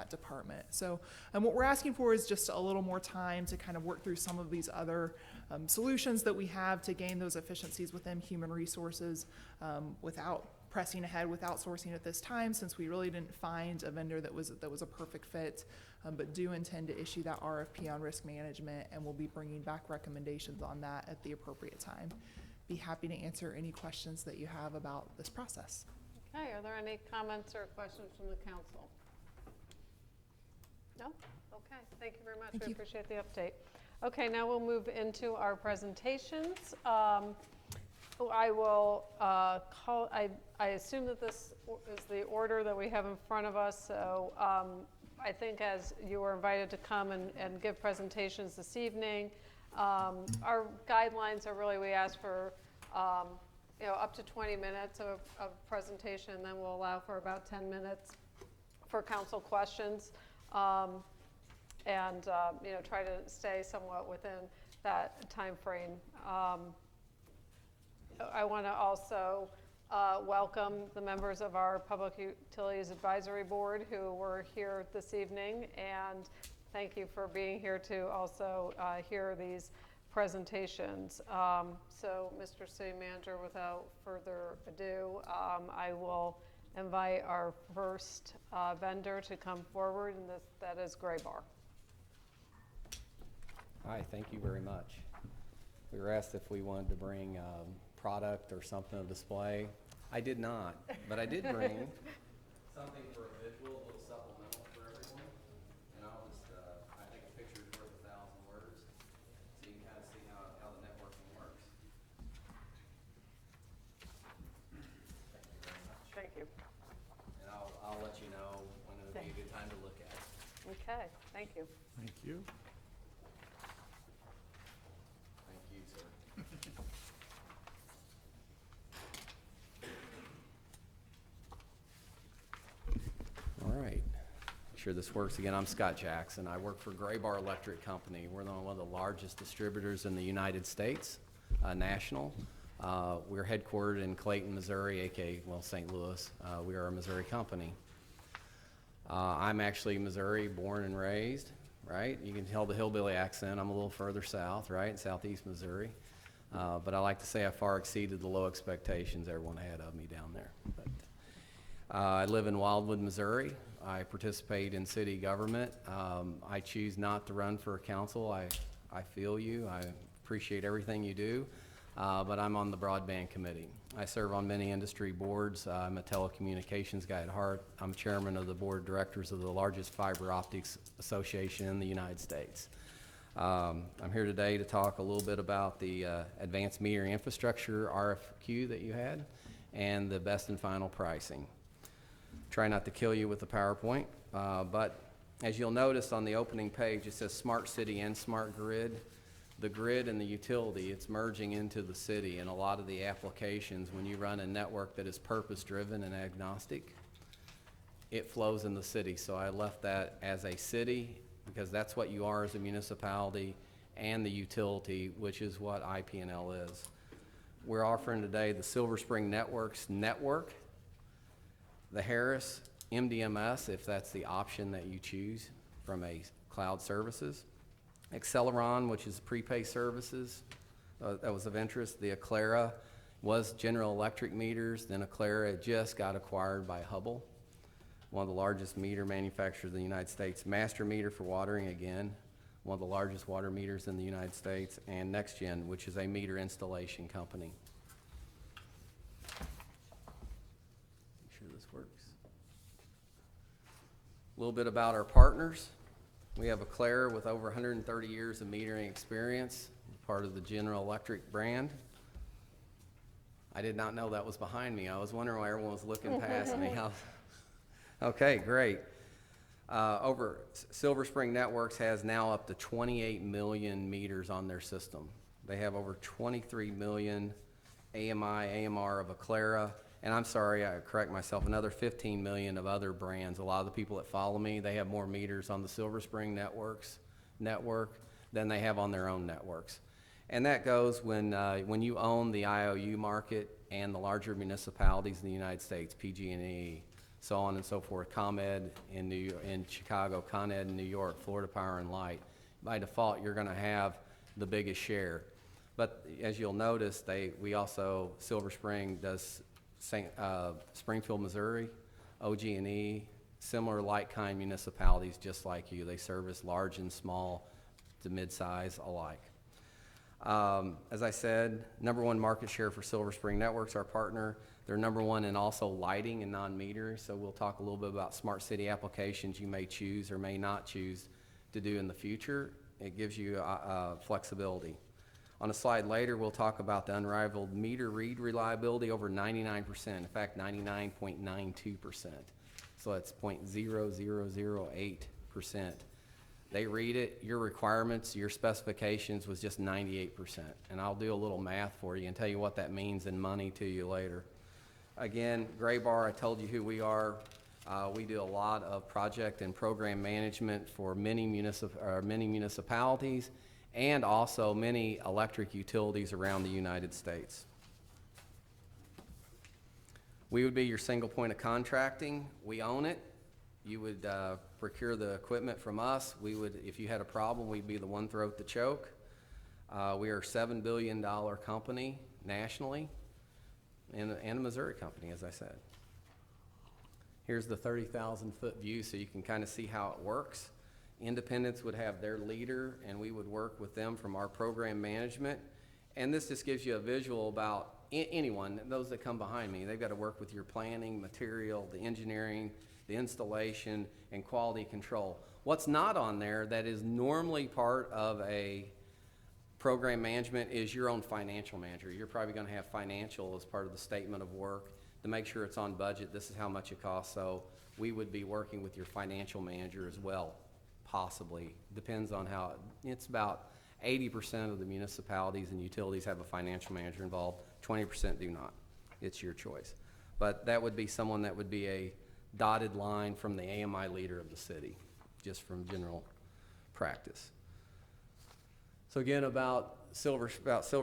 that department. So what we're asking for is just a little more time to kind of work through some of these other solutions that we have to gain those efficiencies within human resources without pressing ahead with outsourcing at this time, since we really didn't find a vendor that was a perfect fit, but do intend to issue that RFP on risk management, and we'll be bringing back recommendations on that at the appropriate time. Be happy to answer any questions that you have about this process. Okay, are there any comments or questions from the council? No? Okay, thank you very much. Thank we you. appreciate the update. Okay, now we'll move into our presentations. I will I assume that this is the order that we have in front of us, so I think as you were invited to come and give presentations this evening, our guidelines are really, we ask for up to 20 minutes of presentation, and then we'll allow for about 10 minutes for council questions, and try to stay somewhat within that time frame. I want to also welcome the members of our Public Utilities Advisory Board who were here this evening, and thank you for being here to also hear these presentations. So, Mr. City Manager, without further ado, I will invite our first vendor to come forward, and that is Graybar. Hi, thank you very much. We were asked if we wanted to bring product or something to display. I did not, but I did bring something for a visual, a little supplemental for everyone. And I'll just, I think a picture is worth 1,000 words, so you can kind of see how the networking works. Thank you very much. Thank you. And I'll let you know when it would be a good time to look at it. Okay, thank you. Thank you. Thank you, sir. All right. Make sure this works again. I'm Scott Jackson. I work for Graybar Electric Company. We're one of the largest distributors in the United States, national. We're headquartered in Clayton, Missouri, aka, St. Louis. We are a Missouri company. I'm actually Missouri born and raised, right? You can tell the hillbilly accent. I'm a little further south, right? Southeast Missouri. But I like to say I far exceeded the low expectations everyone had of me down there. But, I live in Wildwood, Missouri. I participate in city government. I choose not to run for council. I feel you. I appreciate everything you do. But I'm on the broadband committee. I serve on many industry boards. I'm a telecommunications guy at heart. I'm chairman of the board of directors of the largest fiber optics association in the United States. I'm here today to talk a little bit about the advanced metering infrastructure RFQ that you had and the best and final pricing. Try not to kill you with the PowerPoint, but as you'll notice on the opening page, it says Smart City and Smart Grid. The grid and the utility, it's merging into the city, and a lot of the applications, when you run a network that is purpose-driven and agnostic, it flows in the city. So I left that as a city because that's what you are as a municipality, and the utility, which is what IP&L is. We're offering today the Silver Spring Networks network, the Harris MDMS, if that's the option that you choose from a cloud services. Acceleron, which is prepay services, that was of interest. The Aclara was General Electric meters. Then Aclara just got acquired by Hubble, one of the largest meter manufacturers in the United States. Master Meter for watering, again, one of the largest water meters in the United States. And NextGen, which is a meter installation company. Make sure this works. A little bit about our partners. We have Aclara with over 130 years of metering experience, part of the General Electric brand. I did not know that was behind me. I was wondering why everyone was looking past me. Okay, great. Silver Spring Networks has now up to 28 million meters on their system. They have over 23 million AMI, AMR of Aclara. And I'm sorry, I correct myself, another 15 million of other brands. A lot of the people that follow me, they have more meters on the Silver Spring network than they have on their own networks. And that goes when you own the IOU market and the larger municipalities in the United States, PG&E, so on and so forth. ComEd in Chicago, Con Ed in New York, Florida Power and Light. By default, you're going to have the biggest share. But as you'll notice, we also, Silver Spring does Springfield, Missouri, OG&E, similar like-kind municipalities just like you. They service large and small to mid-size alike. As I said, #1 market share for Silver Spring Networks, our partner. They're #1 in also lighting and non-meter, so we'll talk a little bit about smart city applications you may choose or may not choose to do in the future. It gives you flexibility. On a slide later, we'll talk about the unrivaled meter read reliability over 99%, in fact, 99.92%. So that's 0.0008%. They read it, your requirements, your specifications was just 98%. And I'll do a little math for you and tell you what that means in money to you later. Again, Graybar, I told you who we are. We do a lot of project and program management for many municipalities and also many electric utilities around the United States. We would be your single point of contracting. We own it. You would procure the equipment from us. We would, if you had a problem, we'd be the one throat to choke. We are a $7 billion company nationally and a Missouri company, as I said. Here's the 30,000-foot view so you can kind of see how it works. Independents would have their leader, and we would work with them from our program management. And this just gives you a visual about anyone, those that come behind me. They've got to work with your planning, material, the engineering, the installation, and quality control. What's not on there that is normally part of a program management is your own financial manager. You're probably going to have financial as part of the statement of work to make sure it's on budget. This is how much it costs. So we would be working with your financial manager as well. Possibly. Depends on how, it's about 80% of the municipalities and utilities have a financial manager involved, 20% do not. It's your choice. But that would be someone that would be a dotted line from the AMI leader of the city, just from general practice. So again, about Silver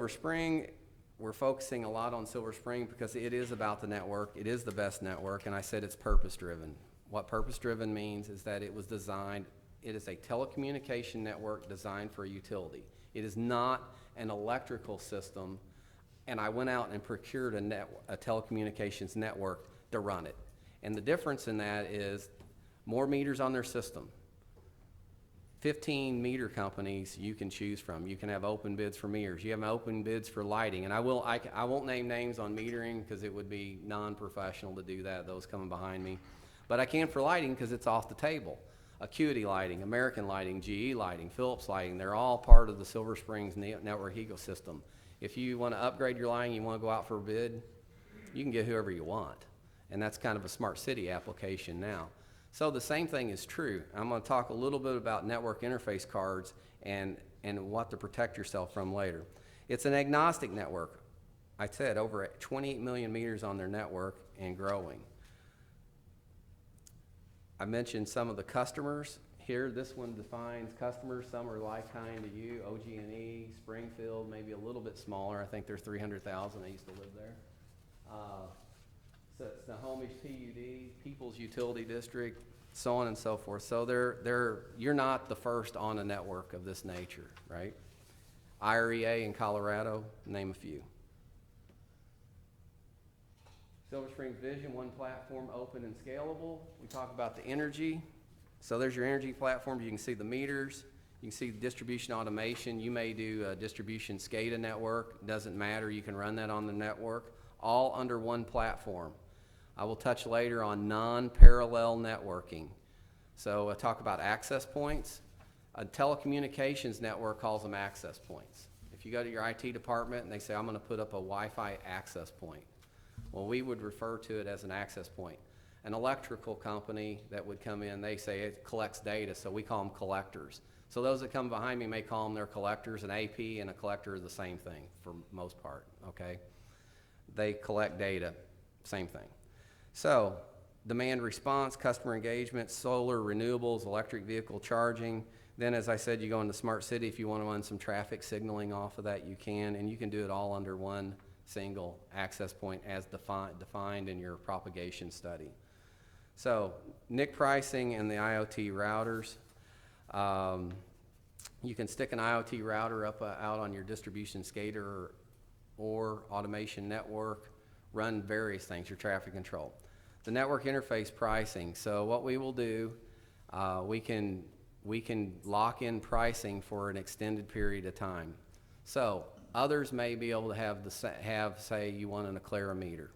Spring, we're focusing a lot on Silver Spring because it is about the network. It is the best network, and I said it's purpose-driven. What purpose-driven means is that it was designed. It is a telecommunication network designed for a utility. It is not an electrical system, and I went out and procured a telecommunications network to run it. And the difference in that is more meters on their system. 15 meter companies you can choose from. You can have open bids for meters. You have open bids for lighting. And I won't name names on metering because it would be non-professional to do that, those coming behind me. But I can for lighting because it's off the table. Acuity Lighting, American Lighting, GE Lighting, Philips Lighting, they're all part of the Silver Springs network ecosystem. If you want to upgrade your lighting, you want to go out for a bid, you can get whoever you want. And that's kind of a smart city application now. So the same thing is true. I'm going to talk a little bit about network interface cards and what to protect yourself from later. It's an agnostic network. I said over 28 million meters on their network and growing. I mentioned some of the customers. Here, this one defines customers. Some are like-kind to you, OG&E, Springfield, maybe a little bit smaller. I think there's 300,000. I used to live there. So it's Snohomish PUD, People's Utility District, so on and so forth. So you're not the first on a network of this nature, right? IREA in Colorado, name a few. Silver Springs Vision, one platform, open and scalable. We talk about the energy. So there's your energy platform. You can see the meters. You can see the distribution automation. You may do a distribution SCADA network. Doesn't matter. You can run that on the network, all under one platform. I will touch later on non-parallel networking. So I talk about access points. A telecommunications network calls them access points. If you go to your IT department and they say, I'm going to put up a Wi-Fi access point. Well, we would refer to it as an access point. An electrical company that would come in, they say it collects data, so we call them collectors. So those that come behind me may call them their collectors. An AP and a collector are the same thing for most part, okay? They collect data, same thing. So demand response, customer engagement, solar, renewables, electric vehicle charging. Then, as I said, you go into smart city. If you want to run some traffic signaling off of that, you can, and you can do it all under one single access point as defined in your propagation study. So NIC pricing and the IoT routers. You can stick an IoT router up out on your distribution SCADA or automation network, run various things, your traffic control. The network interface pricing. So what we will do, we can lock in pricing for an extended period of time. So others may be able to have say you want an accelerometer,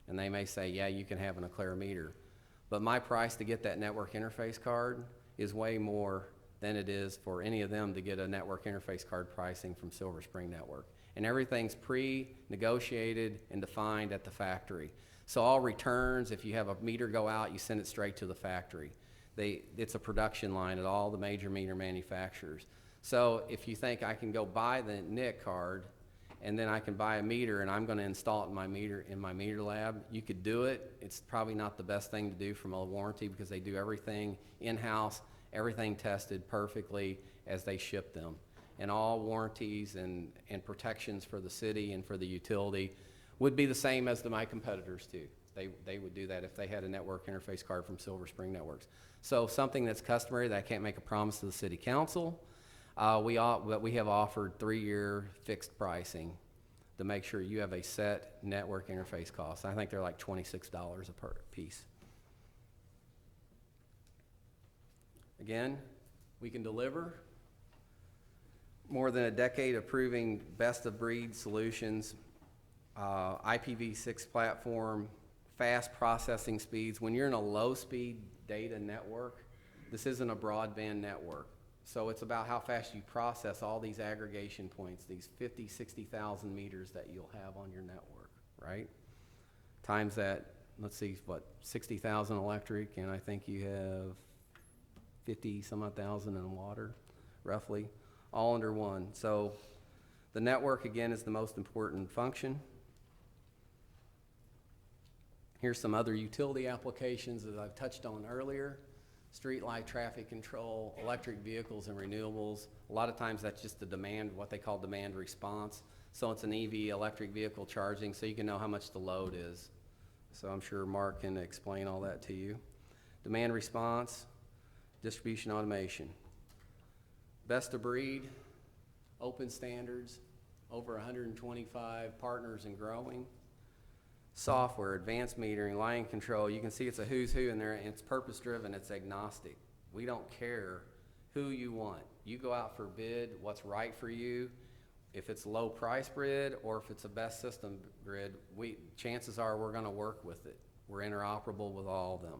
and they may say, yeah, you can have an accelerometer, but my price to get that network interface card is way more than it is for any of them to get a network interface card pricing from Silver Spring Network. And everything's pre-negotiated and defined at the factory. So all returns, if you have a meter go out, you send it straight to the factory. It's a production line at all the major meter manufacturers. So if you think I can go buy the NIC card and then I can buy a meter and I'm going to install it in my meter lab, you could do it. It's probably not the best thing to do from a warranty because they do everything in-house, everything tested perfectly as they ship them. And all warranties and protections for the city and for the utility would be the same as my competitors do. They would do that if they had a network interface card from Silver Spring Networks. So something that's customary that I can't make a promise to the city council, but we have offered 3-year fixed pricing to make sure you have a set network interface cost. I think they're like $26 a piece. Again, we can deliver more than a decade of proving best of breed solutions, IPv6 platform, fast processing speeds. When you're in a low speed data network, this isn't a broadband network. So it's about how fast you process all these aggregation points, these 50, 60,000 meters that you'll have on your network, right? Times that, let's see, what, 60,000 electric, and I think you have 50 some odd thousand in water, roughly, all under one. So the network, again, is the most important function. Here's some other utility applications that I've touched on earlier. Street light traffic control, electric vehicles and renewables. A lot of times that's just the demand, what they call demand response. So it's an EV, electric vehicle charging, so you can know how much the load is. So I'm sure Mark can explain all that to you. Demand response, distribution automation. Best of breed, open standards, over 125 partners and growing. Software, advanced metering, line control. You can see it's a who's who in there. It's purpose driven, it's agnostic. We don't care who you want. You go out for bid, what's right for you. If it's low price grid or if it's a best system grid, chances are we're gonna work with it. We're interoperable with all of them.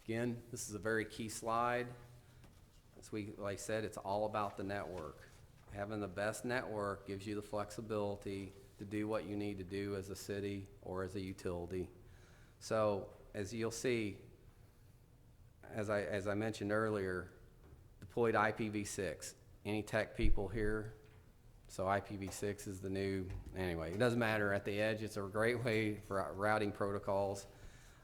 Again, this is a very key slide. Like I said, it's all about the network. Having the best network gives you the flexibility to do what you need to do as a city or as a utility. So as you'll see, as I mentioned earlier, deployed IPv6. Any tech people here? So IPv6 is the new, anyway, it doesn't matter. At the edge, it's a great way for routing protocols.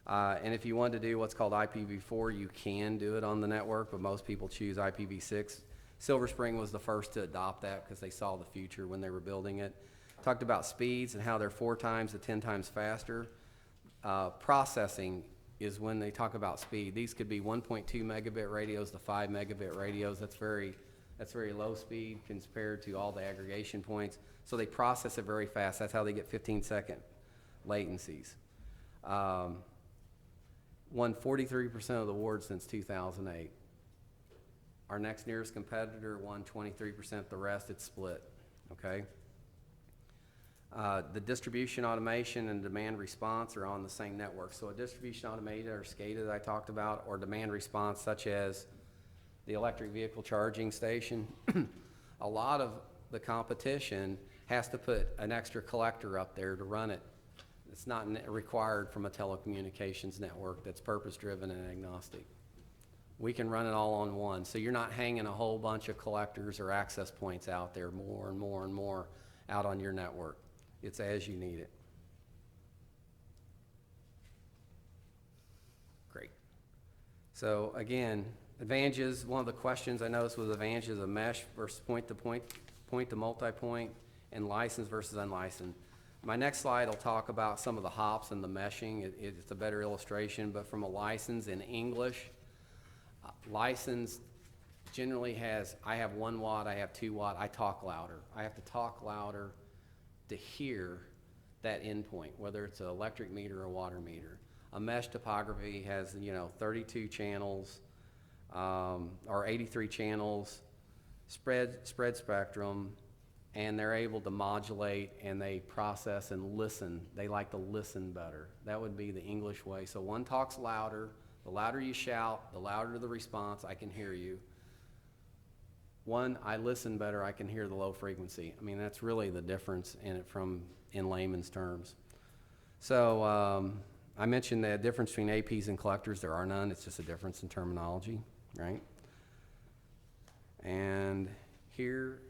And if you want to do what's called IPv4, you can do it on the network, but most people choose IPv6. Silver Spring was the first to adopt that because they saw the future when they were building it. Talked about speeds and how they're 4 times to 10 times faster. Processing is when they talk about speed. These could be 1.2 megabit radios to 5 megabit radios. That's very low speed compared to all the aggregation points. So they process it very fast. That's how they get 15-second latencies. Won 43% of the awards since 2008. Our next nearest competitor won 23%, the rest it's split, okay? The distribution automation and demand response are on the same network. So a distribution automated or SCADA that I talked about, or demand response such as the electric vehicle charging station, a lot of the competition has to put an extra collector up there to run it. It's not required from a telecommunications network that's purpose-driven and agnostic. We can run it all on one. So you're not hanging a whole bunch of collectors or access points out there more and more and more out on your network. It's as you need it. Great. So again, advantages, one of the questions I noticed was advantages of mesh versus point to multi-point, and licensed versus unlicensed. My next slide will talk about some of the hops and the meshing. It's a better illustration, but from a license in English, license generally has, I have 1 watt, I have 2 watt, I talk louder. I have to talk louder to hear that endpoint, whether it's an electric meter or a water meter. A mesh topography has, 32 channels, or 83 channels, spread spectrum, and they're able to modulate and they process and listen. They like to listen better. That would be the English way. So one talks louder. The louder you shout, the louder the response, I can hear you. One, I listen better, I can hear the low frequency. I mean, that's really the difference in it in layman's terms. So I mentioned the difference between APs and collectors. There are none. It's just a difference in terminology, right? And here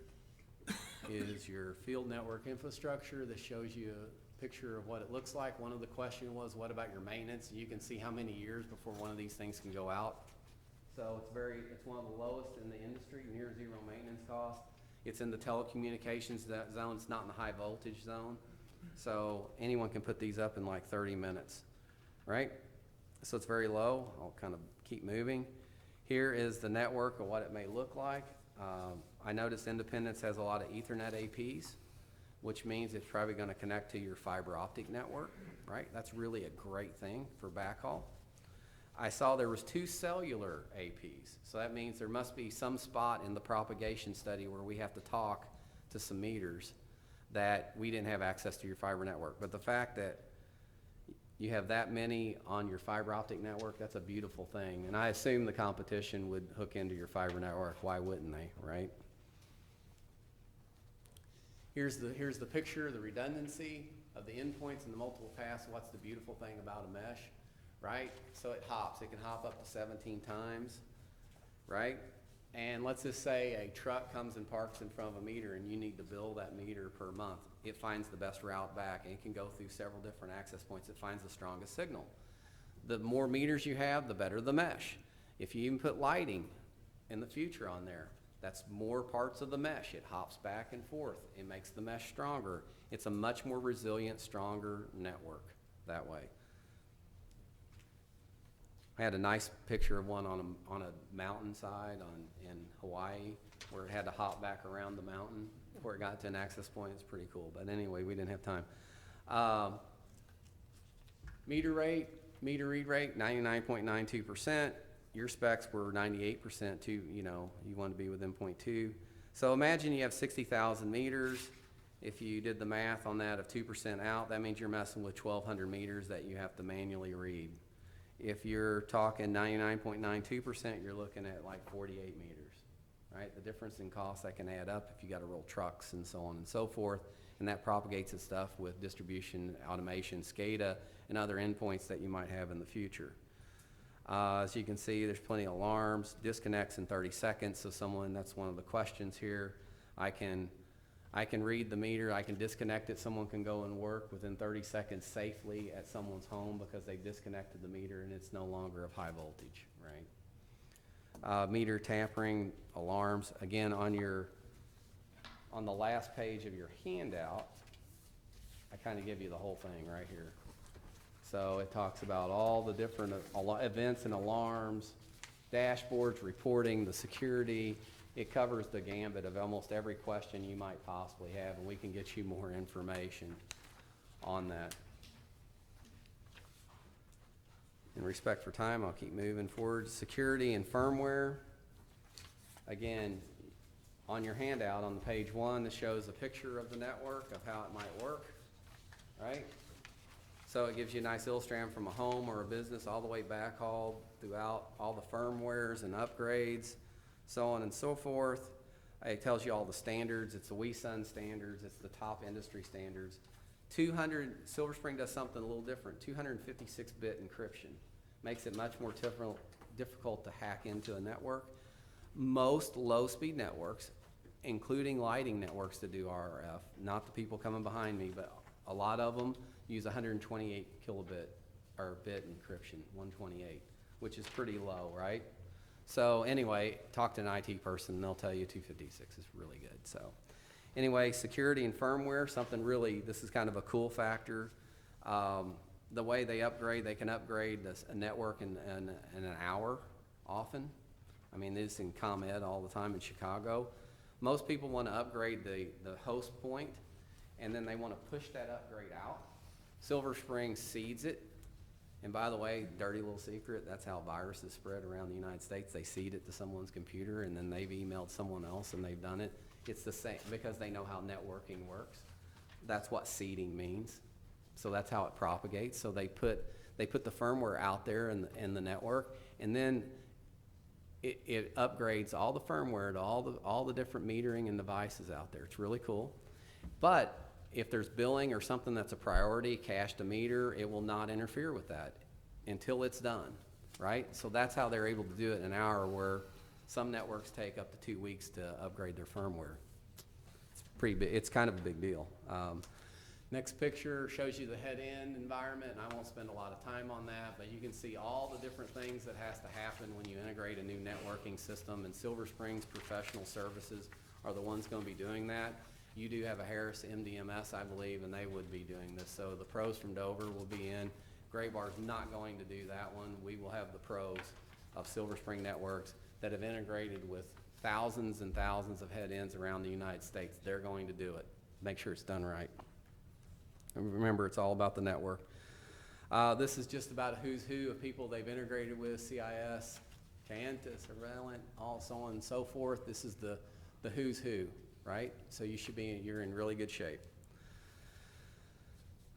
is your field network infrastructure. This shows you a picture of what it looks like. One of the questions was, what about your maintenance? And you can see how many years before one of these things can go out. So it's one of the lowest in the industry, near zero maintenance cost. It's in the telecommunications zone. It's not in the high voltage zone. So anyone can put these up in like 30 minutes, right? So it's very low. I'll kind of keep moving. Here is the network of what it may look like. I noticed Independence has a lot of Ethernet APs, which means it's probably going to connect to your fiber optic network, right? That's really a great thing for backhaul. I saw there was 2 cellular APs, so that means there must be some spot in the propagation study where we have to talk to some meters that we didn't have access to your fiber network. But the fact that you have that many on your fiber optic network, that's a beautiful thing. And I assume the competition would hook into your fiber network. Why wouldn't they, right? Here's the picture of the redundancy of the endpoints and the multiple paths. What's the beautiful thing about a mesh, right? So it hops. It can hop up to 17 times, right? And let's just say a truck comes and parks in front of a meter and you need to bill that meter per month. It finds the best route back, and it can go through several different access points. It finds the strongest signal. The more meters you have, the better the mesh. If you even put lighting in the future on there, that's more parts of the mesh. It hops back and forth. It makes the mesh stronger. It's a much more resilient, stronger network that way. I had a nice picture of one on a mountainside in Hawaii where it had to hop back around the mountain before it got to an access point. It's pretty cool. But anyway, we didn't have time. Meter read rate, 99.92%. Your specs were 98% too. You want to be within 0.2. So imagine you have 60,000 meters. If you did the math on that of 2% out, that means you're messing with 1,200 meters that you have to manually read. If you're talking 99.92%, you're looking at like 48 meters, right? The difference in cost that can add up if you got to roll trucks and so on and so forth, and that propagates its stuff with distribution, automation, SCADA, and other endpoints that you might have in the future. As you can see, there's plenty of alarms, disconnects in 30 seconds, so that's one of the questions here. I can read the meter, I can disconnect it, someone can go and work within 30 seconds safely at someone's home because they disconnected the meter and it's no longer of high voltage, right? Meter tampering, alarms, again on the last page of your handout, I kind of give you the whole thing right here. So it talks about all the different events and alarms, dashboards, reporting, the security. It covers the gambit of almost every question you might possibly have, and we can get you more information on that. In respect for time, I'll keep moving forward. Security and firmware. Again, on your handout on page 1, this shows a picture of the network of how it might work, right? So it gives you a nice illustration from a home or a business all the way back all throughout all the firmwares and upgrades, so on and so forth. It tells you all the standards. It's the WeSun standards. It's the top industry standards. Silver Spring does something a little different. 256-bit encryption makes it much more difficult to hack into a network. Most low-speed networks, including lighting networks that do RRF, not the people coming behind me, but a lot of them use 128 kilobit or bit encryption, 128, which is pretty low, right? So anyway, talk to an IT person and they'll tell you 256 is really good. So Anyway, security and firmware, something really, this is kind of a cool factor. The way they upgrade, they can upgrade a network in an hour often. I mean, this is in ComEd all the time in Chicago. Most people want to upgrade the host point, and then they want to push that upgrade out. Silver Spring seeds it. And by the way, dirty little secret, that's how viruses spread around the United States. They seed it to someone's computer, and then they've emailed someone else, and they've done it. It's the same, because they know how networking works. That's what seeding means. So that's how it propagates. So they put the firmware out there in the network, and then it upgrades all the firmware to all the different metering and devices out there. It's really cool. But if there's billing or something that's a priority, cache to meter, it will not interfere with that until it's done, right? So that's how they're able to do it in an hour, where some networks take up to 2 weeks to upgrade their firmware. It's pretty big. It's kind of a big deal. Next picture shows you the head-end environment, and I won't spend a lot of time on that, but you can see all the different things that has to happen when you integrate a new networking system, and Silver Spring's professional services are the ones going to be doing that. You do have a Harris MDMS, I believe, and they would be doing this. So the pros from Dover will be in. Graybar's not going to do that one. We will have the pros of Silver Spring Networks that have integrated with thousands and thousands of head-ends around the United States. They're going to do it. Make sure it's done right. And remember, it's all about the network. This is just about a who's who of people they've integrated with: CIS, Cantus, Irrelevant, all so on and so forth. This is the who's who, right? So you're in really good shape.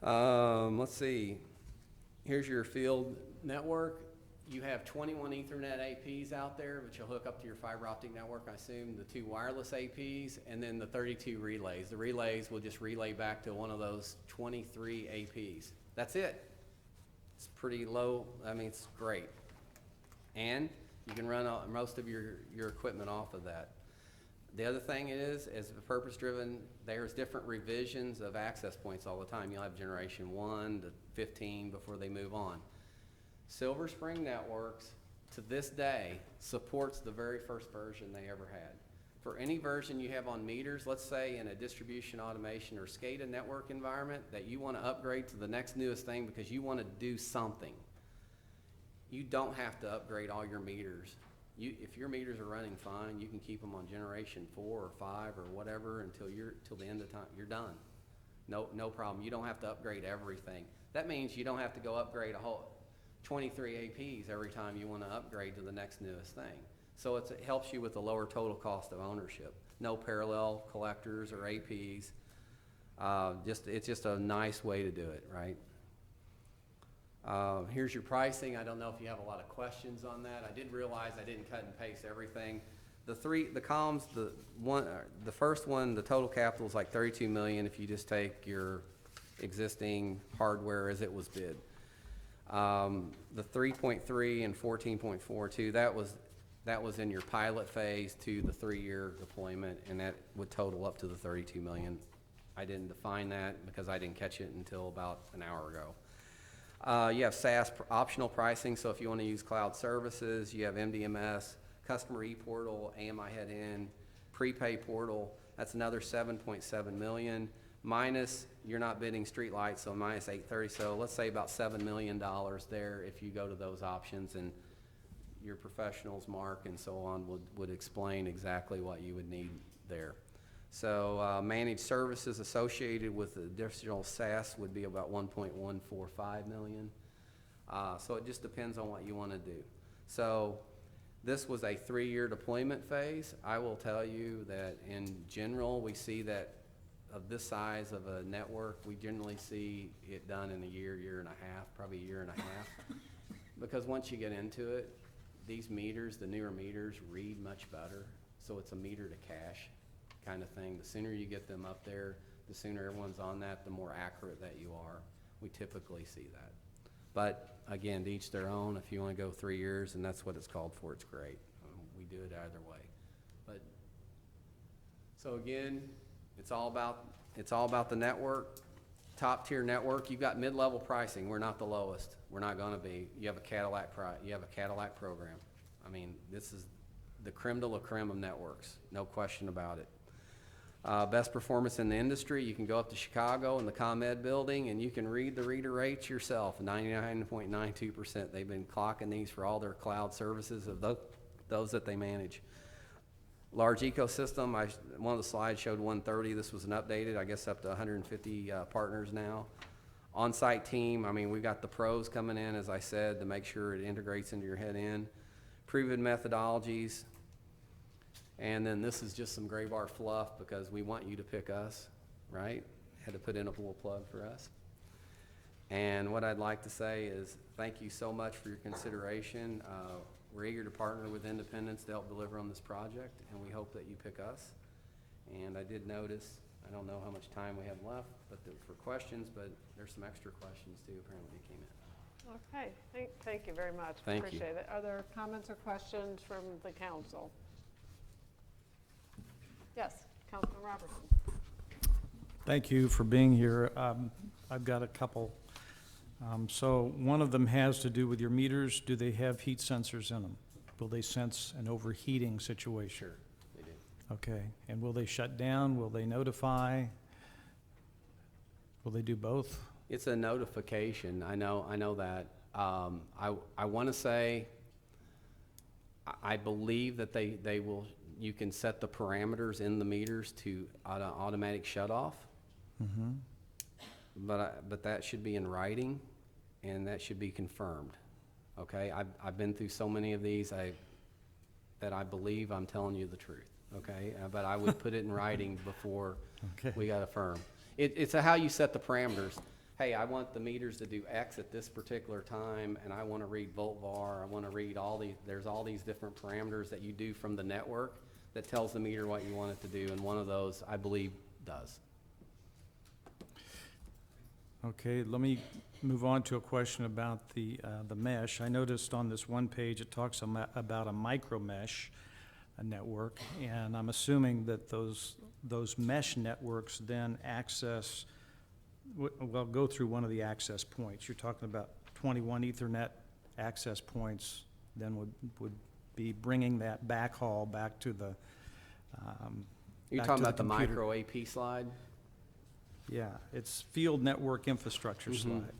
Let's see. Here's your field network. You have 21 Ethernet APs out there, which you'll hook up to your fiber optic network, I assume, the 2 wireless APs, and then the 32 relays. The relays will just relay back to one of those 23 APs. That's it. It's pretty low. I mean, it's great. And you can run most of your equipment off of that. The other thing is, as a purpose-driven, there's different revisions of access points all the time. You'll have generation 1 to 15 before they move on. Silver Spring Networks, to this day, supports the very first version they ever had. For any version you have on meters, let's say in a distribution automation or SCADA network environment, that you want to upgrade to the next newest thing because you want to do something, you don't have to upgrade all your meters. If your meters are running fine, you can keep them on generation 4 or 5 or whatever until the end of time. You're done. No problem. You don't have to upgrade everything. That means you don't have to go upgrade a whole 23 APs every time you want to upgrade to the next newest thing. So it helps you with the lower total cost of ownership. No parallel collectors or APs. It's just a nice way to do it, right? Here's your pricing. I don't know if you have a lot of questions on that. I did realize I didn't cut and paste everything. The columns, the first one, the total capital is like $32 million if you just take your existing hardware as it was bid. The 3.3 and 14.42, that was in your pilot phase to the 3-year deployment, and that would total up to the $32 million. I didn't define that because I didn't catch it until about an hour ago. You have SaaS optional pricing, so if you want to use cloud services, you have MDMS, customer e-portal, AMI head-in, prepay portal. That's another $7.7 million. Minus, you're not bidding streetlights, so minus 830. So let's say about $7 million there if you go to those options, and your professionals, Mark and so on, would explain exactly what you would need there. So managed services associated with the additional SaaS would be about $1.145 million. So it just depends on what you want to do. So this was a 3-year deployment phase. I will tell you that in general, we see that of this size of a network, we generally see it done in a year and a half, probably a year and a half. Because once you get into it, these meters, the newer meters, read much better. So it's a meter to cache kind of thing. The sooner you get them up there, the sooner everyone's on that, the more accurate that you are. We typically see that. But again, to each their own. If you want to go 3 years and that's what it's called for, it's great. We do it either way. But so again, it's all about the network, top tier network. You've got mid-level pricing. We're not the lowest. We're not going to be. You have a Cadillac program. I mean, this is the creme de la creme of networks. No question about it. Best performance in the industry. You can go up to Chicago in the ComEd building and you can read the reader rates yourself, 99.92%. They've been clocking these for all their cloud services of those that they manage. Large ecosystem, one of the slides showed 130. This was an updated, I guess up to 150 partners now. On-site team, I mean, we got the pros coming in, as I said, to make sure it integrates into your head end. Proven methodologies. And then this is just some Graybar fluff because we want you to pick us, right? Had to put in a little plug for us. And what I'd like to say is thank you so much for your consideration. We're eager to partner with independents to help deliver on this project, and we hope that you pick us. And I did notice, I don't know how much time we have left, but for questions, but there's some extra questions too apparently came in. Okay, thank you very much. Thank you. Appreciate it. Are there comments or questions from the council? Yes, Councilman Robertson. Thank you for being here. I've got a couple. So one of them has to do with your meters. Do they have heat sensors in them? Will they sense an overheating situation? Sure, they do. Okay, and will they shut down? Will they notify? Will they do both? It's a notification. I know that. I want to say, I believe that they will. You can set the parameters in the meters to automatic shut off. Mm-hmm. But that should be in writing, and that should be confirmed. Okay, I've been through so many of these that I believe I'm telling you the truth. Okay, but I would put it in writing before we got a firm. It's how you set the parameters. Hey, I want the meters to do X at this particular time, and I want to read volt var. I want to read there's all these different parameters that you do from the network that tells the meter what you want it to do, and one of those, I believe, does. Okay, let me move on to a question about the mesh. I noticed on this one page it talks about a micro mesh network, and I'm assuming that those mesh networks then go through one of the access points. You're talking about 21 Ethernet access points, then would be bringing that backhaul back to the You're back talking to about the computer. micro AP slide? Yeah, it's field network infrastructure Mhm.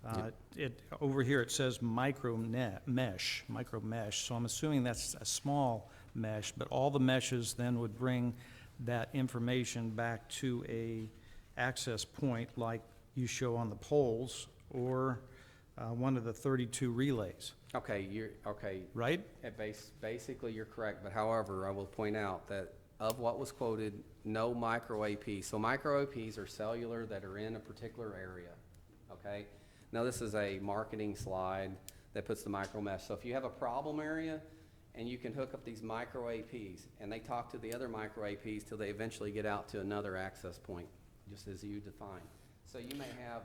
slide. Over here it says micro mesh, so I'm assuming that's a small mesh, but all the meshes then would bring that information back to a access point like you show on the poles or one of the 32 relays, Okay, right? Basically, you're correct, but however, I will point out that of what was quoted, no micro AP. So micro APs are cellular that are in a particular area, okay? Now this is a marketing slide that puts the micro mesh. So if you have a problem area and you can hook up these micro APs and they talk to the other micro APs till they eventually get out to another access point, just as you define. So you may have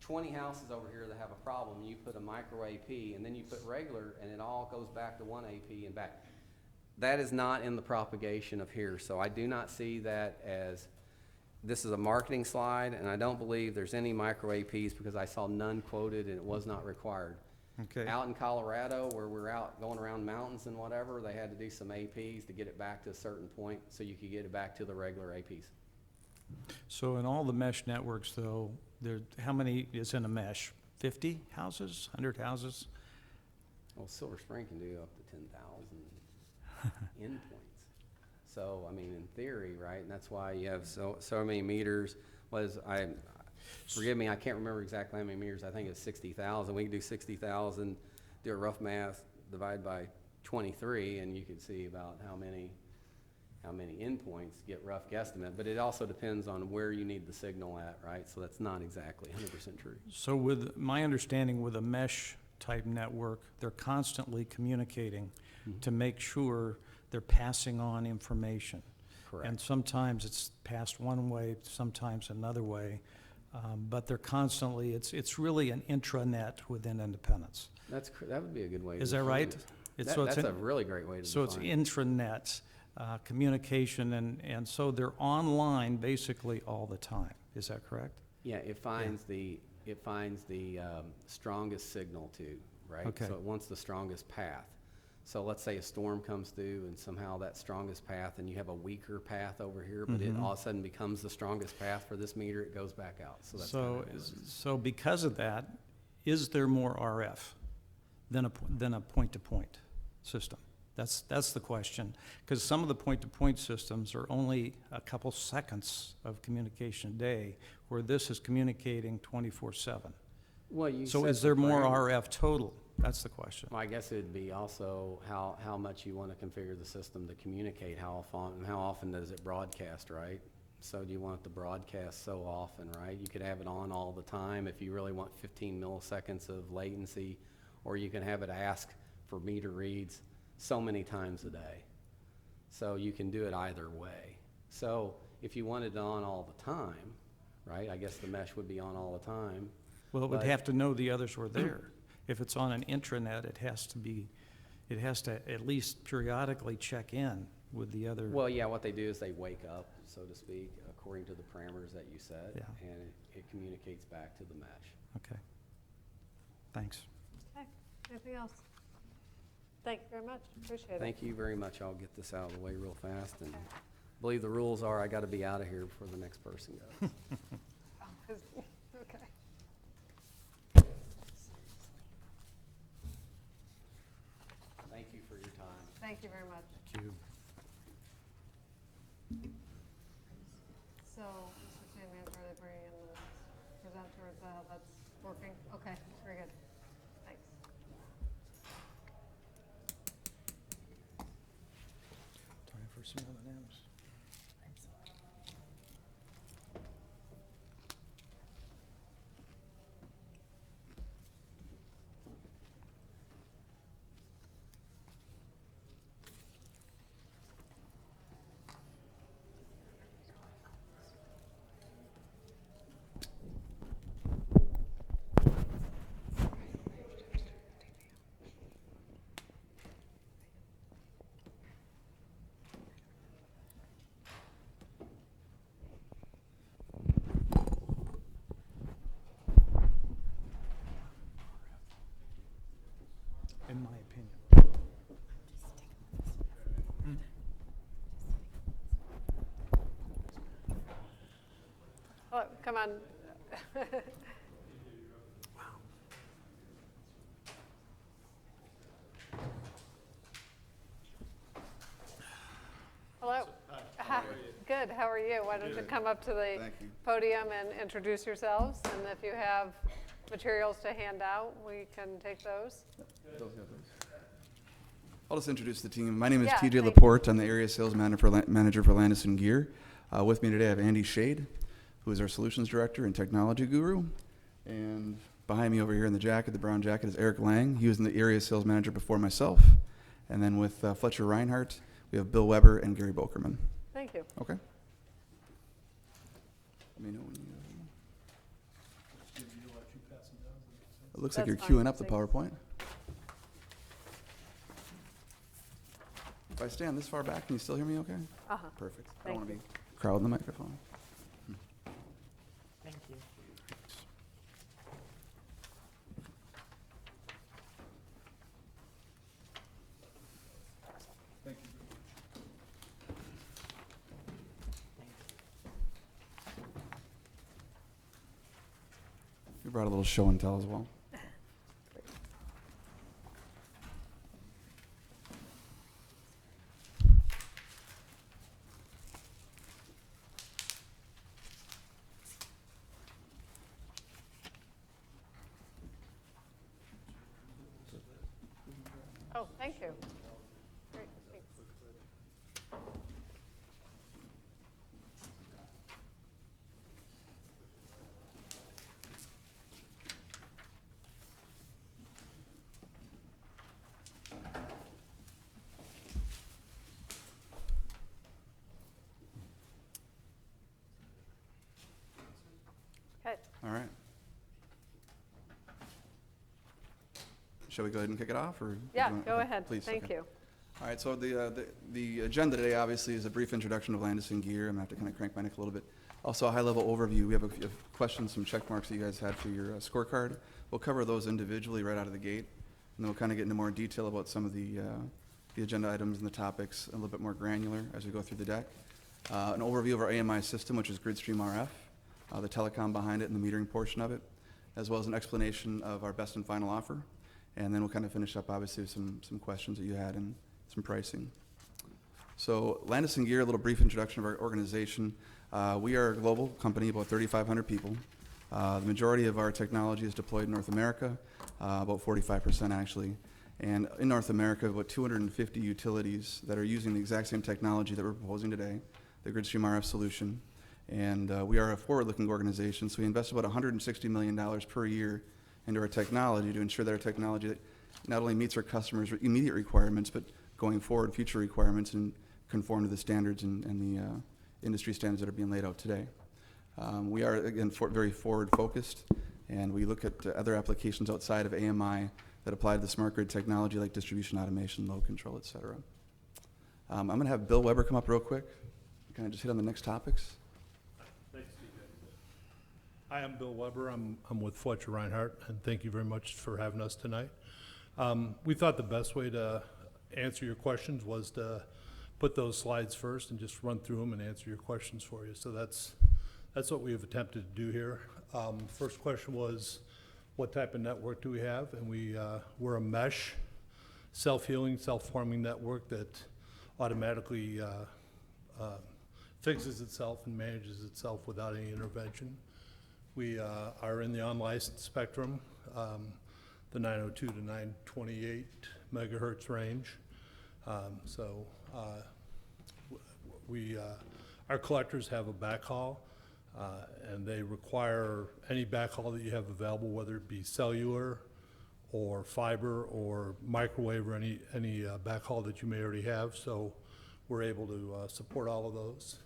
20 houses over here that have a problem. You put a micro AP and then you put regular and it all goes back to one AP and back. That is not in the propagation of here, so I do not see that as, this is a marketing slide, and I don't believe there's any micro APs because I saw none quoted and it was not required. Okay. Out in Colorado, where we're out going around mountains and whatever, they had to do some APs to get it back to a certain point so you could get it back to the regular APs. So in all the mesh networks though, how many is in a mesh? 50 houses, 100 houses? Well, Silver Spring can do up to 10,000 endpoints. So, I mean, in theory, right, and that's why you have so many meters. Forgive me, I can't remember exactly how many meters. I think it's 60,000. We can do 60,000, do a rough math, divide by 23, and you can see about how many endpoints, get rough guesstimate. But it also depends on where you need the signal at, right? So that's not exactly 100% true. So with my understanding with a mesh type network, they're constantly communicating to make sure they're passing on information. Correct. And sometimes it's passed one way, sometimes another way, but they're constantly, it's really an intranet within Independence. That would be a good way to Is that define right? it. So it's That's a really great way to So it's define it. intranet communication, and so they're online basically all the time. Is that correct? Yeah, it finds the strongest signal too, right? Okay. So it wants the strongest path. So let's say a storm comes through and somehow that strongest path, and you have a weaker path over here, but it all of a sudden becomes the strongest path for this meter, it goes back out. So that's kinda what it is. So because of that, is there more RF than a point-to-point system? That's the question. Because some of the point-to-point systems are only a couple seconds of communication a day, where this is communicating 24/7. Well, you So set is the there more parameters. RF total? That's the question. Well, I guess it'd be also how much you want to configure the system to communicate, how often does it broadcast, right? So do you want it to broadcast so often, right? You could have it on all the time if you really want 15 milliseconds of latency, or you can have it ask for meter reads so many times a day. So you can do it either way. So if you wanted it on all the time, right, I guess the mesh would be on all the time. Well, it would But- have to know the others were there. If it's on an intranet, it has to at least periodically check in with the other. Well, yeah, what they do is they wake up, so to speak, according to the parameters that you set, Yeah. and it communicates back to the mesh. Okay. Thanks. Okay, anything else? Thank you very much, appreciate it. Thank you very much. I'll get this out of the way real fast, and Okay. I believe the rules are I gotta be out of here before the next person goes. Okay. Thank you for your time. Thank you very much. Thank you. So, Mr. Town Manager, are they bringing in the presenter, is that, that's working? Okay, very good. Thanks. Time for some M&Ms. In my opinion. Oh, come on. Hello. Hi. Good, how are you? Why don't you come up to the Thank you. podium and introduce yourselves? And if you have materials to hand out, we can take those. I'll just introduce the team. My name is Yeah, TJ thank Laporte. I'm the area sales manager for Landis & Gear. With me today I have Andy Shade, who is our solutions director and technology guru. And behind me over here in the jacket, the brown jacket, is Eric Lang. He was in the area sales manager before myself. And then with Fletcher Reinhardt, we have Bill Weber and Gary Bokerman. Thank you. Okay. Let me know when you... It looks like That's you're fine, queuing up the thanks. PowerPoint. If I stand this far back, can you still hear me okay? Uh-huh. Perfect. I Thank don't want to you. be crowding the microphone. Thank you. We brought a little show and tell as well. Oh, thank you. Great, thanks. Okay, All right. Shall we go ahead and kick it off, or? yeah, you want- go okay, ahead. Please. Thank okay. you. All right, so the agenda today obviously is a brief introduction of Landis & Gear. I'm going to have to kind of crank my neck a little bit. Also, a high-level overview. We have a few questions, some check marks that you guys had for your scorecard. We'll cover those individually right out of the gate, and then we'll kind of get into more detail about some of the the agenda items and the topics a little bit more granular as we go through the deck. An overview of our AMI system, which is Gridstream RF, the telecom behind it and the metering portion of it, as well as an explanation of our best and final offer. And then we'll kind of finish up, obviously, with some questions that you had and some pricing. So Landis & Gear, a little brief introduction of our organization. We are a global company, about 3,500 people. The majority of our technology is deployed in North America, about 45% actually. And in North America, about 250 utilities that are using the exact same technology that we're proposing today, the Gridstream RF solution. And we are a forward-looking organization, so we invest about $160 million per year into our technology to ensure that our technology not only meets our customers' immediate requirements, but going forward, future requirements and conform to the standards and the industry standards that are being laid out today. We are, again, very forward-focused, and we look at other applications outside of AMI that apply to the smart grid technology like distribution automation, load control, et cetera. I'm going to have Bill Weber come up real quick. Kind of just hit on the next topics. Thanks, TJ. Hi, I'm Bill Weber. I'm with Fletcher Reinhardt, and thank you very much for having us tonight. We thought the best way to answer your questions was to put those slides first and just run through them and answer your questions for you. So that's what we have attempted to do here. First question was, what type of network do we have? And we're a mesh, self-healing, self-forming network that automatically fixes itself and manages itself without any intervention. We are in the unlicensed spectrum, the 902 to 928 megahertz range. Our collectors have a backhaul, and they require any backhaul that you have available, whether it be cellular or fiber or microwave or any backhaul that you may already have. So we're able to support all of those.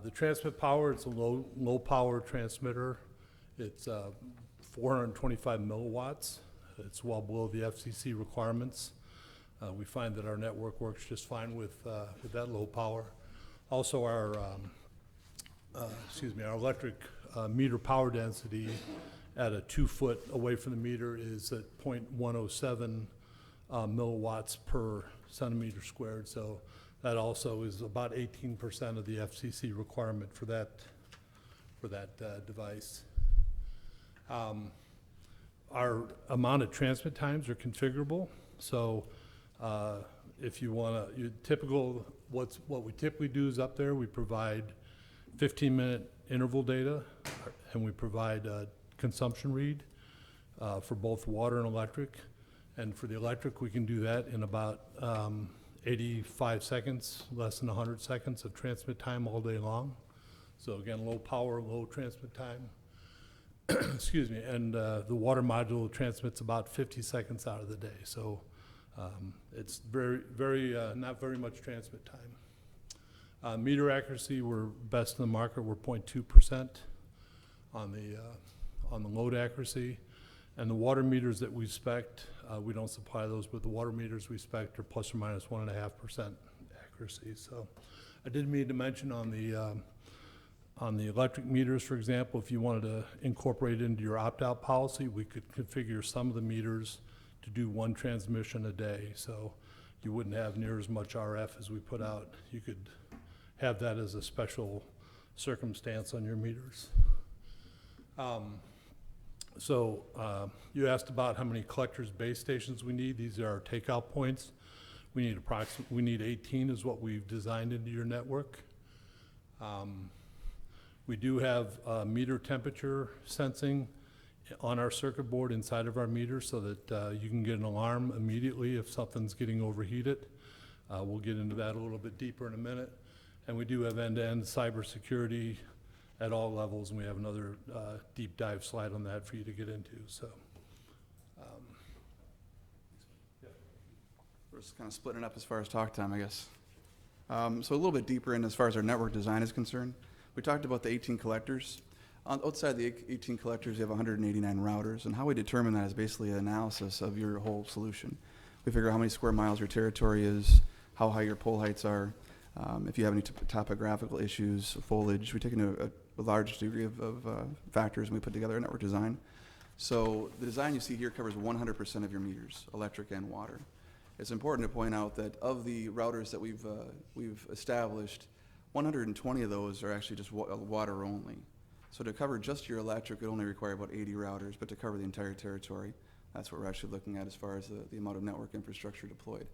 The transmit power, it's a low power transmitter. It's 425 milliwatts. It's well below the FCC requirements. We find that our network works just fine with that low power. Also, our electric meter power density at a 2 foot away from the meter is at 0.107 milliwatts per centimeter squared. So that also is about 18% of the FCC requirement for that device. Our amount of transmit times are configurable. So if you want to, what we typically do is up there, we provide 15-minute interval data, and we provide a consumption read for both water and electric. And for the electric, we can do that in about 85 seconds, less than 100 seconds of transmit time all day long. So again, low power, low transmit time. Excuse me, and the water module transmits about 50 seconds out of the day. So it's not very much transmit time. Meter accuracy, we're best in the market. We're 0.2% on the load accuracy. And the water meters that we spec'd, we don't supply those, but the water meters we spec'd are plus or minus 1.5% accuracy. So I did mean to mention on the electric meters, for example, if you wanted to incorporate it into your opt-out policy, we could configure some of the meters to do one transmission a day. So you wouldn't have near as much RF as we put out. You could have that as a special circumstance on your meters. You asked about how many collectors base stations we need. These are our takeout points. We need 18 is what we've designed into your network. We do have meter temperature sensing on our circuit board inside of our meter so that you can get an alarm immediately if something's getting overheated. We'll get into that a little bit deeper in a minute. And we do have end-to-end cybersecurity at all levels, and we have another deep dive slide on that for you to get into. So, we're just kind of splitting it up as far as talk time, I guess. So a little bit deeper in as far as our network design is concerned. We talked about the 18 collectors. Outside the 18 collectors, you have 189 routers, and how we determine that is basically an analysis of your whole solution. We figure out how many square miles your territory is, how high your pole heights are, if you have any topographical issues, foliage. We take into a large degree of factors, and we put together a network design. So the design you see here covers 100% of your meters, electric and water. It's important to point out that of the routers that we've established, 120 of those are actually just water only. So to cover just your electric, it only require about 80 routers, but to cover the entire territory, that's what we're actually looking at as far as the amount of network infrastructure deployed.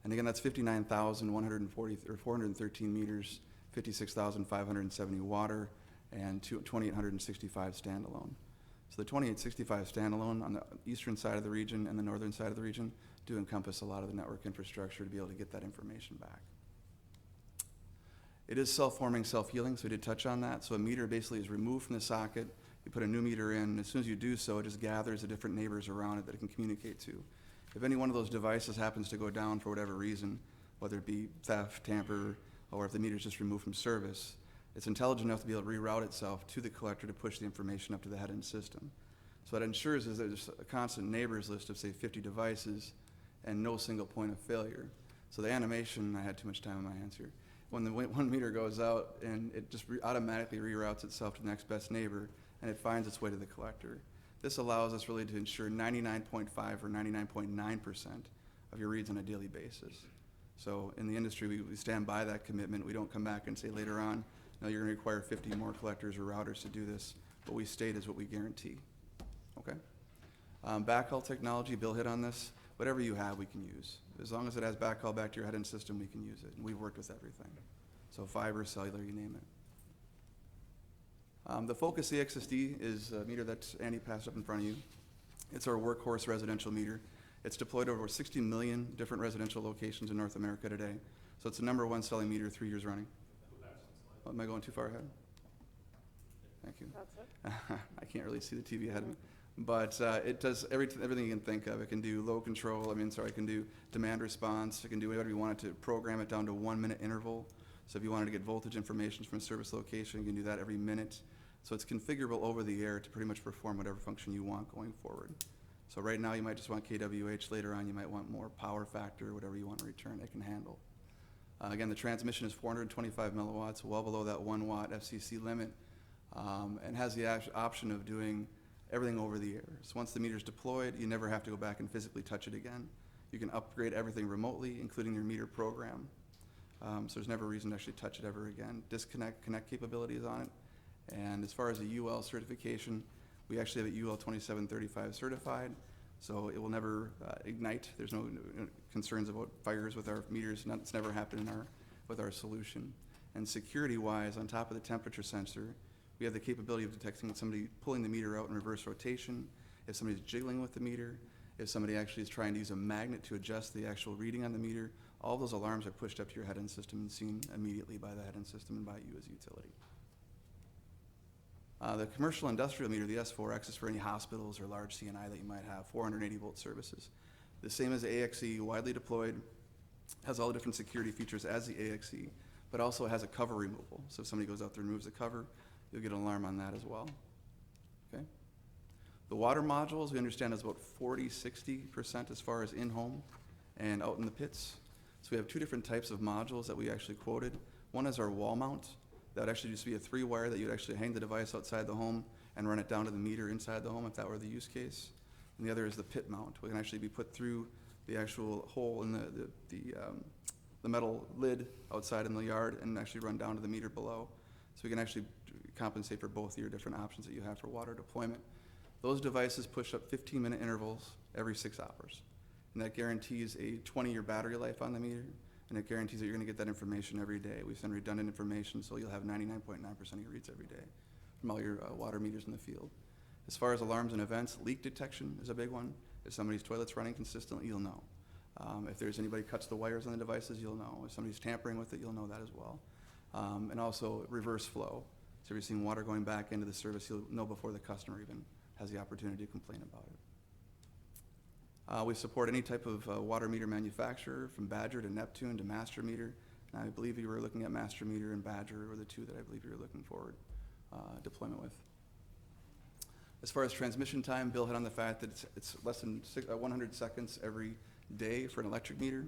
And again, that's 59,140 or 413 meters, 56,570 water, and 2,865 standalone. So the 2865 standalone on the eastern side of the region and the northern side of the region do encompass a lot of the network infrastructure to be able to get that information back. It is self-forming, self-healing, so we did touch on that. So a meter basically is removed from the socket, you put a new meter in, and as soon as you do so, it just gathers the different neighbors around it that it can communicate to. If any one of those devices happens to go down for whatever reason, whether it be theft, tamper, or if the meter is just removed from service, it's intelligent enough to be able to reroute itself to the collector to push the information up to the head-end system. So what it ensures is there's a constant neighbors list of, say, 50 devices and no single point of failure. So the animation, I had too much time on my hands here. When the one meter goes out, and it just automatically reroutes itself to the next best neighbor, and it finds its way to the collector. This allows us really to ensure 99.5 or 99.9% of your reads on a daily basis. So in the industry, we stand by that commitment. We don't come back and say later on, no, you're going to require 50 more collectors or routers to do this. What we state is what we guarantee. Okay? Backhaul technology, Bill hit on this. Whatever you have, we can use. As long as it has backhaul back to your head-end system, we can use it. And we've worked with everything. So fiber, cellular, you name it. The Focus EXSD is a meter that Andy passed up in front of you. It's our workhorse residential meter. It's deployed over 60 million different residential locations in North America today. So it's the #1 selling meter 3 years running. Oh, am I going too far ahead? Thank you. That's it. I can't really see the TV ahead of me. But it does everything you can think of. It can do load control, it can do demand response. It can do whatever you want it to program it down to 1 minute interval. So if you wanted to get voltage information from a service location, you can do that every minute. So it's configurable over the air to pretty much perform whatever function you want going forward. So right now you might just want KWH. Later on you might want more power factor, whatever you want to return, it can handle. Again, the transmission is 425 milliwatts, well below that 1 watt FCC limit, and has the option of doing everything over the air. So once the meter is deployed, you never have to go back and physically touch it again. You can upgrade everything remotely, including your meter program. So there's never a reason to actually touch it ever again. Disconnect, connect capabilities on it. And as far as the UL certification, we actually have it UL 2735 certified, so it will never ignite. There's no concerns about fires with our meters. It's never happened with our solution. And security-wise, on top of the temperature sensor, we have the capability of detecting somebody pulling the meter out in reverse rotation, if somebody's jiggling with the meter, if somebody actually is trying to use a magnet to adjust the actual reading on the meter. All those alarms are pushed up to your head-end system and seen immediately by the head-end system and by you as a utility. The commercial industrial meter, the S4X, is for any hospitals or large C&I that you might have, 480 volt services. The same as the AXE, widely deployed, has all the different security features as the AXE, but also has a cover removal. So if somebody goes out there and removes the cover, you'll get an alarm on that as well. Okay. The water modules, we understand, is about 40-60% as far as in-home and out in the pits. So we have two different types of modules that we actually quoted. One is our wall mount. That would actually just be a 3-wire that you'd actually hang the device outside the home and run it down to the meter inside the home if that were the use case. And the other is the pit mount. It can actually be put through the actual hole in the metal lid outside in the yard and actually run down to the meter below. So we can actually compensate for both of your different options that you have for water deployment. Those devices push up 15-minute intervals every 6 hours. And that guarantees a 20-year battery life on the meter, and it guarantees that you're going to get that information every day. We send redundant information, so you'll have 99.9% of your reads every day from all your water meters in the field. As far as alarms and events, leak detection is a big one. If somebody's toilet's running consistently, you'll know. If there's anybody cuts the wires on the devices, you'll know. If somebody's tampering with it, you'll know that as well. And also reverse flow. So if you're seeing water going back into the service, you'll know before the customer even has the opportunity to complain about it. We support any type of water meter manufacturer, from Badger to Neptune to Master Meter. And I believe you were looking at Master Meter and Badger were the two that I believe you were looking forward deployment with. As far as transmission time, Bill hit on the fact that it's less than 100 seconds every day for an electric meter.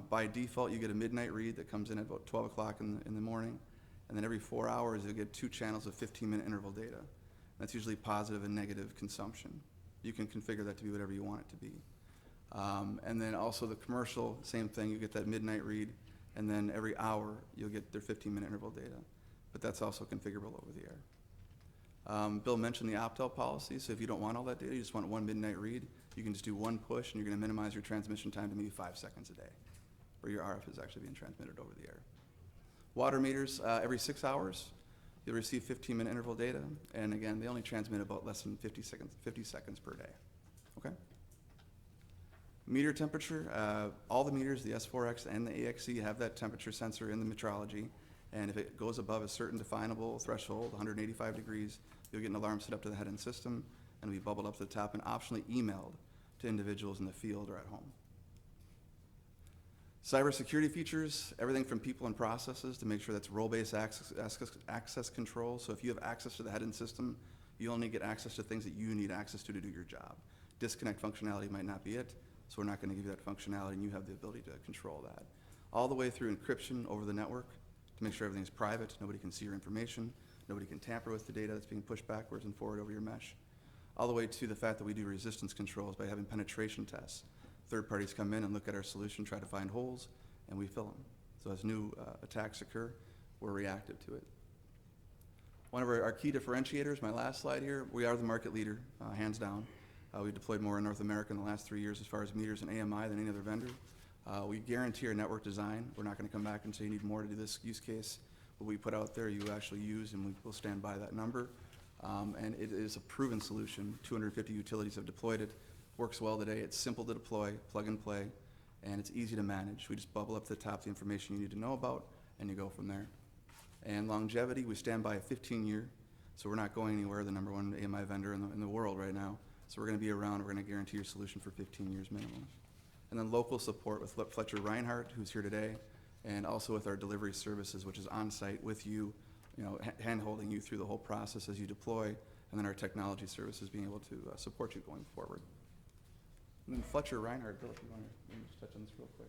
By default, you get a midnight read that comes in at about 12 o'clock in the morning. And then every 4 hours, you'll get 2 channels of 15-minute interval data. That's usually positive and negative consumption. You can configure that to be whatever you want it to be. And then also the commercial, same thing, you get that midnight read, and then every hour you'll get their 15-minute interval data. But that's also configurable over the air. Bill mentioned the opt-out policy, so if you don't want all that data, you just want one midnight read, you can just do one push and you're gonna minimize your transmission time to maybe 5 seconds a day, where your RF is actually being transmitted over the air. Water meters, every 6 hours, you'll receive 15-minute interval data, and again, they only transmit about less than 50 seconds per day, okay? Meter temperature, all the meters, the S4X and the AXE, have that temperature sensor in the metrology, and if it goes above a certain definable threshold, 185 degrees, you'll get an alarm set up to the head-end system, and it'll be bubbled up to the top and optionally emailed to individuals in the field or at home. Cybersecurity features, everything from people and processes to make sure that's role-based access control. So if you have access to the head-end system, you only get access to things that you need access to do your job. Disconnect functionality might not be it, so we're not going to give you that functionality, and you have the ability to control that. All the way through encryption over the network to make sure everything's private, nobody can see your information, nobody can tamper with the data that's being pushed backwards and forward over your mesh. All the way to the fact that we do resistance controls by having penetration tests. Third parties come in and look at our solution, try to find holes, and we fill them. So as new attacks occur, we're reactive to it. One of our key differentiators, my last slide here, we are the market leader, hands down. We've deployed more in North America in the last 3 years as far as meters and AMI than any other vendor. We guarantee our network design. We're not going to come back and say you need more to do this use case. What we put out there, you actually use, and we will stand by that number. And it is a proven solution. 250 utilities have deployed it. Works well today. It's simple to deploy, plug and play, and it's easy to manage. We just bubble up to the top the information you need to know about, and you go from there. And longevity, we stand by a 15-year, so we're not going anywhere, the #1 AMI vendor in the world right now. So we're going to be around. We're going to guarantee your solution for 15 years minimum. And then local support with Fletcher Reinhardt, who's here today, and also with our delivery services, which is on-site with you, hand-holding you through the whole process as you deploy, and then our technology services being able to support you going forward. And then Fletcher Reinhardt, Bill, if you want to just touch on this real quick.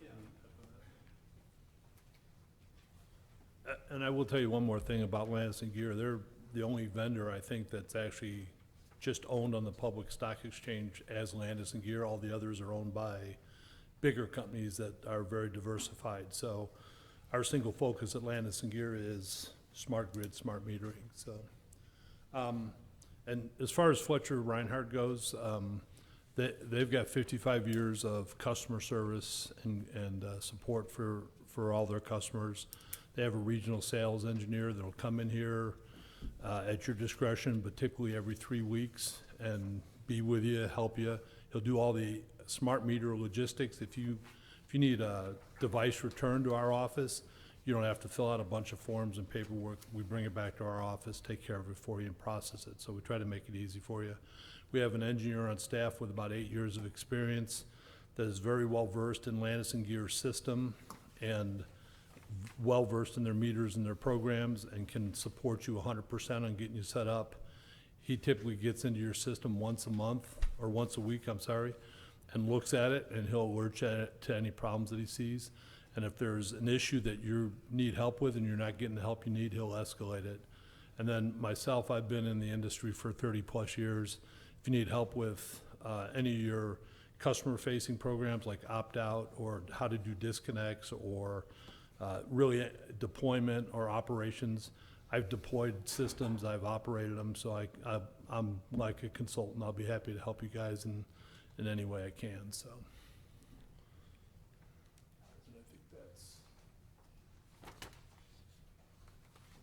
And I will tell you one more thing about Landis & Gear. They're the only vendor, I think, that's actually just owned on the public stock exchange as Landis & Gear. All the others are owned by bigger companies that are very diversified. So our single focus at Landis & Gear is smart grid, smart metering. So, and as far as Fletcher Reinhardt goes, they've got 55 years of customer service and support for all their customers. They have a regional sales engineer that'll come in here at your discretion, but typically every 3 weeks, and be with you, help you. He'll do all the smart meter logistics. If you need a device returned to our office, you don't have to fill out a bunch of forms and paperwork. We bring it back to our office, take care of it for you, and process it. So we try to make it easy for you. We have an engineer on staff with about 8 years of experience that is very well versed in Landis & Gear's system and well versed in their meters and their programs, and can support you 100% on getting you set up. He typically gets into your system once a month, or once a week, I'm sorry, and looks at it, and he'll alert you to any problems that he sees. And if there's an issue that you need help with and you're not getting the help you need, he'll escalate it. And then myself, I've been in the industry for 30 plus years. If you need help with any of your customer-facing programs like opt-out or how to do disconnects or really deployment or operations, I've deployed systems, I've operated them, so I'm like a consultant. I'll be happy to help you guys in any way I can, so. And I think that's.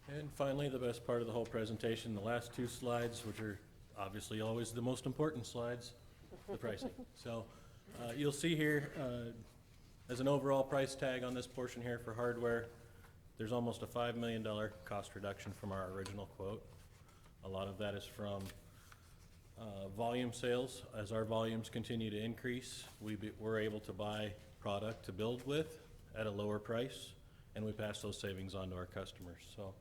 And finally, the best part of the whole presentation, the last 2 slides, which are obviously always the most important slides, the pricing. So you'll see here, as an overall price tag on this portion here for hardware, there's almost a $5 million cost reduction from our original quote. A lot of that is from volume sales. As our volumes continue to increase, we're able to buy product to build with at a lower price, and we pass those savings on to our customers. So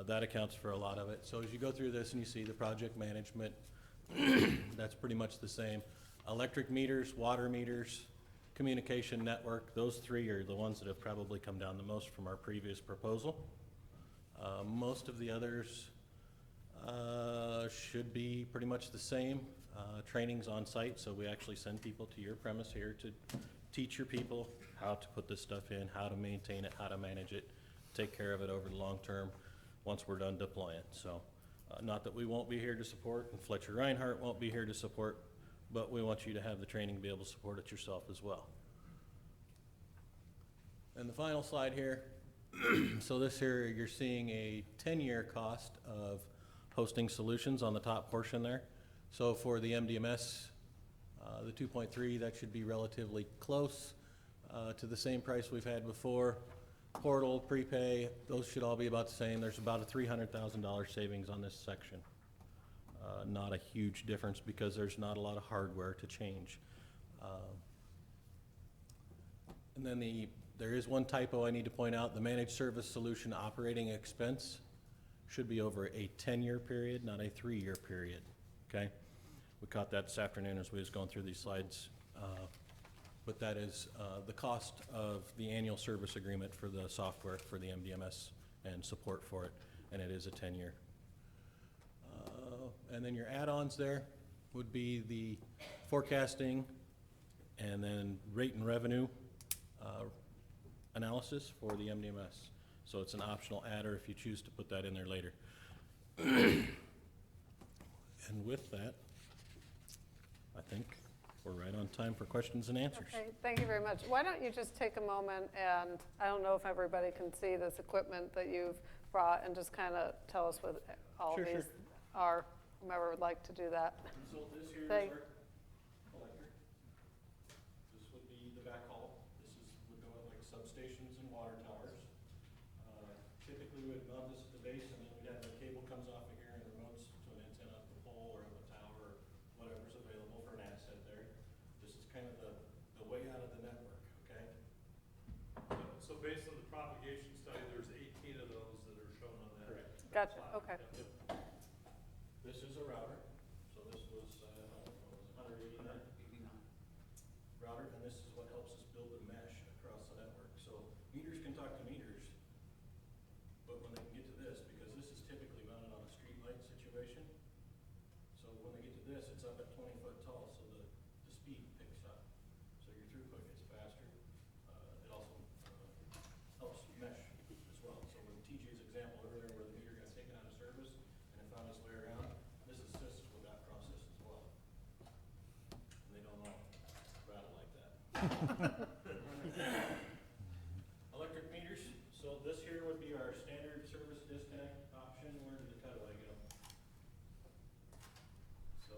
that accounts for a lot of it. So as you go through this and you see the project management, that's pretty much the same. Electric meters, water meters, communication network, those 3 are the ones that have probably come down the most from our previous proposal. Most of the others should be pretty much the same. trainings on site, so we actually send people to your premise here to teach your people how to put this stuff in, how to maintain it, how to manage it, take care of it over the long term, once we're done deploying. So, not that we won't be here to support, and Fletcher Reinhardt won't be here to support, but we want you to have the training to be able to support it yourself as well. And the final slide here, so this here, you're seeing a 10-year cost of hosting solutions on the top portion there. So for the MDMS, the 2.3, that should be relatively close to the same price we've had before. Portal, prepay, those should all be about the same. There's about a $300,000 savings on this section. Not a huge difference because there's not a lot of hardware to change. And then there is one typo I need to point out. The managed service solution operating expense should be over a 10-year period, not a 3-year period, okay? We caught that this afternoon as we was going through these slides. But that is the cost of the annual service agreement for the software for the MDMS and support for it, and it is a 10-year. And then your add-ons there would be the forecasting and then rate and revenue analysis for the MDMS. So it's an optional adder if you choose to put that in there later. And with that, I think we're right on time for questions and answers. Okay, thank you very much. Why don't you just take a moment, and I don't know if everybody can see this equipment that you've brought, and just kind of tell us what all Sure, these are, whomever would like to do that. So this here Thank- is our collector. This would be the backhaul. Would go at like substations and water towers. Typically we would mount this at the base, and then we'd have the cable comes off of here and remotes to an antenna up the pole or up a tower or whatever's available for an asset there. This is kind of the way out of the network, okay? So based on the propagation study, there's 18 of those that are shown on that. Correct. Gotcha, okay. This is a router, so this was, what was it, 189? Router, and this is what helps us build the mesh across the network. So meters can talk to meters, but when they can get to this, because this is typically mounted on a street light situation, so when they get to this, it's up at 20 foot tall, so the speed picks up. So your throughput gets faster. It also helps mesh as well. So with TJ's example earlier where the meter got taken out of service and it found its way around, this assists with that process as well. And they don't all rattle like that. Electric meters, so this here would be our standard service disconnect option. Where did the cutaway go? So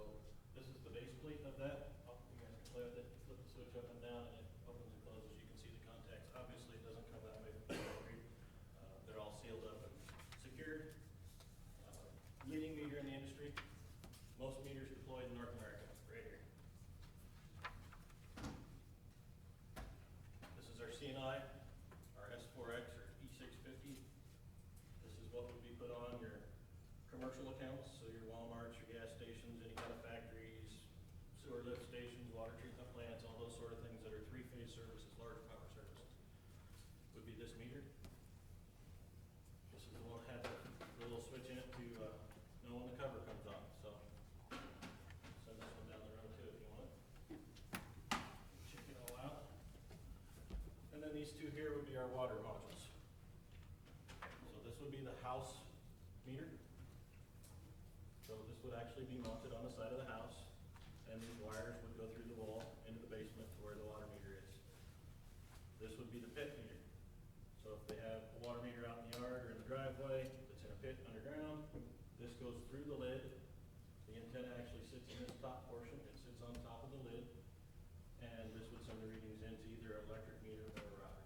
this is the base plate of that. Oh, you guys can play with it, flip the switch up and down and it opens and closes. You can see the contacts. Obviously it doesn't come that way from the factory. They're all sealed up and secured. Leading meter in the industry. Most meters deployed in North America, right here. This is our CNI, our S4X or E650. This is what would be put on your commercial accounts, so your Walmarts, your gas stations, any kind of factories, sewer lift stations, water treatment plants, all those sort of things that are three-phase services, large power services, would be this meter. This is the one that had the little switch in it to know when the cover comes on, so send this one down the road too if you want. Check it all out. And then these two here would be our water modules. So this would be the house meter. So this would actually be mounted on the side of the house, and these wires would go through the wall into the basement to where the water meter is. This would be the pit meter. So if they have a water meter out in the yard or in the driveway that's in a pit underground, this goes through the lid. The antenna actually sits in this top portion. It sits on top of the lid. And this would send the readings into either an electric meter or a router.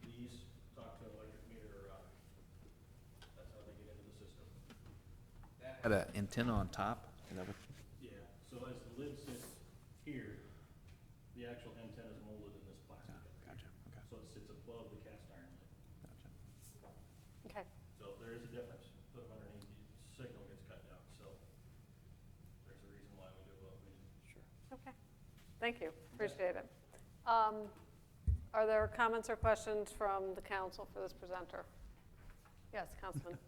These talk to an electric meter or router. That's how they get into the system. Had an antenna on top? Is that what- Yeah, so as the lid sits here, the actual antenna is molded in this plastic. up here. Gotcha, okay, So it sits above the cast iron lid. gotcha. Okay, So there is a difference. Put them underneath, the signal gets cut down. So there's a reason why we do what we do. Sure. okay. Thank you, appreciate it. Are there comments or questions from the council for this presenter? Yes, Councilman.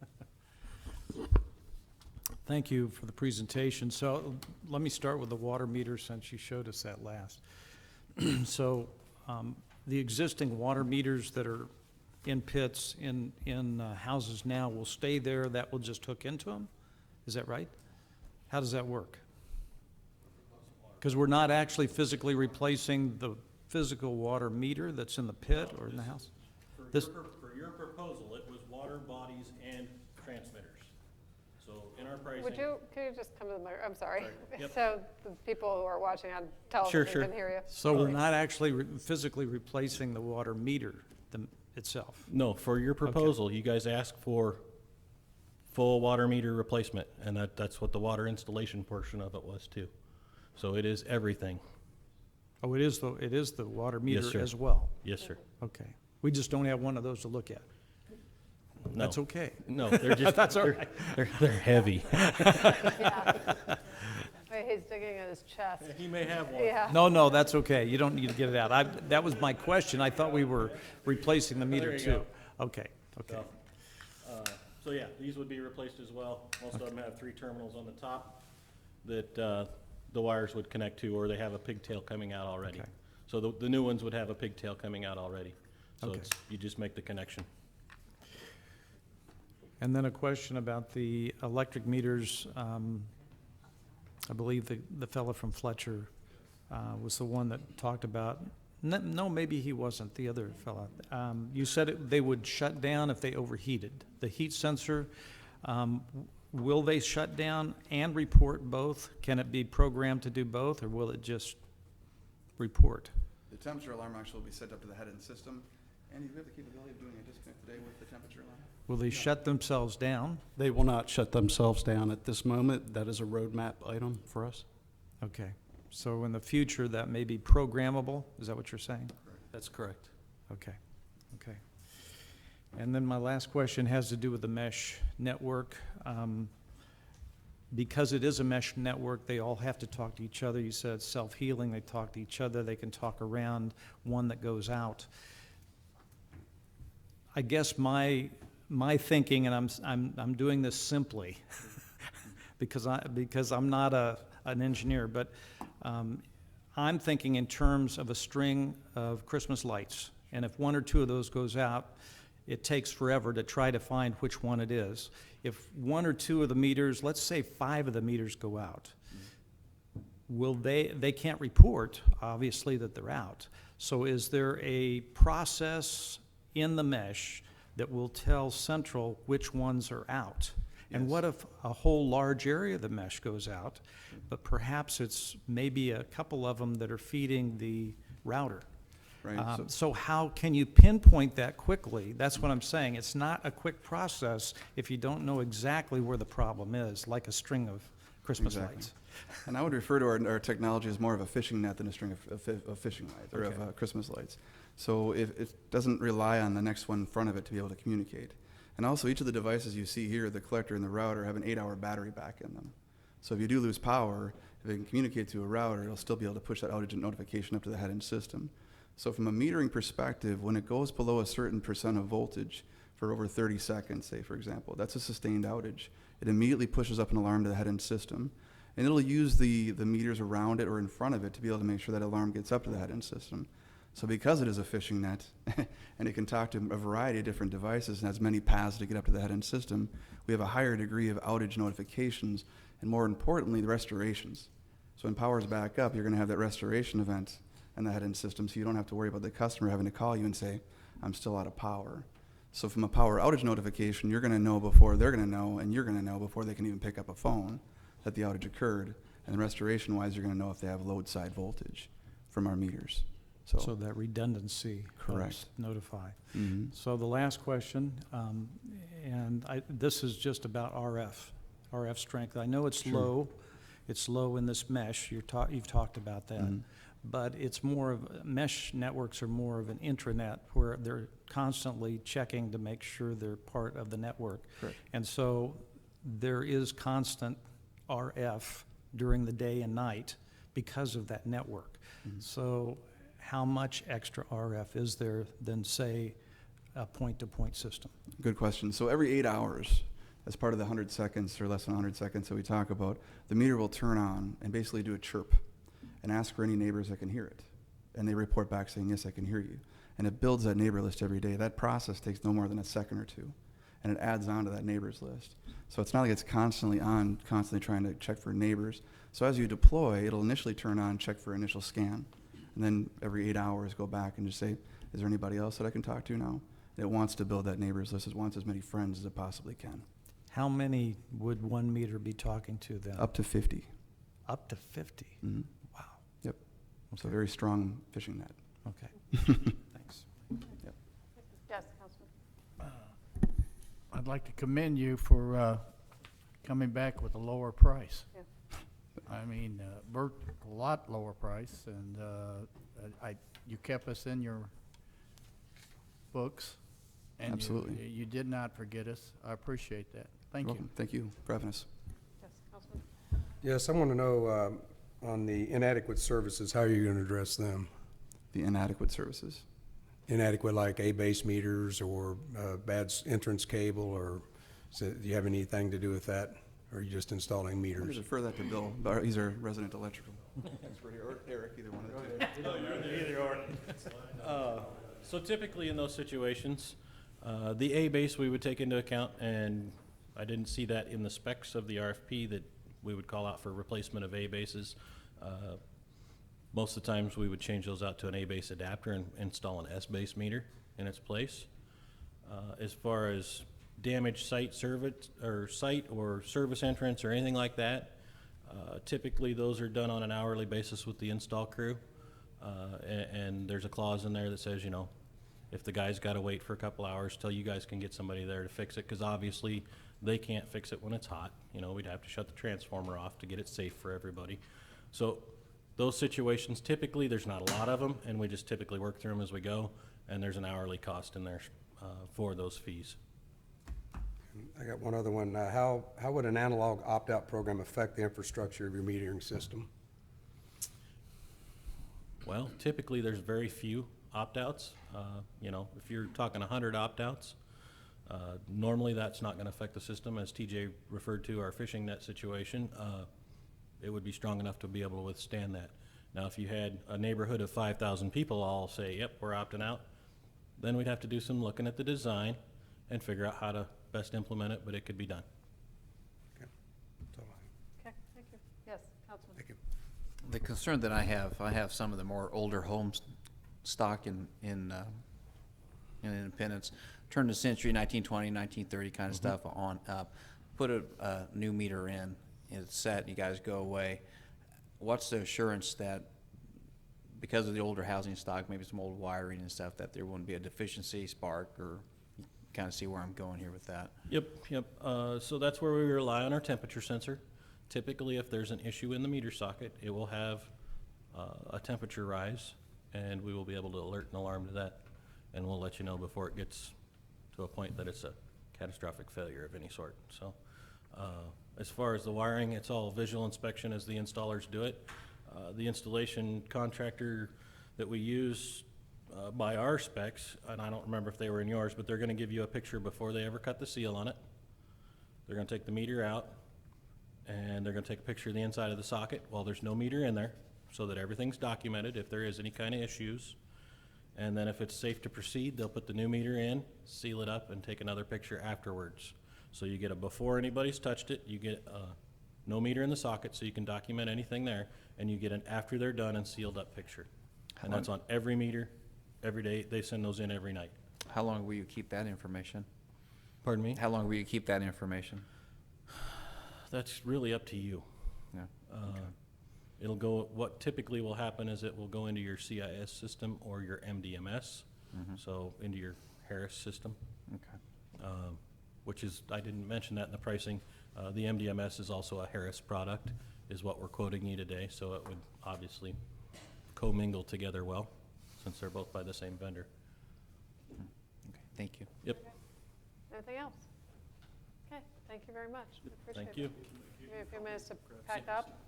Thank you for the presentation. So let me start with the water meter since you showed us that last. So the existing water meters that are in pits in houses now will stay there, that will just hook into them? Is that right? How does that work? Because we're not actually physically replacing the physical water meter that's in the pit or in the house? This- For your proposal, it was water bodies and transmitters. So in our pricing. Can you just come to the mic, I'm sorry. Sorry. Yep. So the people who are watching on Sure, television sure. can hear you. So we're not actually physically replacing the water meter itself? No, for your proposal, you guys asked for full water meter replacement, and that's what the water installation portion of it was too. So it is everything. Oh, it is the water meter sir. as well? Yes, sir. Okay. We just don't have one of those to look at. No. That's okay. No, they're just, That's all they're, right. they're heavy. Yeah. Wait, he's digging in his chest. He may have one. Yeah. No, that's okay. You don't need to get it out. That was my question. I thought we were replacing the meter There you too. go. Okay. So yeah, these would be replaced as well. Most of them have 3 terminals on the top that the wires would connect to, or they have a pigtail coming out already. Okay. So the new ones would have a pigtail coming out already. So Okay. you just make the connection. And then a question about the electric meters. I believe the fellow from Fletcher was the one that talked about, no, maybe he wasn't, the other fellow. You said they would shut down if they overheated. The heat sensor, will they shut down and report both? Can it be programmed to do both, or will it just report? The temperature alarm actually will be set up to the head-end system. Andy, do we have the capability of doing a disconnect today with the temperature alarm? Will they shut themselves down? They will not shut themselves down at this moment. That is a roadmap item for us. Okay, so in the future, that may be programmable? Is that what you're saying? That's correct. Okay. And then my last question has to do with the mesh network. Because it is a mesh network, they all have to talk to each other. You said it's self-healing, they talk to each other, they can talk around one that goes out. I guess my thinking, and I'm doing this simply, because I'm not an engineer, but I'm thinking in terms of a string of Christmas lights. And if 1 or 2 of those goes out, it takes forever to try to find which one it is. If 1 or 2 of the meters, let's say 5 of the meters go out, will they can't report, obviously, that they're out. So is there a process in the mesh that will tell Central which ones are out? And Yes. what if a whole large area of the mesh goes out, but perhaps it's maybe a couple of them that are feeding the router? Right. So how can you pinpoint that quickly? That's what I'm saying. It's not a quick process if you don't know exactly where the problem is, like a string of Christmas Exactly. lights. And I would refer to our technology as more of a fishing net than a string of fishing lights, or Okay. of Christmas lights. So if it doesn't rely on the next one in front of it to be able to communicate. And also, each of the devices you see here, the collector and the router, have an 8-hour battery back in them. So if you do lose power, if it can communicate to a router, it'll still be able to push that outage notification up to the head-end system. So from a metering perspective, when it goes below a certain percent of voltage for over 30 seconds, say, for example, that's a sustained outage. It immediately pushes up an alarm to the head-end system, and it'll use the meters around it or in front of it to be able to make sure that alarm gets up to the head-end system. So because it is a fishing net, and it can talk to a variety of different devices and has many paths to get up to the head-end system, we have a higher degree of outage notifications, and more importantly, the restorations. So when power's back up, you're gonna have that restoration event in the head-end system, so you don't have to worry about the customer having to call you and say, I'm still out of power. So from a power outage notification, you're gonna know before they're gonna know, and you're gonna know before they can even pick up a phone that the outage occurred. And restoration-wise, you're gonna know if they have load side voltage from our meters. So that redundancy Correct. helps notify. Mhm. So the last question, this is just about RF strength. I know it's Sure. low in this mesh, you've talked about that. Mhm. But it's more of, mesh networks are more of an intranet where they're constantly checking to make sure they're part of the network. Correct. And so there is constant RF during the day and night because of that network. Mhm. So how much extra RF is there than, say, a point-to-point system? Good question. So every 8 hours, as part of the 100 seconds or less than 100 seconds that we talk about, the meter will turn on and basically do a chirp and ask for any neighbors that can hear it. And they report back saying, yes, I can hear you. And it builds that neighbor list every day. That process takes no more than a second or two. And it adds on to that neighbors list. So it's not like it's constantly on, constantly trying to check for neighbors. So as you deploy, it'll initially turn on, check for initial scan. And then every 8 hours go back and just say, is there anybody else that I can talk to now? It wants to build that neighbors list. It wants as many friends as it possibly can. How many would one meter be talking to then? Up to 50. Up to 50? Mm-hmm. Wow, Yep. So very strong fishing net. okay. Thanks. Yes, Councilman. I'd like to commend you for coming back with a lower price. Yeah. I mean, Bert, a lot lower price, and you kept us in your books. And Absolutely. you did not forget us. I appreciate that. Thank you. Welcome. Thank you for having us. Yes, Councilman. Yes, I want to know on the inadequate services, how are you going to address them? The inadequate services. Inadequate like A-base meters or bad entrance cable, or do you have anything to do with that? Or are you just installing I'm going meters? to defer that to Bill. He's our resident electrical. Expert here. Or Eric, either one of the two. So typically in those situations, the A-base we would take into account, and I didn't see that in the specs of the RFP that we would call out for replacement of A-bases. Most of the times we would change those out to an A-base adapter and install an S-base meter in its place. As far as damaged site or service entrance or anything like that, typically those are done on an hourly basis with the install crew. And there's a clause in there that says, you know, if the guy's got to wait for a couple hours till you guys can get somebody there to fix it, because obviously they can't fix it when it's hot. You know, we'd have to shut the transformer off to get it safe for everybody. So those situations, typically there's not a lot of them, and we just typically work through them as we go, and there's an hourly cost in there for those fees. I got one other one. How would an analog opt-out program affect the infrastructure of your metering system? Well, typically there's very few opt-outs. You know, if you're talking 100 opt-outs, normally that's not going to affect the system. As TJ referred to our fishing net situation, it would be strong enough to be able to withstand that. Now, if you had a neighborhood of 5,000 people all say, yep, we're opting out, then we'd have to do some looking at the design and figure out how to best implement it, but it could be done. Okay, that's all I have. Okay, thank you. Yes, Councilman. Thank you. The concern that I have some of the more older homes stock in Independence, turn the century, 1920, 1930 kind of stuff on up. Put a new meter in, it's set, you guys go away. What's the assurance that because of the older housing stock, maybe some old wiring and stuff, that there wouldn't be a deficiency, spark, or you kind of see where I'm going here with that? Yep. So that's where we rely on our temperature sensor. Typically, if there's an issue in the meter socket, it will have a temperature rise, and we will be able to alert and alarm to that, and we'll let you know before it gets to a point that it's a catastrophic failure of any sort. So as far as the wiring, it's all visual inspection as the installers do it. The installation contractor that we use by our specs, and I don't remember if they were in yours, but they're going to give you a picture before they ever cut the seal on it. They're going to take the meter out, and they're going to take a picture of the inside of the socket while there's no meter in there, so that everything's documented if there is any kind of issues. And then if it's safe to proceed, they'll put the new meter in, seal it up, and take another picture afterwards. So you get a before anybody's touched it, you get no meter in the socket, so you can document anything there, and you get an after they're done and sealed up picture. And that's on every meter, every day. They send those in every night. How long will you keep that information? Pardon me? How long will you keep that information? That's really up to you. Yeah. It'll go, what typically will happen is it will go into your CIS system or your MDMS, so into your Harris system, Okay. which is, I didn't mention that in the pricing. The MDMS is also a Harris product, is what we're quoting you today, so it would obviously commingle together well, since they're both by the same vendor. Okay. Thank you. Yep. Anything else? Okay, thank you very much. I appreciate Thank it. you. Give me a few minutes to pack up.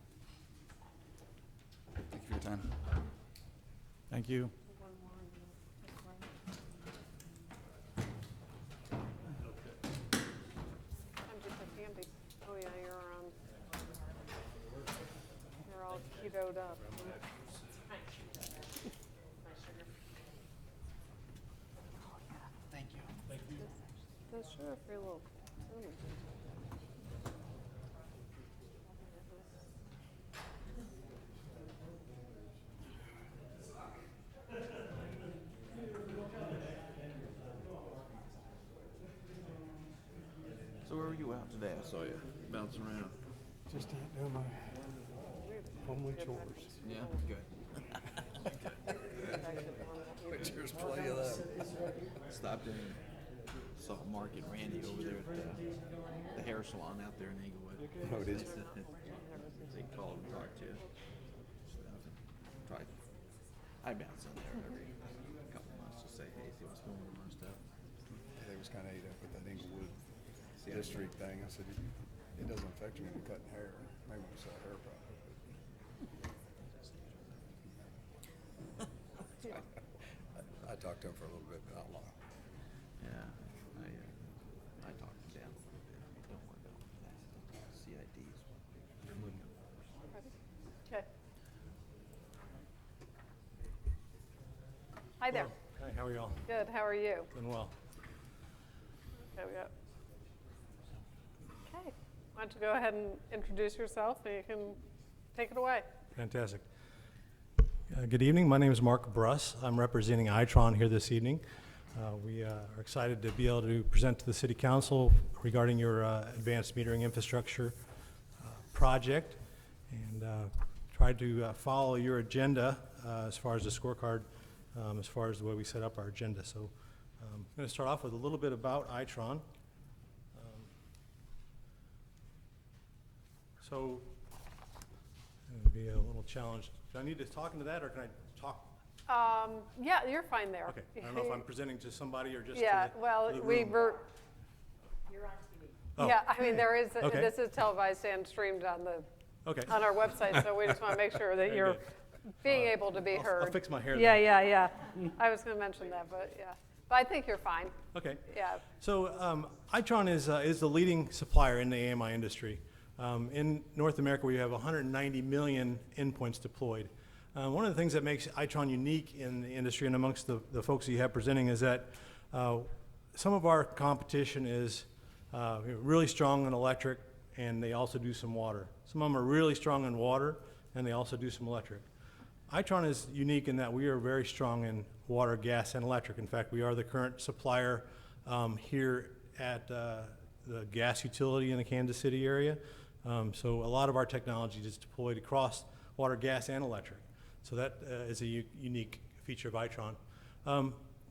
Thank you for your time. Thank you. One more and then we'll take a break. all ketoed up. Thank you. No, sure, for your little. So where were you out today? I saw you bouncing around. Just doing my homely chores. Yeah, good. Pictures play of that. Stopped in, saw Mark and Randy over there at the hair salon out there in Inglewood. Oh, did you? They called and talked to you. Tried. I bounce in there every couple months to say, hey, see what's going on and stuff. They was kinda ate up with that Inglewood district thing. I said, it doesn't affect you when you're cutting hair. Maybe when you sell a hair product. I talked to him for a little bit, but not long. Yeah, I talked to Dan a little bit. Don't worry about that. CIDs. Okay. Hi there. Hi, how are y'all? Good, how are you? Doing well. Okay, we got. Okay, why don't you go ahead and introduce yourself and you can take it away. Fantastic. Good evening. My name is Mark Bruss. I'm representing Itron here this evening. We are excited to be able to present to the City Council regarding your advanced metering infrastructure project, and try to follow your agenda as far as the scorecard, as far as the way we set up our agenda. So I'm going to start off with a little bit about Itron. So it'll be a little challenge. Do I need to talk into that, or can I talk? Yeah, you're fine there. Okay. I don't know if I'm presenting to somebody or just Yeah, to the, well, to the we room. were. Oh. Yeah, I mean, there is, Okay. this is televised and streamed on the, Okay. on our website, so we just want to make sure that Very you're good. being able to be heard. I'll fix my hair Yeah, then. yeah. I was going to mention that, but yeah. But I think you're fine. Okay. Yeah. So Itron is the leading supplier in the AMI industry. In North America, we have 190 million endpoints deployed. One of the things that makes Itron unique in the industry and amongst the folks that you have presenting is that some of our competition is really strong in electric, and they also do some water. Some of them are really strong in water, and they also do some electric. Itron is unique in that we are very strong in water, gas, and electric. In fact, we are the current supplier here at the gas utility in the Kansas City area. So a lot of our technology is deployed across water, gas, and electric. So that is a unique feature of Itron.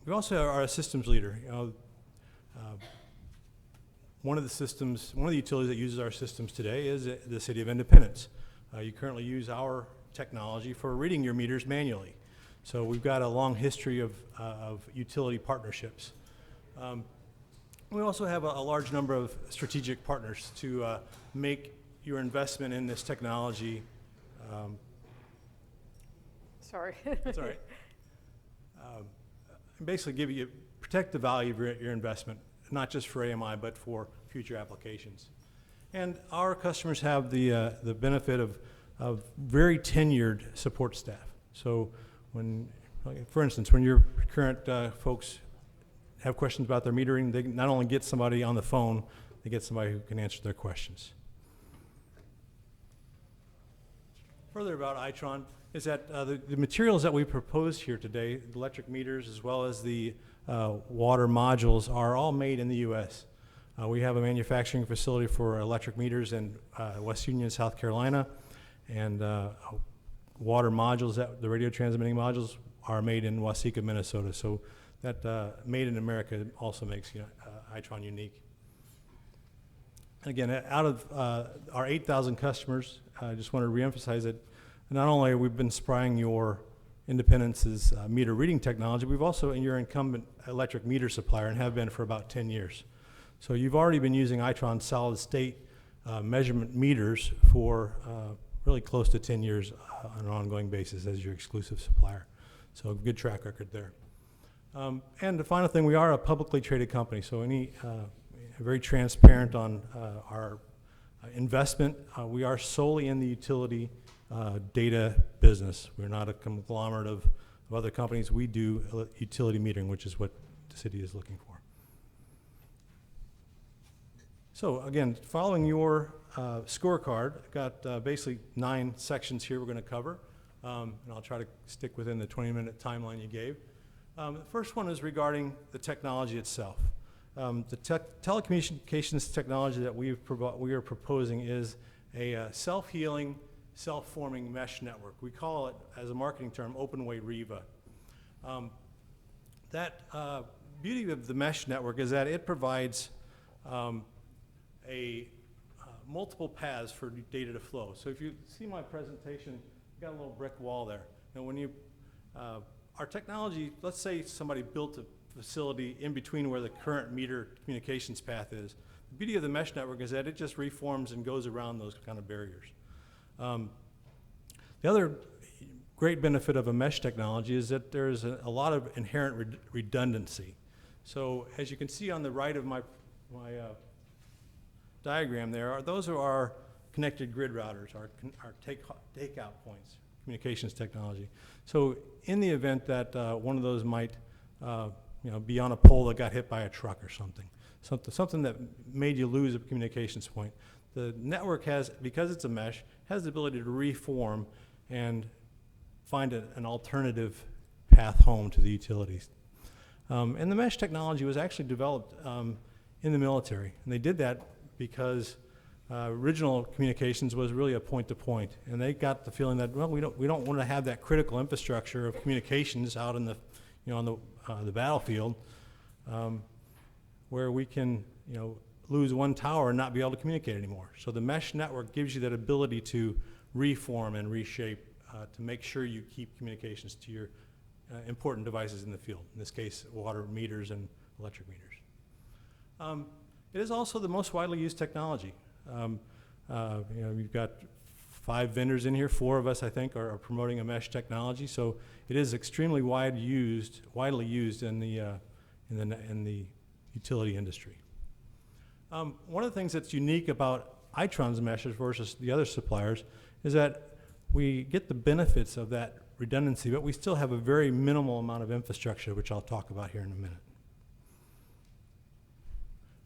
We also are a systems leader. You know, one of the utilities that uses our systems today is the City of Independence. You currently use our technology for reading your meters manually. So we've got a long history of utility partnerships. We also have a large number of strategic partners to make your investment in this technology. Sorry. That's all right. Basically protect the value of your investment, not just for AMI, but for future applications. And our customers have the benefit of very tenured support staff. So for instance, when your current folks have questions about their metering, they not only get somebody on the phone, they get somebody who can answer their questions. Further about Itron is that the materials that we propose here today, the electric meters as well as the water modules, are all made in the U.S. We have a manufacturing facility for electric meters in West Union, South Carolina, and water modules, the radio transmitting modules, are made in Waseca, Minnesota. So that made in America also makes Itron unique. Again, out of our 8,000 customers, I just want to reemphasize that not only have we been supplying your Independence's meter reading technology, we've also been your incumbent electric meter supplier and have been for about 10 years. So you've already been using Itron solid state measurement meters for really close to 10 years on an ongoing basis as your exclusive supplier. So a good track record there. And the final thing, we are a publicly traded company, so very transparent on our investment. We are solely in the utility data business. We're not a conglomerate of other companies. We do utility metering, which is what the city is looking for. So again, following your scorecard, I've got basically 9 sections here we're going to cover, and I'll try to stick within the 20-minute timeline you gave. The first one is regarding the technology itself. The telecommunications technology that we are proposing is a self-healing, self-forming mesh network. We call it, as a marketing term, open-way REVA. That beauty of the mesh network is that it provides multiple paths for data to flow. So if you see my presentation, I've got a little brick wall there. And when you, our technology, let's say somebody built a facility in between where the current meter communications path is. The beauty of the mesh network is that it just reforms and goes around those kind of barriers. The other great benefit of a mesh technology is that there's a lot of inherent redundancy. So as you can see on the right of my diagram there, those are our connected grid routers, our takeout points, communications technology. So in the event that one of those might be on a pole that got hit by a truck or something that made you lose a communications point, the network has, because it's a mesh, has the ability to reform and find an alternative path home to the utilities. And the mesh technology was actually developed in the military, and they did that because original communications was really a point-to-point, and they got the feeling that, well, we don't want to have that critical infrastructure of communications out in the on the battlefield, where we can lose one tower and not be able to communicate anymore. So the mesh network gives you that ability to reform and reshape to make sure you keep communications to your important devices in the field. In this case, water meters and electric meters. It is also the most widely used technology. We've got 5 vendors in here. 4 of us, I think, are promoting a mesh technology. So it is extremely widely used in the utility industry. One of the things that's unique about Itron's meshes versus the other suppliers is that we get the benefits of that redundancy, but we still have a very minimal amount of infrastructure, which I'll talk about here in a minute.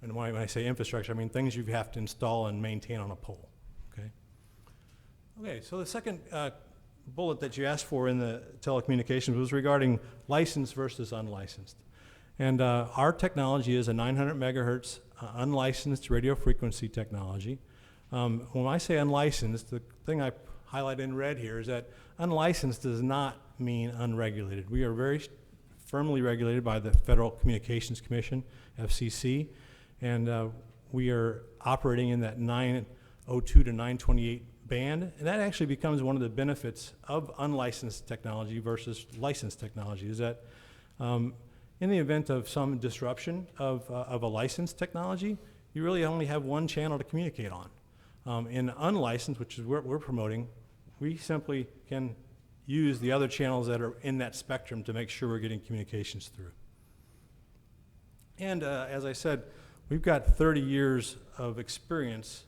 And when I say infrastructure, I mean things you have to install and maintain on a pole. Okay, so the second bullet that you asked for in the telecommunications was regarding licensed versus unlicensed. And our technology is a 900 megahertz unlicensed radio frequency technology. When I say unlicensed, the thing I highlight in red here is that unlicensed does not mean unregulated. We are very firmly regulated by the Federal Communications Commission, FCC, and we are operating in that 902 to 928 band, and that actually becomes one of the benefits of unlicensed technology versus licensed technology, is that in the event of some disruption of a licensed technology, you really only have one channel to communicate on. In unlicensed, which is what we're promoting, we simply can use the other channels that are in that spectrum to make sure we're getting communications through. And as I said, we've got 30 years of experience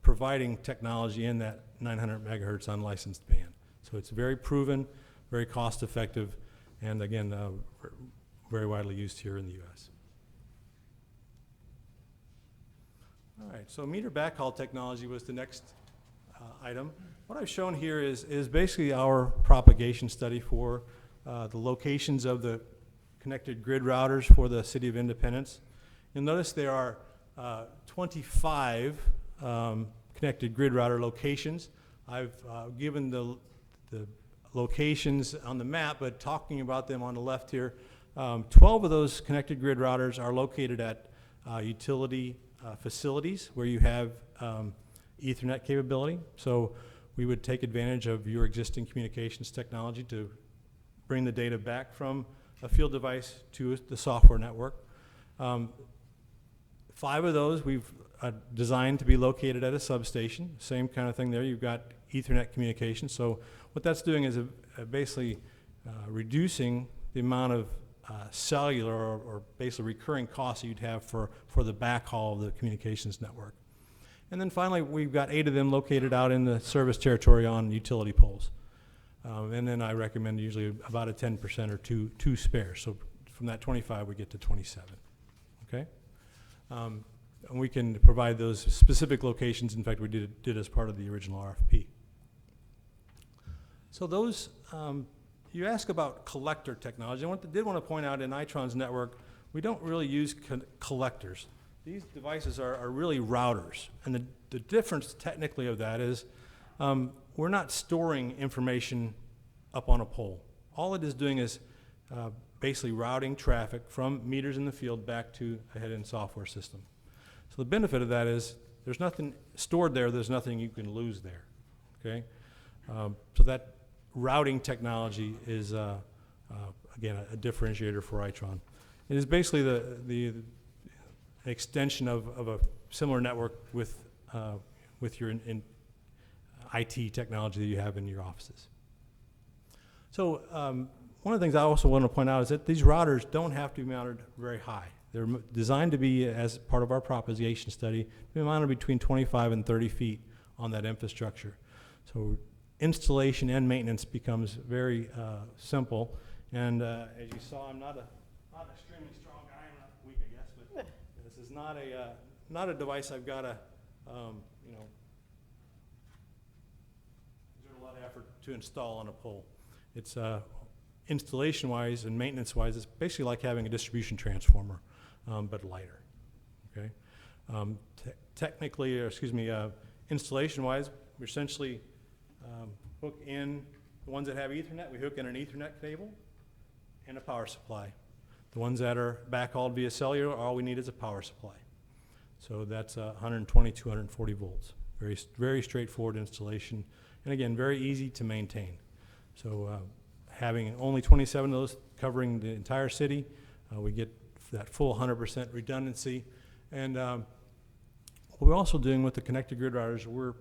providing technology in that 900 megahertz unlicensed band. So it's very proven, very cost effective, and again, very widely used here in the US. All right, so meter backhaul technology was the next item. What I've shown here is basically our propagation study for the locations of the connected grid routers for the City of Independence. You'll notice there are 25 connected grid router locations. I've given the locations on the map, but talking about them on the left here, 12 of those connected grid routers are located at utility facilities where you have Ethernet capability. So we would take advantage of your existing communications technology to bring the data back from a field device to the software network. 5 of those we've designed to be located at a substation. Same kind of thing there. You've got Ethernet communication. So what that's doing is basically reducing the amount of cellular or basically recurring costs that you'd have for the backhaul of the communications network. And then finally, we've got 8 of them located out in the service territory on utility poles. And then I recommend usually about a 10% or two spares. So from that 25, we get to 27, okay? And we can provide those specific locations. In fact, we did as part of the original RFP. So those, you ask about collector technology. I did want to point out in Itron's network, we don't really use collectors. These devices are really routers. And the difference technically of that is we're not storing information up on a pole. All it is doing is basically routing traffic from meters in the field back to a head-end software system. So the benefit of that is there's nothing stored there, there's nothing you can lose there, okay? So that routing technology is, again, a differentiator for Itron. It is basically the extension of a similar network with your IT technology that you have in your offices. So one of the things I also want to point out is that these routers don't have to be mounted very high. They're designed to be, as part of our propagation study, to be mounted between 25 and 30 feet on that infrastructure. So installation and maintenance becomes very simple. And as you saw, I'm not an extremely strong guy. I'm not weak, I guess, but this is not a device I've got to, exert a lot of effort to install on a pole. It's installation-wise and maintenance-wise, it's basically like having a distribution transformer, but lighter. Okay. Technically, or excuse me, installation-wise, we're essentially hook in the ones that have Ethernet. We hook in an Ethernet cable and a power supply. The ones that are backhauled via cellular, all we need is a power supply. So that's 120, 240 volts. Very, very straightforward installation, and again, very easy to maintain. So having only 27 of those covering the entire city, we get that full 100% redundancy. And what we're also doing with the connected grid routers, we're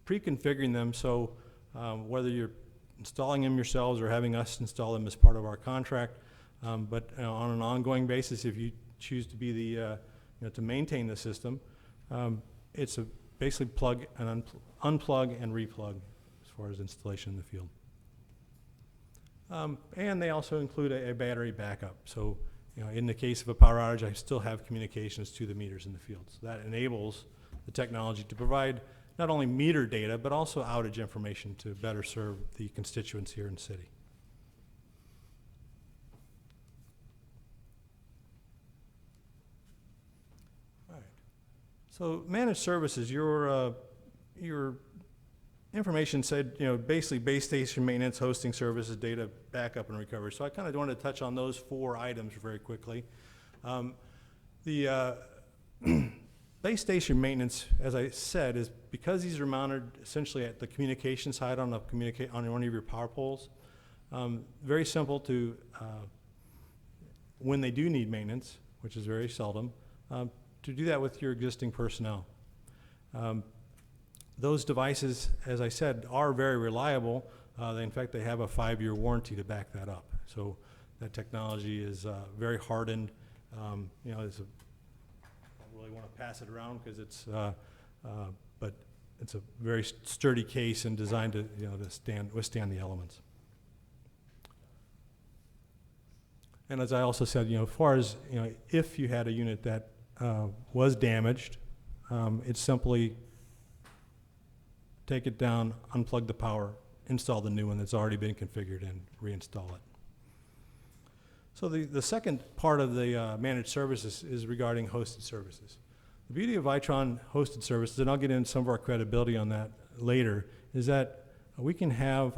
pre-configuring them so whether you're installing them yourselves or having us install them as part of our contract, but on an ongoing basis, if you choose to be the to maintain the system, it's a basically plug and unplug and replug as far as installation in the field. And they also include a battery backup. So, in the case of a power outage, I still have communications to the meters in the field. So that enables the technology to provide not only meter data, but also outage information to better serve the constituents here in the city. All right. So managed services, your information said, basically base station maintenance, hosting services, data backup and recovery. So I kind of wanted to touch on those 4 items very quickly. The base station maintenance, as I said, is because these are mounted essentially at the communication side on one of your power poles. Very simple to, when they do need maintenance, which is very seldom, to do that with your existing personnel. Those devices, as I said, are very reliable. In fact, they have a 5-year warranty to back that up. So that technology is very hardened. I don't really want to pass it around because it's, but it's a very sturdy case and designed to, to withstand the elements. And as I also said, as far as, if you had a unit that was damaged, it's simply take it down, unplug the power, install the new one that's already been configured, and reinstall it. So the second part of the managed services is regarding hosted services. The beauty of Itron hosted services, and I'll get into some of our credibility on that later, is that we can have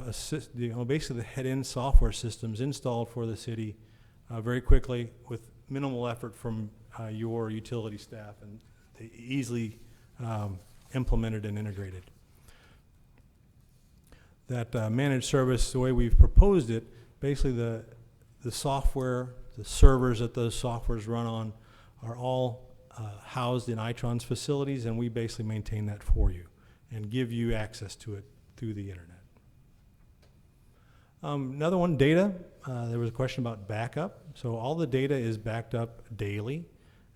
basically the head-end software systems installed for the city very quickly with minimal effort from your utility staff, and easily implemented and integrated. That managed service, the way we've proposed it, basically the software, the servers that those softwares run on are all housed in Itron's facilities, and we basically maintain that for you and give you access to it through the internet. Another one, data. There was a question about backup. So all the data is backed up daily,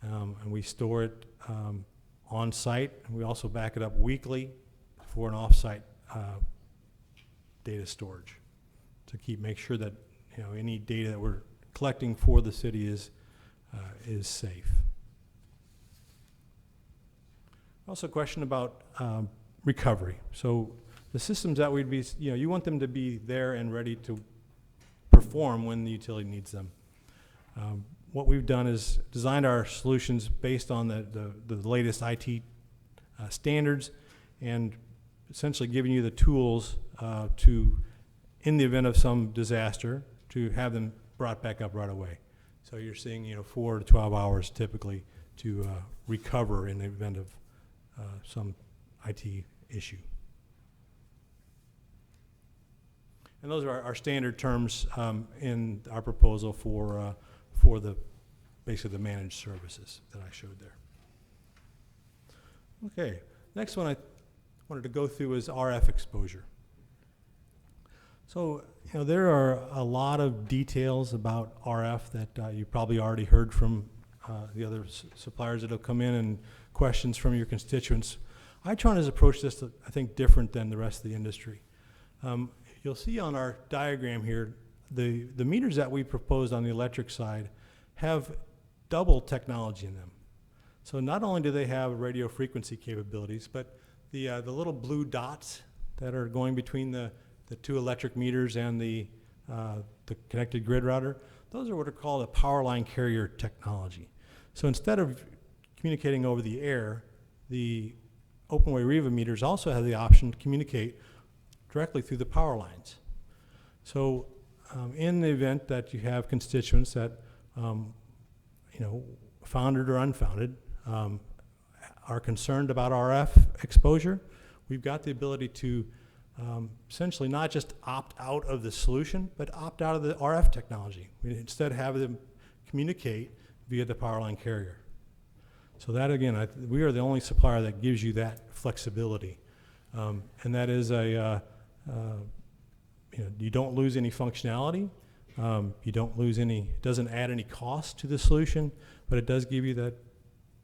and we store it on site. We also back it up weekly for an off-site data storage to make sure that any data that we're collecting for the city is safe. Also, a question about recovery. So the systems that we'd be, you want them to be there and ready to perform when the utility needs them. What we've done is designed our solutions based on the latest IT standards, and essentially giving you the tools to, in the event of some disaster, to have them brought back up right away. So you're seeing 4 to 12 hours typically to recover in the event of some IT issue. And those are our standard terms in our proposal for basically the managed services that I showed there. Okay, next one I wanted to go through is RF exposure. So there are a lot of details about RF that you probably already heard from the other suppliers that have come in, and questions from your constituents. Itron has approached this, I think, different than the rest of the industry. You'll see on our diagram here, the meters that we proposed on the electric side have double technology in them. So not only do they have radio frequency capabilities, but the little blue dots that are going between the two electric meters and the connected grid router, those are what are called a power line carrier technology. So instead of communicating over the air, the OpenWay Riva meters also have the option to communicate directly through the power lines. So in the event that you have constituents that, founded or unfounded, are concerned about RF exposure, we've got the ability to essentially not just opt out of the solution, but opt out of the RF technology. We instead have them communicate via the power line carrier. So that, again, we are the only supplier that gives you that flexibility. And that is you don't lose any functionality. You don't lose it doesn't add any cost to the solution, but it does give you that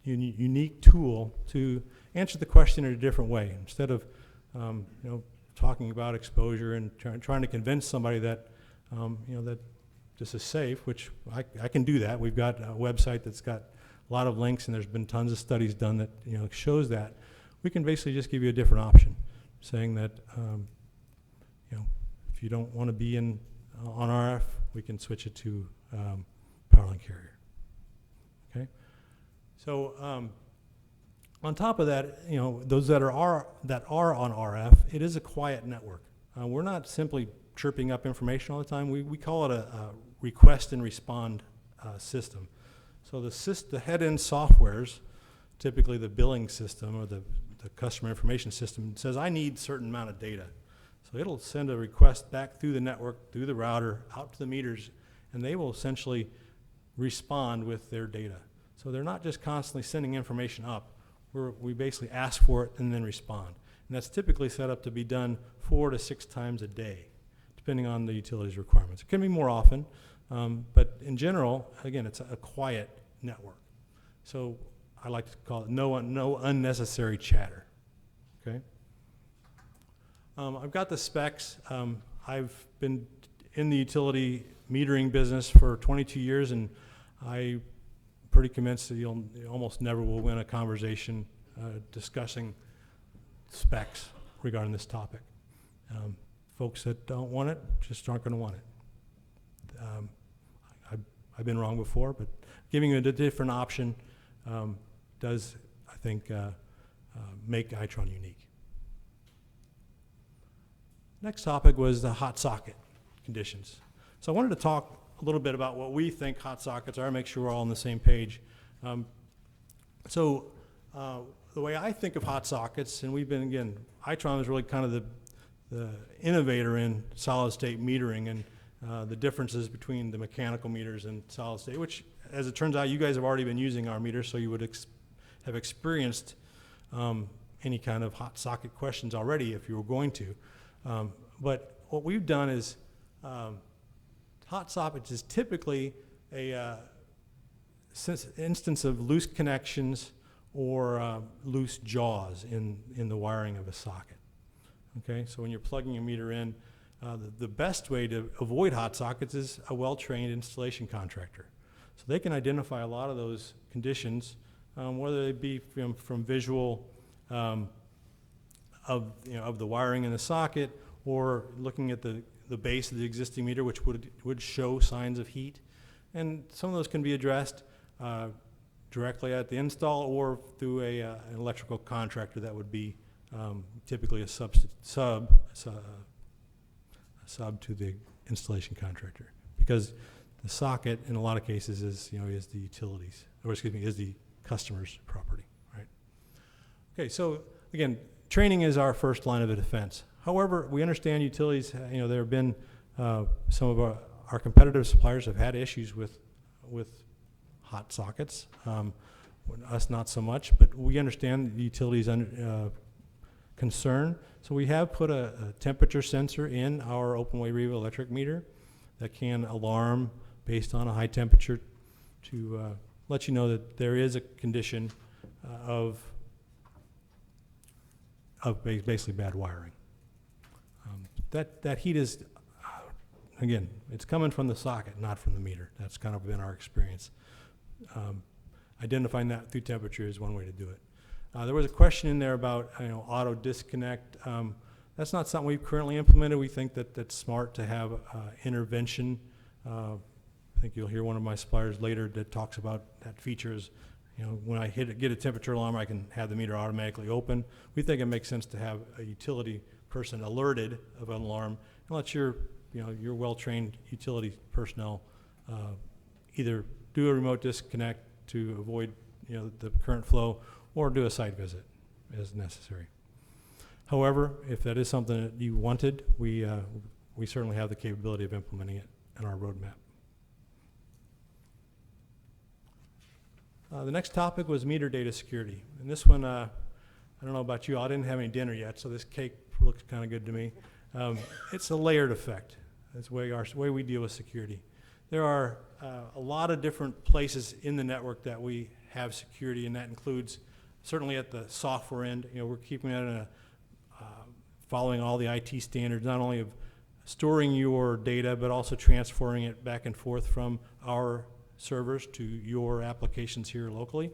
unique tool to answer the question in a different way. Instead of, talking about exposure and trying to convince somebody that, that this is safe, which I can do that. We've got a website that's got a lot of links, and there's been tons of studies done that shows that. We can basically just give you a different option, saying that if you don't want to be on RF, we can switch it to power line carrier. Okay, so on top of that, those that are on RF, it is a quiet network. We're not simply chirping up information all the time. We call it a request and respond system. So the head-end softwares, typically the billing system or the customer information system, says I need a certain amount of data. So it'll send a request back through the network, through the router, out to the meters, and they will essentially respond with their data. So they're not just constantly sending information up. We basically ask for it and then respond. And that's typically set up to be done 4 to 6 times a day, depending on the utility's requirements. It can be more often, but in general, again, it's a quiet network. So I like to call it no unnecessary chatter, okay? I've got the specs. I've been in the utility metering business for 22 years, and I'm pretty convinced that you almost never will win a conversation discussing specs regarding this topic. Folks that don't want it just aren't going to want it. I've been wrong before, but giving you a different option does, I think, make Itron unique. Next topic was the hot socket conditions. So I wanted to talk a little bit about what we think hot sockets are, make sure we're all on the same page. The way I think of hot sockets, and we've been, again, Itron is really kind of the innovator in solid state metering and the differences between the mechanical meters and solid state, which, as it turns out, you guys have already been using our meters, so you would have experienced any kind of hot socket questions already if you were going to. But what we've done is hot sockets is typically a instance of loose connections or loose jaws in the wiring of a socket. Okay, so when you're plugging a meter in, the best way to avoid hot sockets is a well-trained installation contractor. So they can identify a lot of those conditions, whether they be from visual of the wiring in the socket, or looking at the base of the existing meter, which would show signs of heat. And some of those can be addressed directly at the install or through an electrical contractor that would be typically a sub to the installation contractor, because the socket in a lot of cases is the utilities, or excuse me, is the customer's property, right? Okay, so again, training is our first line of defense. However, we understand utilities, there have been some of our competitive suppliers have had issues with hot sockets. Us not so much, but we understand the utilities' concern. So we have put a temperature sensor in our open-way Riva electric meter that can alarm based on a high temperature to let you know that there is a condition of basically bad wiring. That heat is, again, it's coming from the socket, not from the meter. That's kind of been our experience. Identifying that through temperature is one way to do it. There was a question in there about auto disconnect. That's not something we've currently implemented. We think that that's smart to have intervention. I think you'll hear one of my suppliers later that talks about that features. When I get a temperature alarm, I can have the meter automatically open. We think it makes sense to have a utility person alerted of an alarm and let your well-trained utility personnel either do a remote disconnect to avoid the current flow, or do a site visit as necessary. However, if that is something that you wanted, we certainly have the capability of implementing it in our roadmap. The next topic was meter data security. And this one, I don't know about you, I didn't have any dinner yet, so this cake looks kind of good to me. It's a layered effect. That's the way we deal with security. There are a lot of different places in the network that we have security, and that includes certainly at the software end. We're keeping it in a following all the IT standards, not only of storing your data, but also transferring it back and forth from our servers to your applications here locally.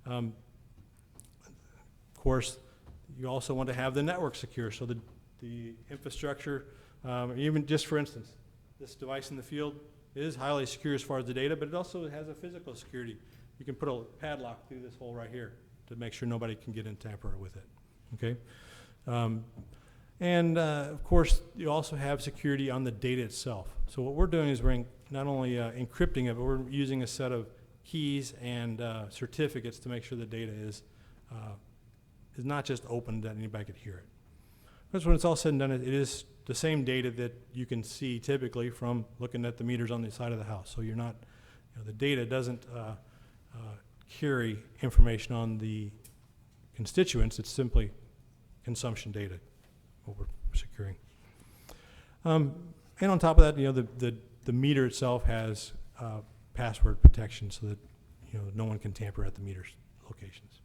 Of course, you also want to have the network secure, so the infrastructure, even just for instance, this device in the field is highly secure as far as the data, but it also has a physical security. You can put a padlock through this hole right here to make sure nobody can get in tamper with it, okay? Of course, you also have security on the data itself. So what we're doing is we're not only encrypting it, but we're using a set of keys and certificates to make sure the data is not just open that anybody could hear it. Because when it's all said and done, it is the same data that you can see typically from looking at the meters on the side of the house. So you're not, the data doesn't carry information on the constituents. It's simply consumption data, what we're securing. And on top of that, the meter itself has password protection so that no one can tamper at the meter's locations.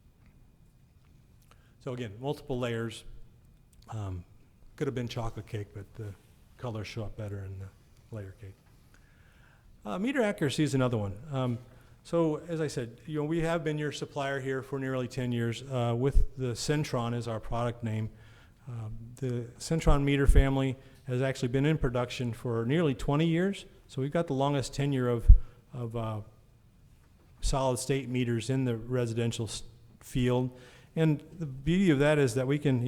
So again, multiple layers. Could have been chocolate cake, but the colors show up better in the layer cake. Meter accuracy is another one. So as I said, we have been your supplier here for nearly 10 years with the Centron as our product name. The Centron meter family has actually been in production for nearly 20 years. So we've got the longest tenure of solid state meters in the residential field. And the beauty of that is that we can,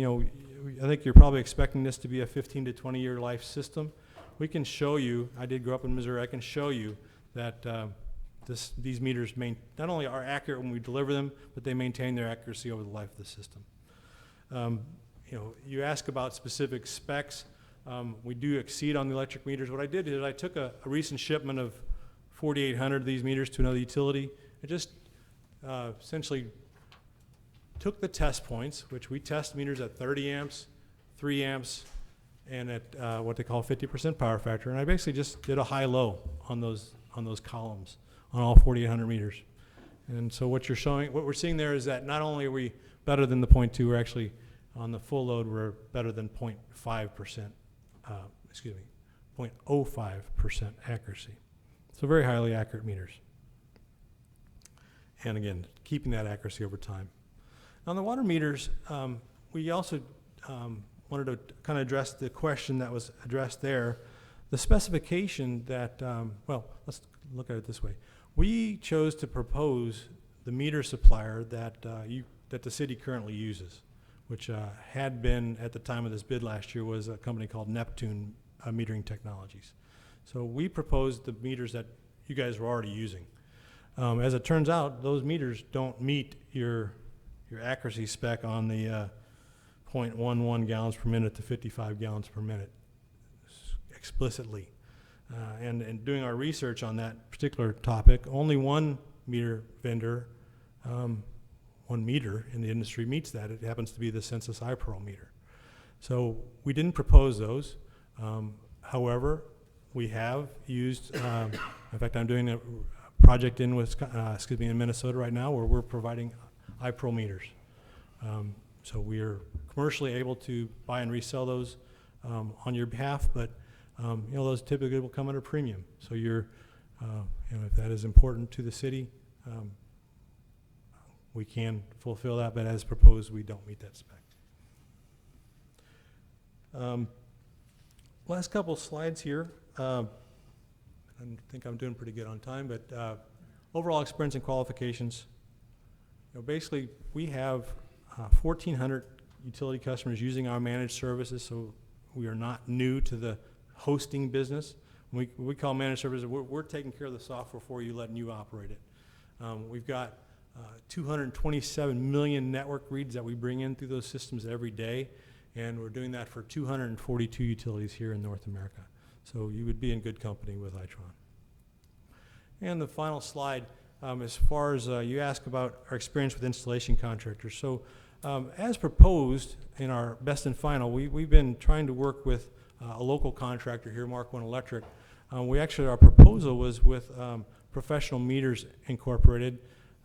I think you're probably expecting this to be a 15 to 20 year life system. We can show you, I did grow up in Missouri, I can show you that these meters not only are accurate when we deliver them, but they maintain their accuracy over the life of the system. You ask about specific specs. We do exceed on the electric meters. What I did is I took a recent shipment of 4,800 of these meters to another utility. I just essentially took the test points, which we test meters at 30 amps, 3 amps, and at what they call 50% power factor. And I basically just did a high-low on those columns on all 4,800 meters. And so what we're seeing there is that not only are we better than the 0.2, we're actually on the full load, we're better than 0.5%, 0.05% accuracy. So very highly accurate meters. And again, keeping that accuracy over time. On the water meters, we also wanted to kind of address the question that was addressed there. The specification that, well, let's look at it this way. We chose to propose the meter supplier that that the city currently uses, which had been at the time of this bid last year was a company called Neptune Metering Technologies. So we proposed the meters that you guys were already using. As it turns out, those meters don't meet your accuracy spec on the 0.11 gallons per minute to 55 gallons per minute explicitly. And doing our research on that particular topic, only one meter vendor, one meter in the industry meets that. It happens to be the Census iPearl meter. So we didn't propose those. However, we have used, in fact, I'm doing a project in Minnesota right now where we're providing iPearl meters. So we are commercially able to buy and resell those on your behalf, but those typically will come at a premium. So you're, if that is important to the city, we can fulfill that, but as proposed, we don't meet that spec. Last couple slides here. I think I'm doing pretty good on time, but overall experience and qualifications. Basically, we have 1,400 utility customers using our managed services, so we are not new to the hosting business. We call managed services, we're taking care of the software for you, letting you operate it. We've got 227 million network reads that we bring in through those systems every day, and we're doing that for 242 utilities here in North America. So you would be in good company with Itron. And the final slide, as far as you ask about our experience with installation contractors. So as proposed in our best and final, we've been trying to work with a local contractor here, Mark I Electric. Our proposal was with Professional Meters Incorporated.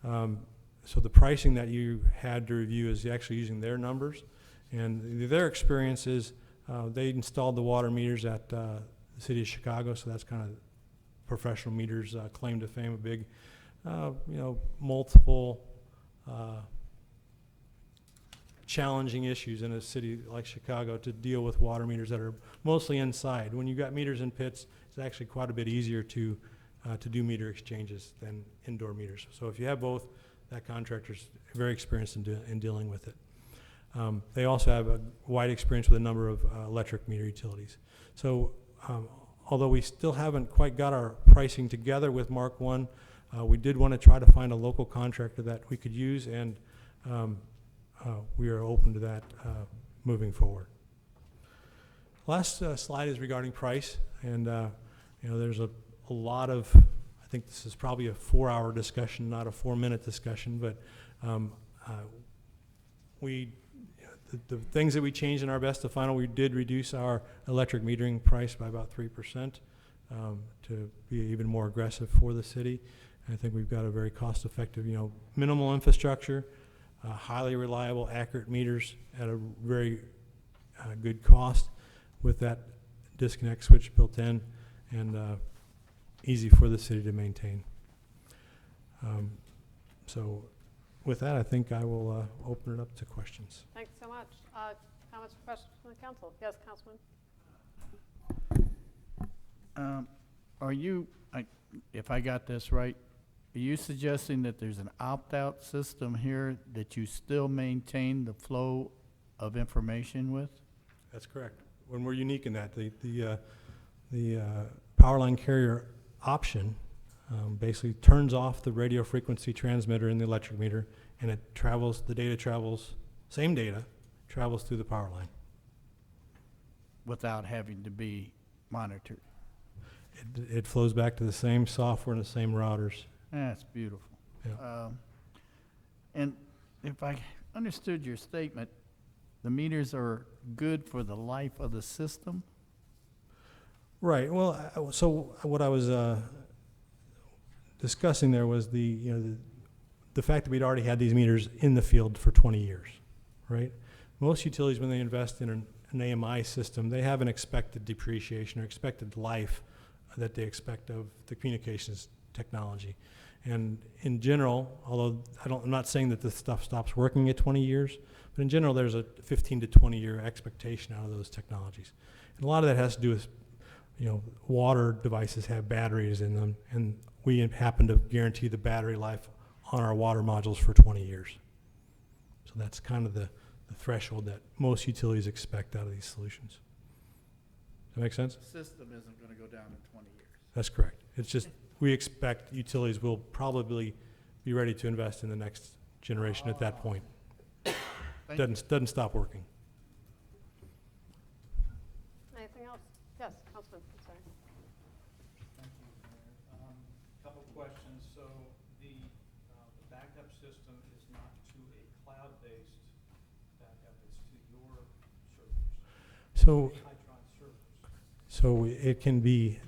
So the pricing that you had to review is actually using their numbers. And their experience is they installed the water meters at the city of Chicago, so that's kind of Professional Meters' claim to fame, a big, multiple challenging issues in a city like Chicago to deal with water meters that are mostly inside. When you've got meters in pits, it's actually quite a bit easier to do meter exchanges than indoor meters. So if you have both, that contractor's very experienced in dealing with it. They also have a wide experience with a number of electric meter utilities. So although we still haven't quite got our pricing together with Mark I, we did want to try to find a local contractor that we could use, and we are open to that moving forward. Last slide is regarding price, and there's a lot of, I think this is probably a 4-hour discussion, not a 4-minute discussion, but the things that we changed in our best to final, we did reduce our electric metering price by about 3% to be even more aggressive for the city. And I think we've got a very cost-effective, minimal infrastructure, highly reliable, accurate meters at a very good cost with that disconnect switch built in, and easy for the city to maintain. So with that, I think I will open it up to questions. Thanks so much. Comments or questions from the council? Yes, Councilman. Are you, if I got this right, are you suggesting that there's an opt-out system here that you still maintain the flow of information with? That's correct. When we're unique in that, the power line carrier option basically turns off the radio frequency transmitter in the electric meter, and it travels, the data travels, same data, travels through the power line. Without having to be monitored? It flows back to the same software and the same routers. That's beautiful. Yeah. And if I understood your statement, the meters are good for the life of the system? Right. Well, so what I was discussing there was the fact that we'd already had these meters in the field for 20 years, right? Most utilities, when they invest in an AMI system, they have an expected depreciation or expected life that they expect of the communications technology. And in general, although I'm not saying that this stuff stops working at 20 years, but in general, there's a 15 to 20 year expectation out of those technologies. And a lot of that has to do with, water devices have batteries in them, and we happen to guarantee the battery life on our water modules for 20 years. So that's kind of the threshold that most utilities expect out of these solutions. Does that make sense? The system isn't gonna go down in 20 years. That's correct. It's just, we expect utilities will probably be ready to invest in the next generation at that point. Doesn't stop working. Anything else? Yes, Councilman, I'm sorry. Thank you, Mayor. Couple questions. So the backup system is not to a cloud-based backup, it's to your servers. So, Itron servers. so it can be,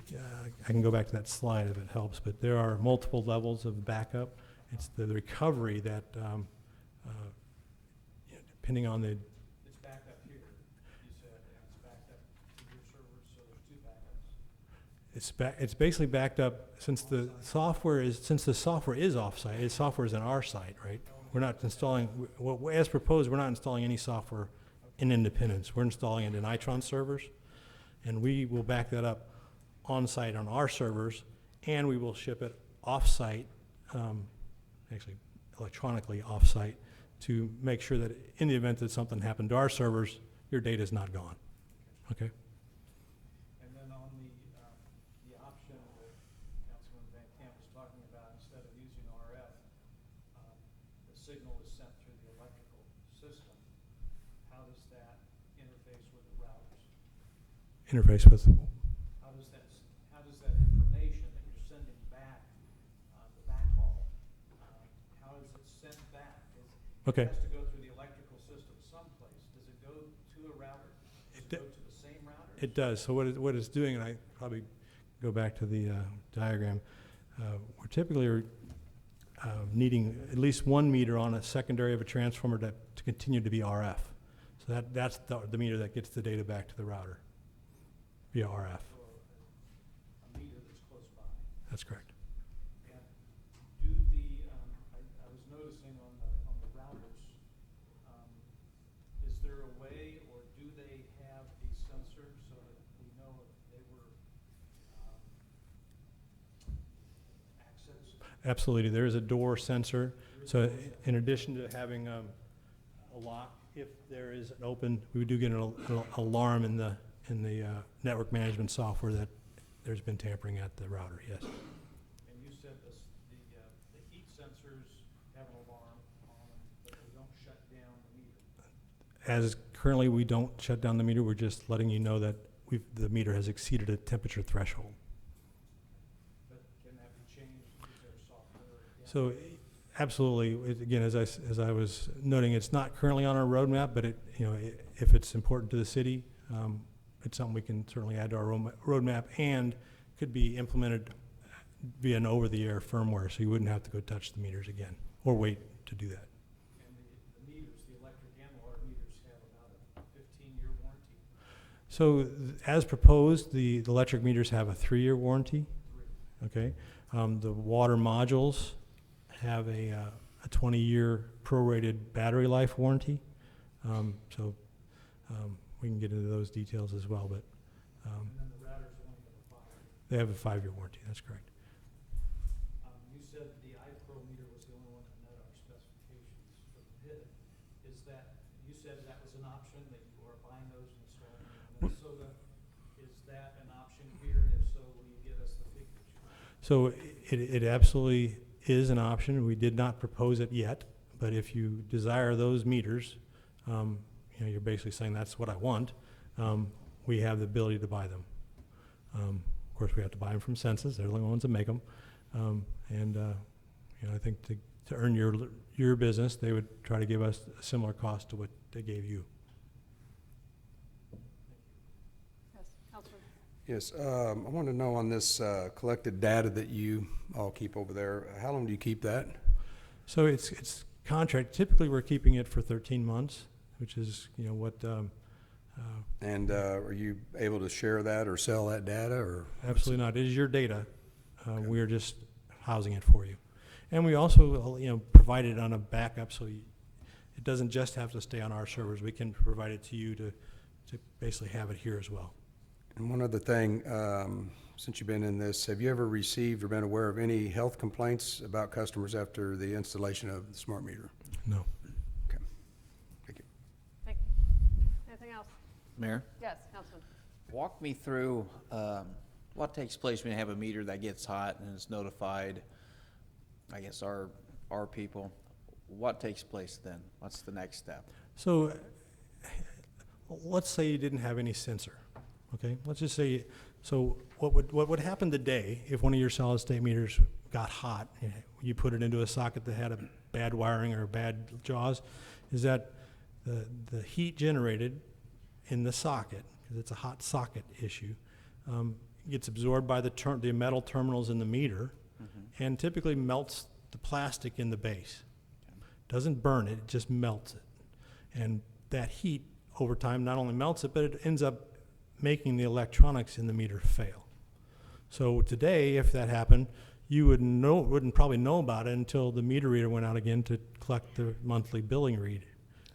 I can go back to that slide if it helps, but there are multiple levels of backup. It's the recovery that, depending on the, It's backed up here, you said, and it's backed up to your servers, so there's two backups. it's basically backed up since the software is offsite. The software is on our site, right? We're not installing, as proposed, we're not installing any software in Independence. We're installing it in Itron servers, and we will back that up on-site on our servers, and we will ship it off-site, actually electronically off-site, to make sure that in the event that something happened to our servers, your data is not gone. Okay? And then on the option that Councilman Van Camp was talking about, instead of using RF, the signal is sent through the electrical system. How does that interface with the routers? Interface with, How does that information that you're sending back, the backhaul, how is it sent back? okay. It has to go through the electrical system someplace. Does it go to a router? Does it go to the same router? It does. So what it's doing, and I probably go back to the diagram, we're typically needing at least one meter on a secondary of a transformer to continue to be RF. So that's the meter that gets the data back to the router via RF. A meter that's close by. That's correct. And do I was noticing on the routers, is there a way, or do they have a sensor so that we know if they were accessed? Absolutely. There is a door sensor. So in addition to having a lock, if there is an open, we do get an alarm in the network management software that there's been tampering at the router, yes. And you said the heat sensors have an alarm on them, but they don't shut down the meter. As currently, we don't shut down the meter. We're just letting you know that the meter has exceeded a temperature threshold. But can that be changed? Is there software? So absolutely, again, as I was noting, it's not currently on our roadmap, but if it's important to the city, it's something we can certainly add to our roadmap, and could be implemented via an over-the-air firmware, so you wouldn't have to go touch the meters again or wait to do that. And the meters, the electric and water meters have about a 15-year warranty. So as proposed, the electric meters have a 3-year warranty. Okay. The water modules have a 20-year prorated battery life warranty. We can get into those details as well, but And then the routers only have a 5. they have a 5-year warranty. That's correct. You said the iPro meter was the only one that met our specifications for the bid. Is that, you said that was an option, that you are buying those and installing them in Minnesota. Is that an option here? And if so, will you get us the figures? So it absolutely is an option. We did not propose it yet, but if you desire those meters, you're basically saying that's what I want. We have the ability to buy them. Of course, we have to buy them from Census. They're the only ones that make them. I think to earn your business, they would try to give us a similar cost to what they gave you. Yes, Councilman. Yes, I want to know on this collected data that you all keep over there, how long do you keep that? So it's contract. Typically, we're keeping it for 13 months, which is, you know, what. And are you able to share that or sell that data, or? Absolutely not. It is your data. We are just housing it for you. And we also, you know, provide it on a backup, so it doesn't just have to stay on our servers. We can provide it to you to basically have it here as well. And one other thing, since you've been in this, have you ever received or been aware of any health complaints about customers after the installation of the smart meter? No. Okay. Thank you. Thank you. Anything else? Mayor, Yes, Councilman. walk me through what takes place when you have a meter that gets hot and is notified, I guess, our people. What takes place then? What's the next step? So let's say you didn't have any sensor, okay? Let's just say, so what would happen today if one of your solid state meters got hot, you put it into a socket that had a bad wiring or bad jaws, is that the heat generated in the socket, because it's a hot socket issue, gets absorbed by the metal terminals in the meter, and typically melts the plastic in the base. Doesn't burn it, it just melts it. And that heat over time not only melts it, but it ends up making the electronics in the meter fail. So today, if that happened, you wouldn't probably know about it until the meter reader went out again to collect the monthly billing read.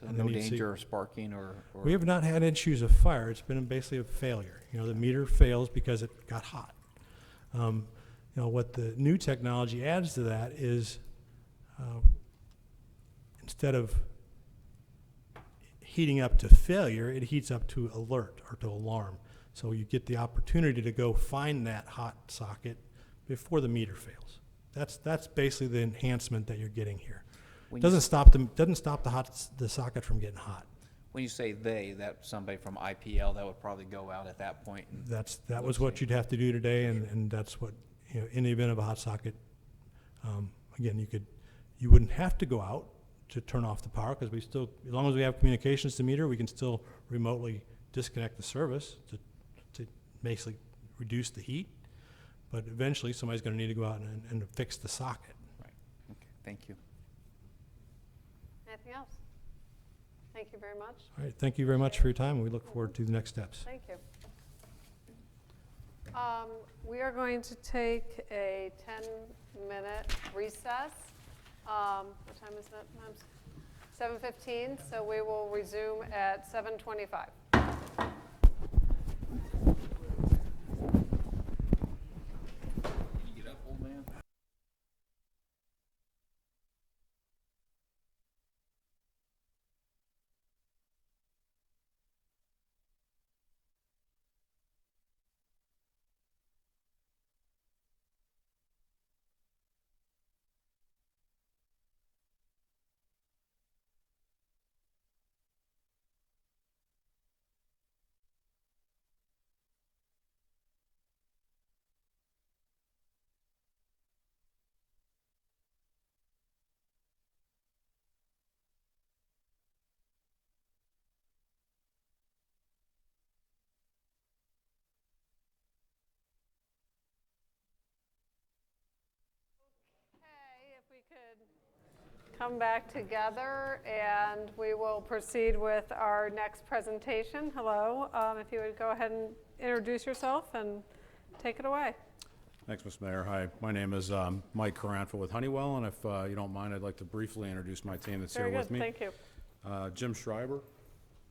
And No then you'd see- danger of sparking or? We have not had issues of fire. It's been basically a failure. You know, the meter fails because it got hot. You know, what the new technology adds to that is instead of heating up to failure, it heats up to alert or to alarm. So you get the opportunity to go find that hot socket before the meter fails. That's basically the enhancement that you're getting here. Doesn't stop the socket from getting hot. When you say they, that somebody from IPL, that would probably go out at that point. That was what you'd have to do today, and that's what, you know, in the event of a hot socket, again, you wouldn't have to go out to turn off the power, because as long as we have communications to meter, we can still remotely disconnect the service to basically reduce the heat. But eventually, somebody's going to need to go out and fix the socket. Right. Okay. Thank you. Anything else? Thank you very much. All right. Thank you very much for your time. We look forward to the next steps. Thank you. We are going to take a 10-minute recess. What time is that, ma'am? 7:15, so we will resume at 7:25. You get up, old man? If we could come back together, and we will proceed with our next presentation. Hello, if you would go ahead and introduce yourself and take it away. Thanks, Ms. Mayor. Hi, my name is Mike Caranfa with Honeywell, and if you don't mind, I'd like to briefly introduce my team that's Very here good, with me. thank you. Jim Schreiber.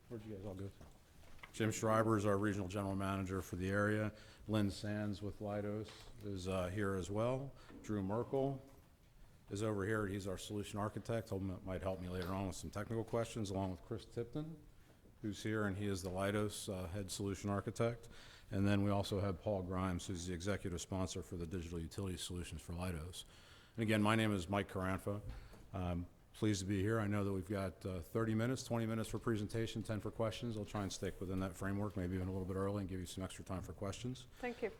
Where'd you guys all go? Jim Schreiber is our regional general manager for the area. Lynn Sands with Leidos is here as well. Drew Merkel is over here. He's our solution architect. He might help me later on with some technical questions, along with Chris Tipton, who's here, and he is the Leidos head solution architect. And then we also have Paul Grimes, who's the executive sponsor for the digital utility solutions for Leidos. And again, my name is Mike Caranfa. Pleased to be here. I know that we've got 30 minutes, 20 minutes for presentation, 10 for questions. I'll try and stick within that framework, maybe even a little bit early, and give you some extra time for questions. Thank you.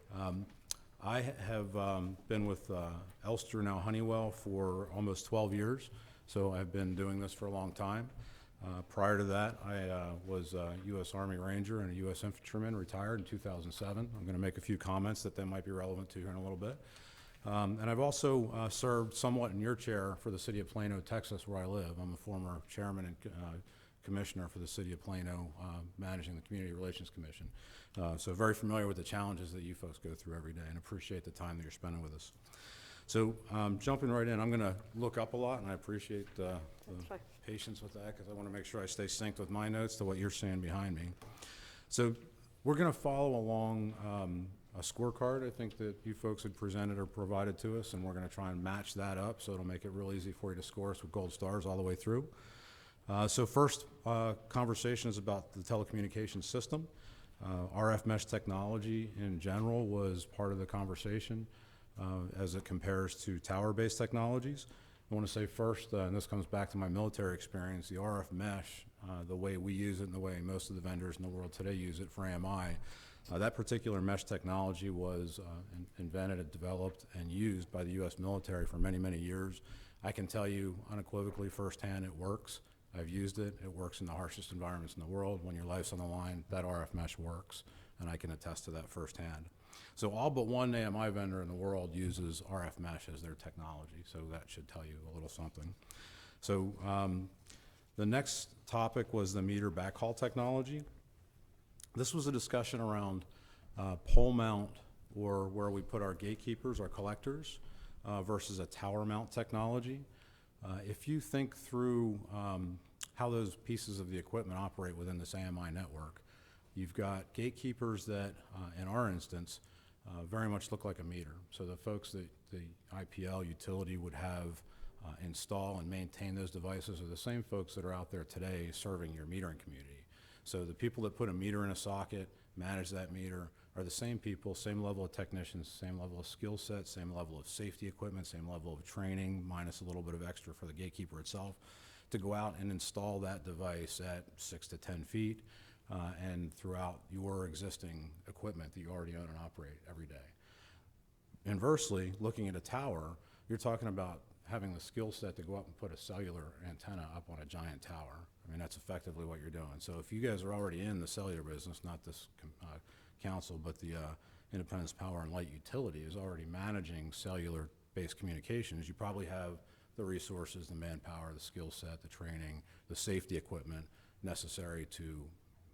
I have been with Elster, now Honeywell, for almost 12 years, so I've been doing this for a long time. Prior to that, I was a U.S. Army Ranger and a U.S. Infantryman, retired in 2007. I'm going to make a few comments that might be relevant to you here in a little bit. And I've also served somewhat in your chair for the city of Plano, Texas, where I live. I'm a former chairman and commissioner for the city of Plano, managing the Community Relations Commission. So very familiar with the challenges that you folks go through every day and appreciate the time that you're spending with us. So jumping right in, I'm going to look up a lot, and I appreciate the patience with that because I want to make sure I stay synced with my notes to what you're seeing behind me. So we're going to follow along a scorecard, I think, that you folks had presented or provided to us, and we're going to try and match that up so it'll make it real easy for you to score us with gold stars all the way through. So first conversation is about the telecommunications system. RF mesh technology in general was part of the conversation as it compares to tower-based technologies. I want to say first, and this comes back to my military experience, the RF mesh, the way we use it and the way most of the vendors in the world today use it for AMI, that particular mesh technology was invented and developed and used by the U.S. military for many, many years. I can tell you unequivocally firsthand it works. I've used it. It works in the harshest environments in the world. When your life's on the line, that RF mesh works, and I can attest to that firsthand. So all but one AMI vendor in the world uses RF mesh as their technology, so that should tell you a little something. So the next topic was the meter backhaul technology. This was a discussion around pole mount, or where we put our gatekeepers, our collectors, versus a tower mount technology. If you think through how those pieces of the equipment operate within this AMI network, you've got gatekeepers that, in our instance, very much look like a meter. So the folks that the IPL utility would have install and maintain those devices are the same folks that are out there today serving your metering community. So the people that put a meter in a socket, manage that meter, are the same people, same level of technicians, same level of skill set, same level of safety equipment, same level of training, minus a little bit of extra for the gatekeeper itself, to go out and install that device at 6 to 10 feet and throughout your existing equipment that you already own and operate every day. Inversely, looking at a tower, you're talking about having the skill set to go up and put a cellular antenna up on a giant tower. I mean, that's effectively what you're doing. So if you guys are already in the cellular business, not this council, but the Independence Power and Light Utility is already managing cellular-based communications, you probably have the resources, the manpower, the skill set, the training, the safety equipment necessary to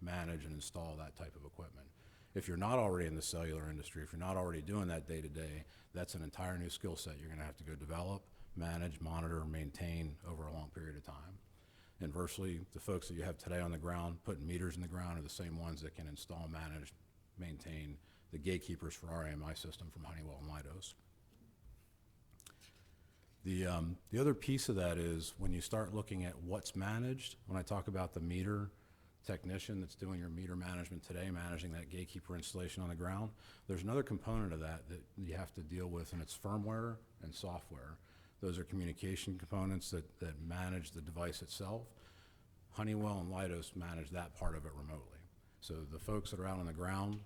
manage and install that type of equipment. If you're not already in the cellular industry, if you're not already doing that day-to-day, that's an entire new skill set you're going to have to go develop, manage, monitor, maintain over a long period of time. Inversely, the folks that you have today on the ground, putting meters in the ground, are the same ones that can install, manage, maintain the gatekeepers for our AMI system from Honeywell and Leidos. The other piece of that is when you start looking at what's managed, when I talk about the meter technician that's doing your meter management today, managing that gatekeeper installation on the ground, there's another component of that that you have to deal with, and it's firmware and software. Those are communication components that manage the device itself. Honeywell and Leidos manage that part of it remotely. So the folks that are out on the ground,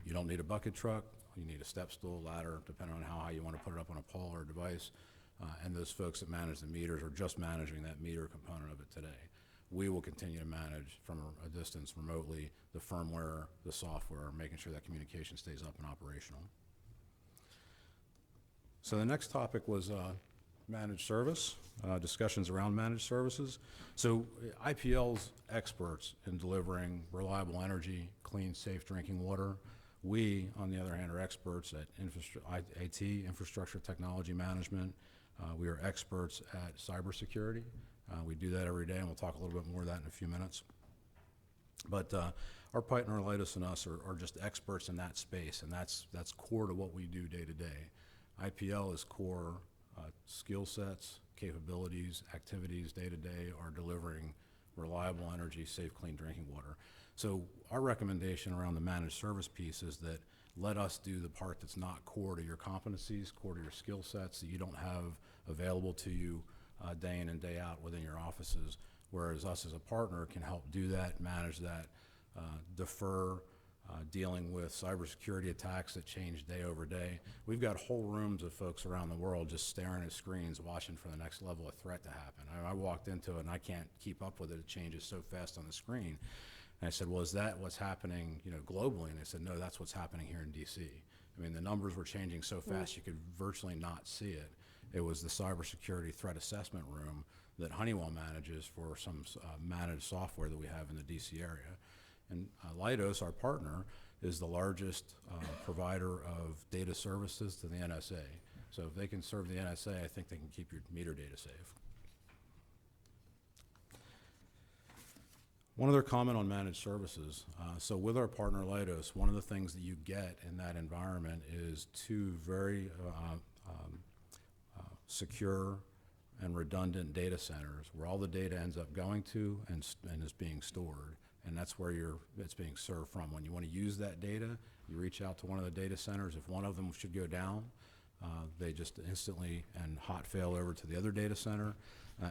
you don't need a bucket truck, you need a step stool, ladder, depending on how high you want to put it up on a pole or a device. And those folks that manage the meters are just managing that meter component of it today. We will continue to manage from a distance remotely the firmware, the software, making sure that communication stays up and operational. So the next topic was managed service, discussions around managed services. So IPL's experts in delivering reliable energy, clean, safe drinking water. We, on the other hand, are experts at IT, infrastructure technology management. We are experts at cybersecurity. We do that every day, and we'll talk a little bit more of that in a few minutes. But our partner, Leidos, and us are just experts in that space, and that's core to what we do day to day. IPL is core skill sets, capabilities, activities day to day are delivering reliable energy, safe, clean drinking water. So our recommendation around the managed service piece is that let us do the part that's not core to your competencies, core to your skill sets that you don't have available to you day in and day out within your offices, whereas us as a partner can help do that, manage that, defer dealing with cybersecurity attacks that change day over day. We've got whole rooms of folks around the world just staring at screens, watching for the next level of threat to happen. I walked into it and I can't keep up with it. It changes so fast on the screen. And I said, well, is that what's happening, globally? And they said, no, that's what's happening here in DC. I I mean, the numbers were changing so fast you could virtually not see it. It was the cybersecurity threat assessment room that Honeywell manages for some managed software that we have in the DC area. And Leidos, our partner, is the largest provider of data services to the NSA. So if they can serve the NSA, I think they can keep your meter data safe. One other comment on managed services. So with our partner Leidos, one of the things that you get in that environment is two very secure and redundant data centers where all the data ends up going to and is being stored. And that's where it's being served from. When you want to use that data, you reach out to one of the data centers. If one of them should go down, they just instantly and hot fail over to the other data center.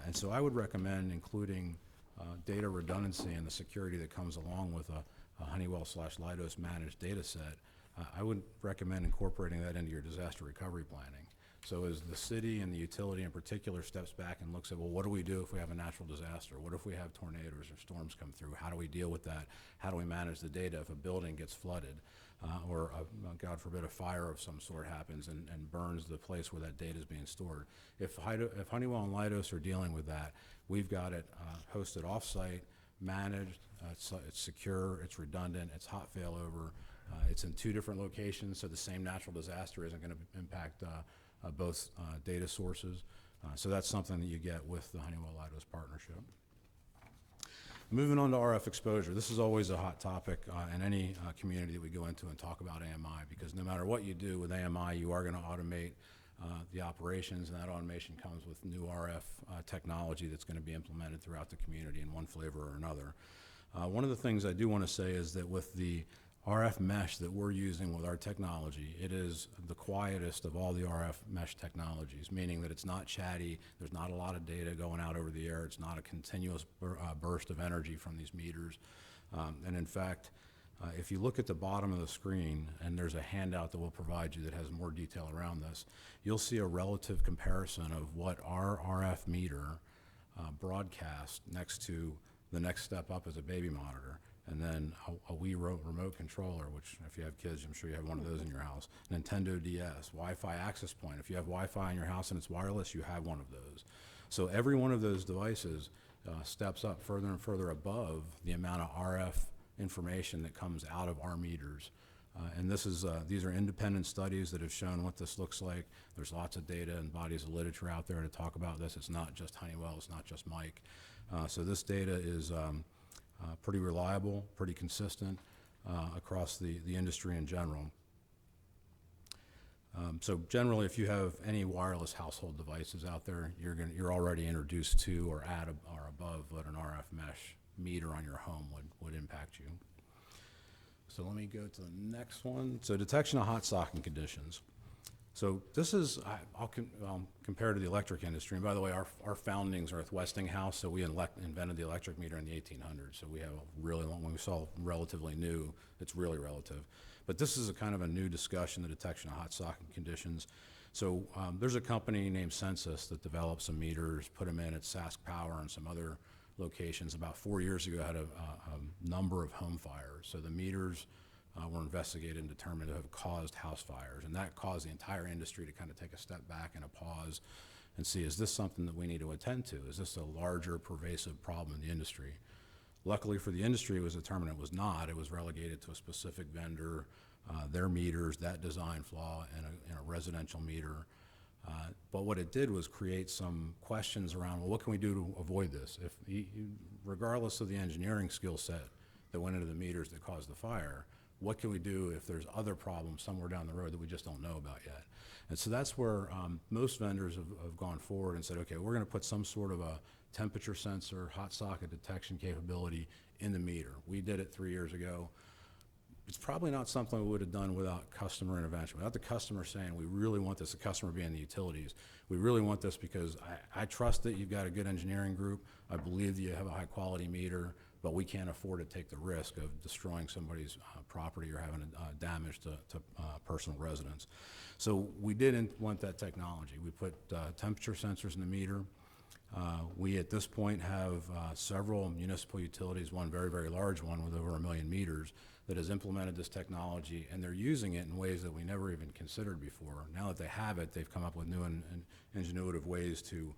And so I would recommend including data redundancy and the security that comes along with a Honeywell/Leidos managed data set. I would recommend incorporating that into your disaster recovery planning. So as the city and the utility in particular steps back and looks at, well, what do we do if we have a natural disaster? What if we have tornadoes or storms come through? How do we deal with that? How do we manage the data if a building gets flooded or, God forbid, a fire of some sort happens and burns the place where that data is being stored? If Honeywell and Leidos are dealing with that, we've got it hosted off-site, managed, it's secure, it's redundant, it's hot failover, it's in 2 different locations, so the same natural disaster isn't going to impact both data sources. So that's something that you get with the Honeywell-Leidos partnership. Moving on to RF exposure. This is always a hot topic in any community that we go into and talk about AMI, because no matter what you do with AMI, you are going to automate the operations, and that automation comes with new RF technology that's going to be implemented throughout the community in one flavor or another. One of the things I do want to say is that with the RF mesh that we're using with our technology, it is the quietest of all the RF mesh technologies, meaning that it's not chatty, there's not a lot of data going out over the air, it's not a continuous burst of energy from these meters. And in fact, if you look at the bottom of the screen, and there's a handout that we'll provide you that has more detail around this, you'll see a relative comparison of what our RF meter broadcasts next to the next step up as a baby monitor. And then a Wii remote controller, which if you have kids, I'm sure you have one of those in your house. Nintendo DS, Wi-Fi access point. If you have Wi-Fi in your house and it's wireless, you have one of those. So every one of those devices steps up further and further above the amount of RF information that comes out of our meters. And these are independent studies that have shown what this looks like. There's lots of data and bodies of literature out there to talk about this. It's not just Honeywell, it's not just Mike. So this data is pretty reliable, pretty consistent across the industry in general. So generally, if you have any wireless household devices out there, you're already introduced to or at or above what an RF mesh meter on your home would impact you. So let me go to the next one. So detection of hot socking conditions. So this is, I'll compare to the electric industry. And by the way, our foundings are with Westinghouse, so we invented the electric meter in the 1800s. So we have a really long, when we saw relatively new, it's really relative. But this is a kind of a new discussion, the detection of hot socking conditions. So there's a company named Census that developed some meters, put them in at Sask Power and some other locations. About 4 years ago, had a number of home fires. So the meters were investigated and determined to have caused house fires. And that caused the entire industry to kind of take a step back and a pause and see, is this something that we need to attend to? Is this a larger, pervasive problem in the industry? Luckily for the industry, it was determined it was not. It was relegated to a specific vendor, their meters, that design flaw in a residential meter. But what it did was create some questions around, well, what can we do to avoid this? Regardless of the engineering skill set that went into the meters that caused the fire, what can we do if there's other problems somewhere down the road that we just don't know about yet? And so that's where most vendors have gone forward and said, okay, we're going to put some sort of a temperature sensor, hot socket detection capability in the meter. We did it 3 years ago. It's probably not something we would have done without customer intervention, without the customer saying, we really want this, the customer being the utilities. We really want this because I trust that you've got a good engineering group. I believe that you have a high quality meter, but we can't afford to take the risk of destroying somebody's property or having damage to personal residence. So we did implement that technology. We put temperature sensors in the meter. We at this point have several municipal utilities, one very, very large one with over 1 million meters, that has implemented this technology, and they're using it in ways that we never even considered before. Now that they have it, they've come up with new and ingenuitive ways to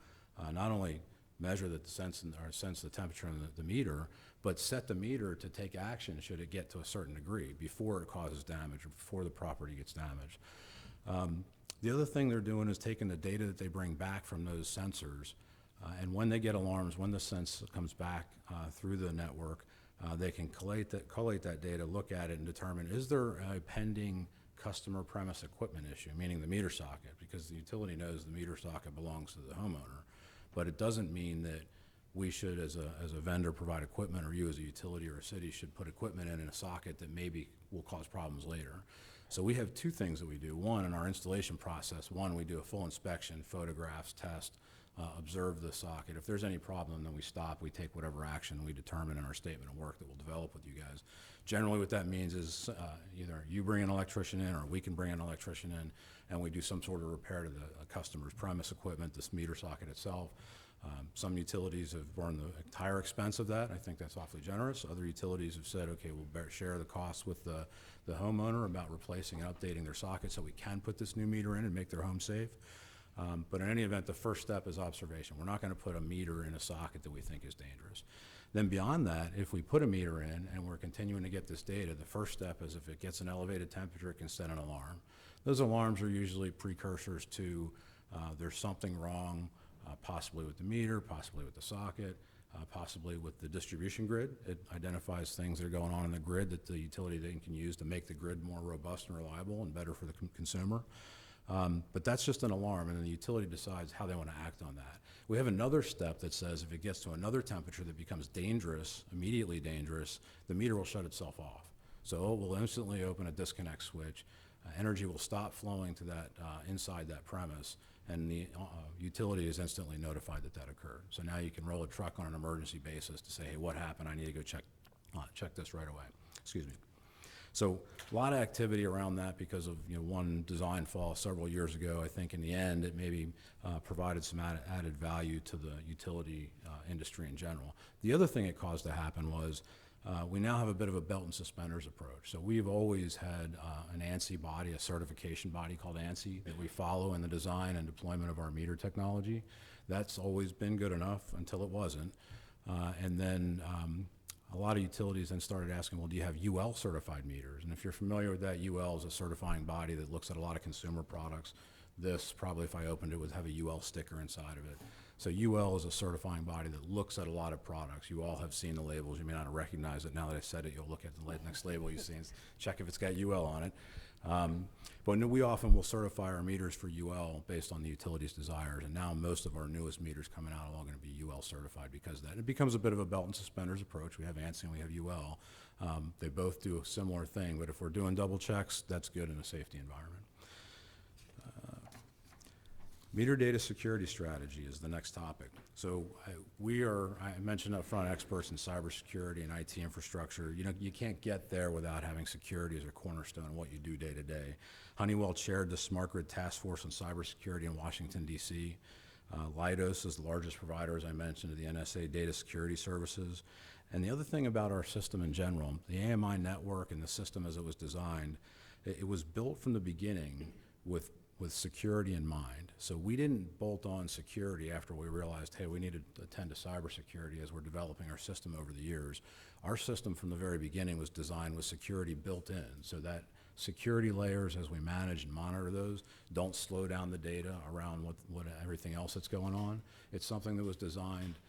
not only measure the sense the temperature in the meter, but set the meter to take action should it get to a certain degree before it causes damage or before the property gets damaged. The other thing they're doing is taking the data that they bring back from those sensors, and when they get alarms, when the sense comes back through the network, they can collate that data, look at it, and determine, is there a pending customer premise equipment issue, meaning the meter socket, because the utility knows the meter socket belongs to the homeowner. But it doesn't mean that we should, as a vendor, provide equipment, or you as a utility or a city should put equipment in a socket that maybe will cause problems later. So we have two things that we do. One, in our installation process, we do a full inspection, photographs, test, observe the socket. If there's any problem, then we stop, we take whatever action we determine in our statement of work that we'll develop with you guys. Generally what that means is either you bring an electrician in or we can bring an electrician in, and we do some sort of repair to the customer's premise equipment, this meter socket itself. Some utilities have borne the entire expense of that. I think that's awfully generous. Other utilities have said, okay, we'll share the costs with the homeowner about replacing and updating their socket so we can put this new meter in and make their home safe. But in any event, the first step is observation. We're not going to put a meter in a socket that we think is dangerous. Then beyond that, if we put a meter in and we're continuing to get this data, the first step is if it gets an elevated temperature, it can set an alarm. Those alarms are usually precursors to there's something wrong, possibly with the meter, possibly with the socket, possibly with the distribution grid. It identifies things that are going on in the grid that the utility then can use to make the grid more robust and reliable and better for the consumer. But that's just an alarm, and then the utility decides how they want to act on that. We have another step that says if it gets to another temperature that becomes dangerous, immediately dangerous, the meter will shut itself off. So it will instantly open a disconnect switch. Energy will stop flowing to that inside that premise, and the utility is instantly notified that that occurred. So now you can roll a truck on an emergency basis to say, hey, what happened? I need to go check this right away. Excuse me. So a lot of activity around that because of one design flaw several years ago. I think in the end it maybe provided some added value to the utility industry in general. The other thing it caused to happen was we now have a bit of a belt and suspenders approach. So we've always had an ANSI body, a certification body called ANSI, that we follow in the design and deployment of our meter technology. That's always been good enough until it wasn't. And then a lot of utilities then started asking, well, do you have UL certified meters? And if you're familiar with that, UL is a certifying body that looks at a lot of consumer products. This, probably if I opened it, would have a UL sticker inside of it. So UL is a certifying body that looks at a lot of products. You all have seen the labels. You may not recognize it. Now that I said it, you'll look at the next label you see and check if it's got UL on it. But we often will certify our meters for UL based on the utility's desires, and now most of our newest meters coming out are all going to be UL certified because of that. It becomes a bit of a belt and suspenders approach. We have ANSI and we have UL. They both do a similar thing, but if we're doing double checks, that's good in a safety environment. Meter data security strategy is the next topic. So I mentioned up front, experts in cybersecurity and IT infrastructure. You can't get there without having security as a cornerstone of what you do day to day. Honeywell chaired the Smart Grid Task Force on Cybersecurity in Washington, D.C. Leidos is the largest provider, as I mentioned, of the NSA data security services. And the other thing about our system in general, the AMI network and the system as it was designed, it was built from the beginning with security in mind. So we didn't bolt on security after we realized, hey, we need to attend to cybersecurity as we're developing our system over the years. Our system from the very beginning was designed with security built in, so that security layers, as we manage and monitor those, don't slow down the data around what everything else that's going on. It's something that was designed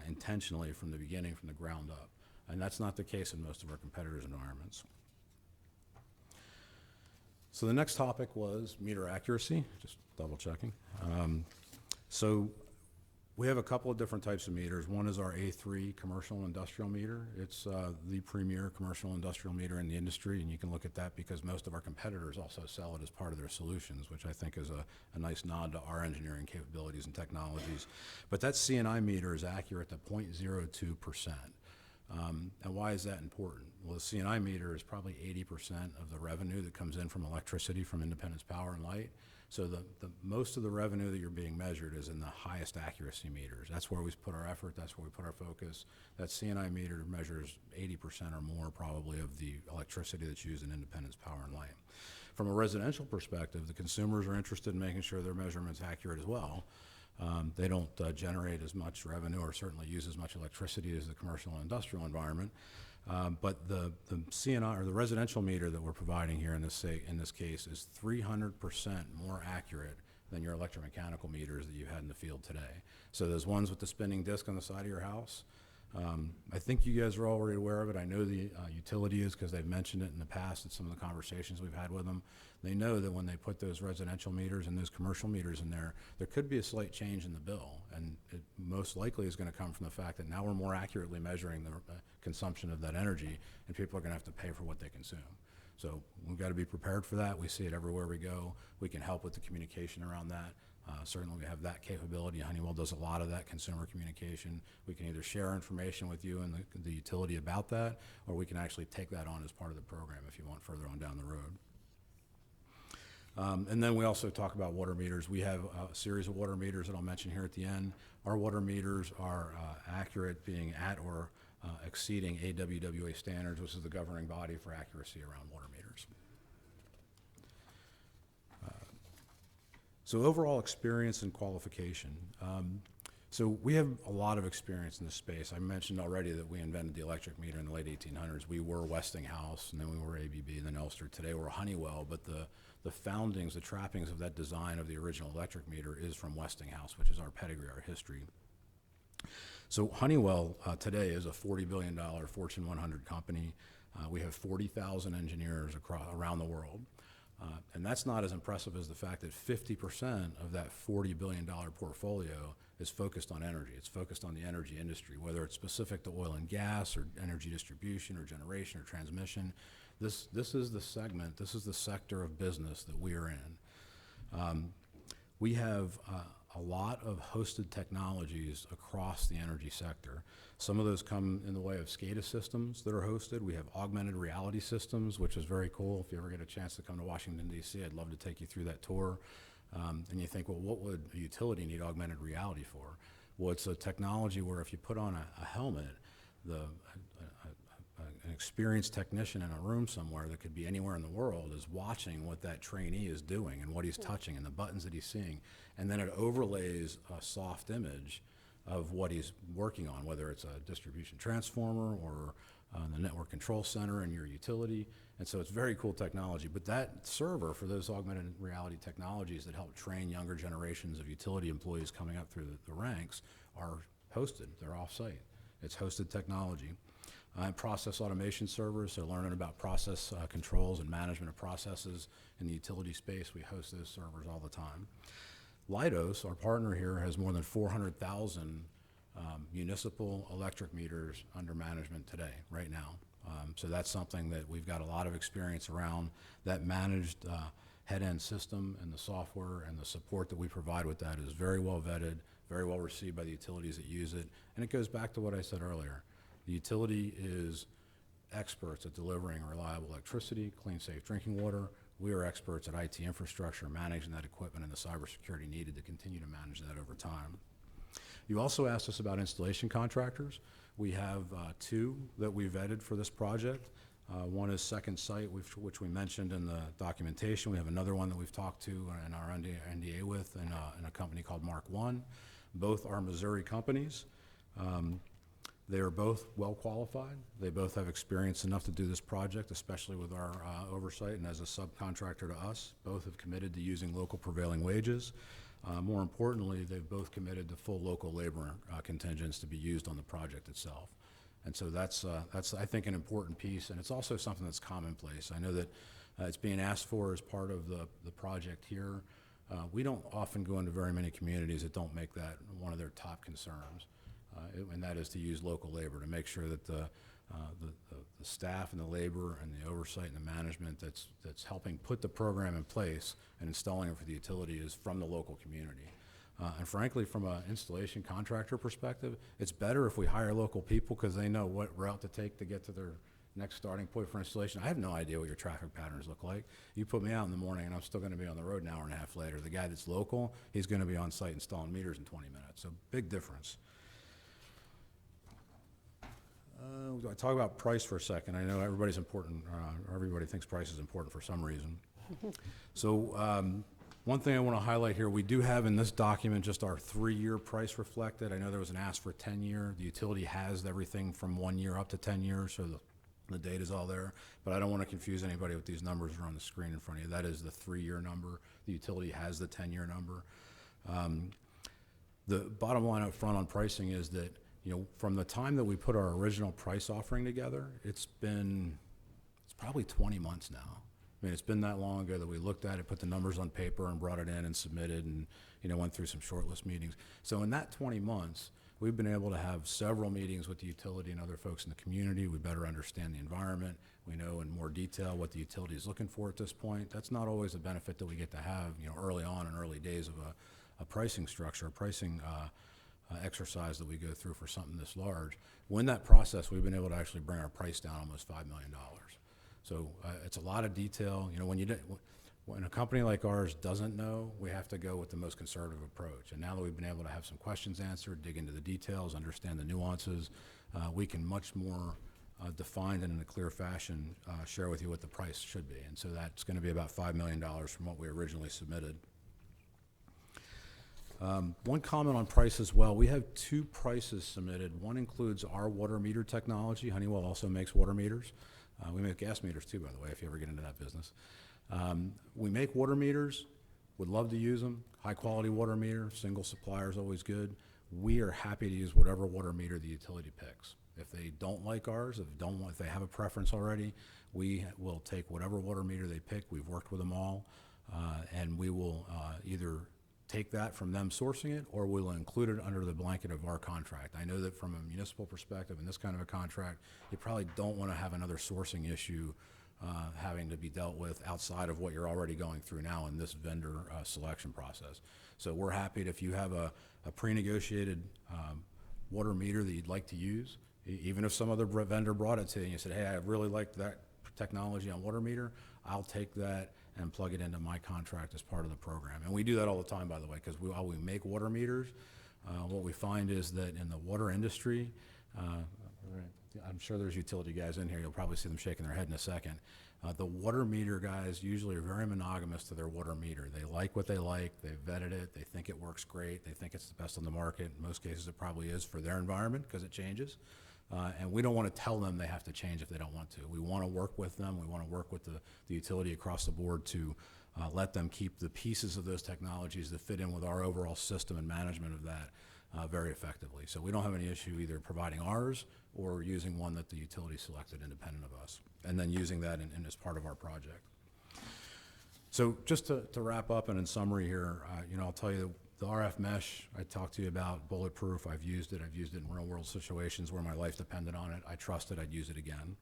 intentionally from the beginning, from the ground up. And that's not the case in most of our competitors' environments. So the next topic was meter accuracy, just double checking. So we have a couple of different types of meters. One is our A3 commercial industrial meter. It's the premier commercial industrial meter in the industry, and you can look at that because most of our competitors also sell it as part of their solutions, which I think is a nice nod to our engineering capabilities and technologies. But that C&I meter is accurate to 0.02%. And why is that important? Well, the C&I meter is probably 80% of the revenue that comes in from electricity from Independence Power and Light. So most of the revenue that you're being measured is in the highest accuracy meters. That's where we put our effort, that's where we put our focus. That CNI meter measures 80% or more probably of the electricity that's used in Independence Power and Light. From a residential perspective, the consumers are interested in making sure their measurement's accurate as well. They don't generate as much revenue or certainly use as much electricity as the commercial and industrial environment. But the CNI, or the residential meter that we're providing here in this case, is 300% more accurate than your electromechanical meters that you had in the field today. So those ones with the spinning disc on the side of your house, I think you guys are already aware of it. I know the utility is, because they've mentioned it in the past at some of the conversations we've had with them. They know that when they put those residential meters and those commercial meters in there could be a slight change in the bill. And it most likely is going to come from the fact that now we're more accurately measuring the consumption of that energy, and people are going to have to pay for what they consume. So we've got to be prepared for that. We see it everywhere we go. We can help with the communication around that. Certainly we have that capability. Honeywell does a lot of that consumer communication. We can either share information with you and the utility about that, or we can actually take that on as part of the program if you want further on down the road. And then we also talk about water meters. We have a series of water meters that I'll mention here at the end. Our water meters are accurate, being at or exceeding AWWA standards, which is the governing body for accuracy around water meters. So overall experience and qualification. So we have a lot of experience in this space. I mentioned already that we invented the electric meter in the late 1800s. We were Westinghouse, and then we were ABB, and then Elster. Today we're Honeywell, but the foundings, the trappings of that design of the original electric meter is from Westinghouse, which is our pedigree, our history. So Honeywell today is a $40 billion Fortune 100 company. We have 40,000 engineers around the world. And that's not as impressive as the fact that 50% of that $40 billion portfolio is focused on energy. It's focused on the energy industry, whether it's specific to oil and gas or energy distribution or generation or transmission. This is the segment, this is the sector of business that we are in. We have a lot of hosted technologies across the energy sector. Some of those come in the way of SCADA systems that are hosted. We have augmented reality systems, which is very cool. If you ever get a chance to come to Washington, D.C., I'd love to take you through that tour. And you think, well, what would a utility need augmented reality for? Well, it's a technology where if you put on a helmet, an experienced technician in a room somewhere that could be anywhere in the world is watching what that trainee is doing and what he's touching and the buttons that he's seeing. And then it overlays a soft image of what he's working on, whether it's a distribution transformer or the network control center in your utility. And so it's very cool technology. But that server for those augmented reality technologies that help train younger generations of utility employees coming up through the ranks are hosted. They're off-site. It's hosted technology. Process automation servers, so learning about process controls and management of processes in the utility space. We host those servers all the time. Leidos, our partner here, has more than 400,000 municipal electric meters under management today, right now. So that's something that we've got a lot of experience around. That managed head-end system and the software and the support that we provide with that is very well vetted, very well received by the utilities that use it. And it goes back to what I said earlier. The utility is experts at delivering reliable electricity, clean, safe drinking water. We are experts at IT infrastructure, managing that equipment and the cybersecurity needed to continue to manage that over time. You also asked us about installation contractors. We have two that we vetted for this project. One is Second Sight, which we mentioned in the documentation. We have another one that we've talked to in our NDA with in a company called Mark I. Both are Missouri companies. They are both well qualified. They both have experience enough to do this project, especially with our oversight and as a subcontractor to us. Both have committed to using local prevailing wages. More importantly, they've both committed to full local labor contingents to be used on the project itself. And so that's I think, an important piece, and it's also something that's commonplace. I know that it's being asked for as part of the project here. We don't often go into very many communities that don't make that one of their top concerns. And that is to use local labor to make sure that the staff and the labor and the oversight and the management that's helping put the program in place and installing it for the utility is from the local community. And frankly, from an installation contractor perspective, it's better if we hire local people because they know what route to take to get to their next starting point for installation. I have no idea what your traffic patterns look like. You put me out in the morning and I'm still gonna be on the road an hour and a half later. The guy that's local, he's gonna be on site installing meters in 20 minutes, so big difference. I talk about price for a second. I know everybody's important, everybody thinks price is important for some reason. So one thing I want to highlight here, we do have in this document just our 3-year price reflected. I know there was an ask for 10-year. The utility has everything from 1 year up to 10 years, so the data's all there. But I don't want to confuse anybody with these numbers that are on the screen in front of you. That is the 3-year number. The utility has the 10-year number. The bottom line up front on pricing is that, you know, from the time that we put our original price offering together, it's probably 20 months now. I mean, it's been that long ago that we looked at it, put the numbers on paper and brought it in and submitted and, you know, went through some shortlist meetings. So in that 20 months, we've been able to have several meetings with the utility and other folks in the community. We better understand the environment. We know in more detail what the utility is looking for at this point. That's not always a benefit that we get to have, you know, early on in early days of a pricing structure, a pricing exercise that we go through for something this large. When that process, we've been able to actually bring our price down almost $5 million. So it's a lot of detail. You know, when a company like ours doesn't know, we have to go with the most conservative approach. And now that we've been able to have some questions answered, dig into the details, understand the nuances, we can much more defined and in a clear fashion share with you what the price should be. And so that's going to be about $5 million from what we originally submitted. One comment on price as well. We have 2 prices submitted. One includes our water meter technology. Honeywell also makes water meters. We make gas meters too, by the way, if you ever get into that business. We make water meters, would love to use them. High quality water meter, single supplier is always good. We are happy to use whatever water meter the utility picks. If they don't like ours, if they have a preference already, we will take whatever water meter they pick. We've worked with them all, and we will either take that from them sourcing it, or we'll include it under the blanket of our contract. I know that from a municipal perspective in this kind of a contract, you probably don't want to have another sourcing issue having to be dealt with outside of what you're already going through now in this vendor selection process. So we're happy if you have a pre-negotiated water meter that you'd like to use, even if some other vendor brought it to you and you said, hey, I really like that technology on water meter, I'll take that and plug it into my contract as part of the program. And we do that all the time, by the way, because while we make water meters, what we find is that in the water industry, I'm sure there's utility guys in here, you'll probably see them shaking their head in a second. The water meter guys usually are very monogamous to their water meter. They like what they like, they've vetted it, they think it works great, they think it's the best on the market. In most cases, it probably is for their environment because it changes. And we don't want to tell them they have to change if they don't want to. We want to work with them. We want to work with the utility across the board to let them keep the pieces of those technologies that fit in with our overall system and management of that very effectively. So we don't have any issue either providing ours or using one that the utility selected independent of us, and then using that in as part of our project. So just to wrap up and in summary here, you know, I'll tell you the RF mesh I talked to you about, bulletproof, I've used it in real world situations where my life depended on it. I trust it, I'd use it again.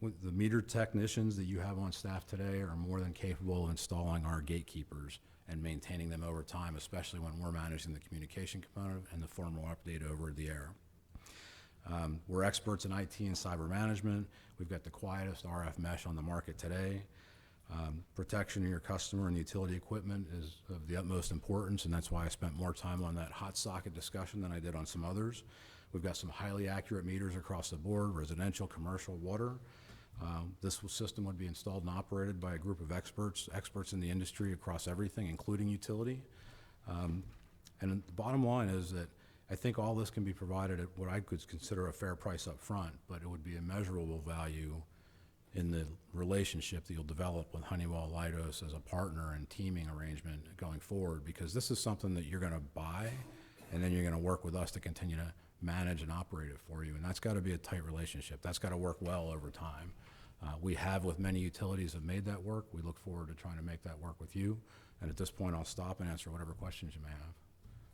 The meter technicians that you have on staff today are more than capable of installing our gatekeepers and maintaining them over time, especially when we're managing the communication component and the formal update over the air. We're experts in IT and cyber management. We've got the quietest RF mesh on the market today. Protection of your customer and utility equipment is of the utmost importance, and that's why I spent more time on that hot socket discussion than I did on some others. We've got some highly accurate meters across the board, residential, commercial, water. This system would be installed and operated by a group of experts in the industry across everything, including utility. And the bottom line is that I think all this can be provided at what I could consider a fair price up front, but it would be a measurable value in the relationship that you'll develop with Honeywell Leidos as a partner and teaming arrangement going forward, because this is something that you're going to buy and then you're going to work with us to continue to manage and operate it for you. And that's got to be a tight relationship. That's got to work well over time. We have with many utilities have made that work. We look forward to trying to make that work with you. And at this point, I'll stop and answer whatever questions you may have.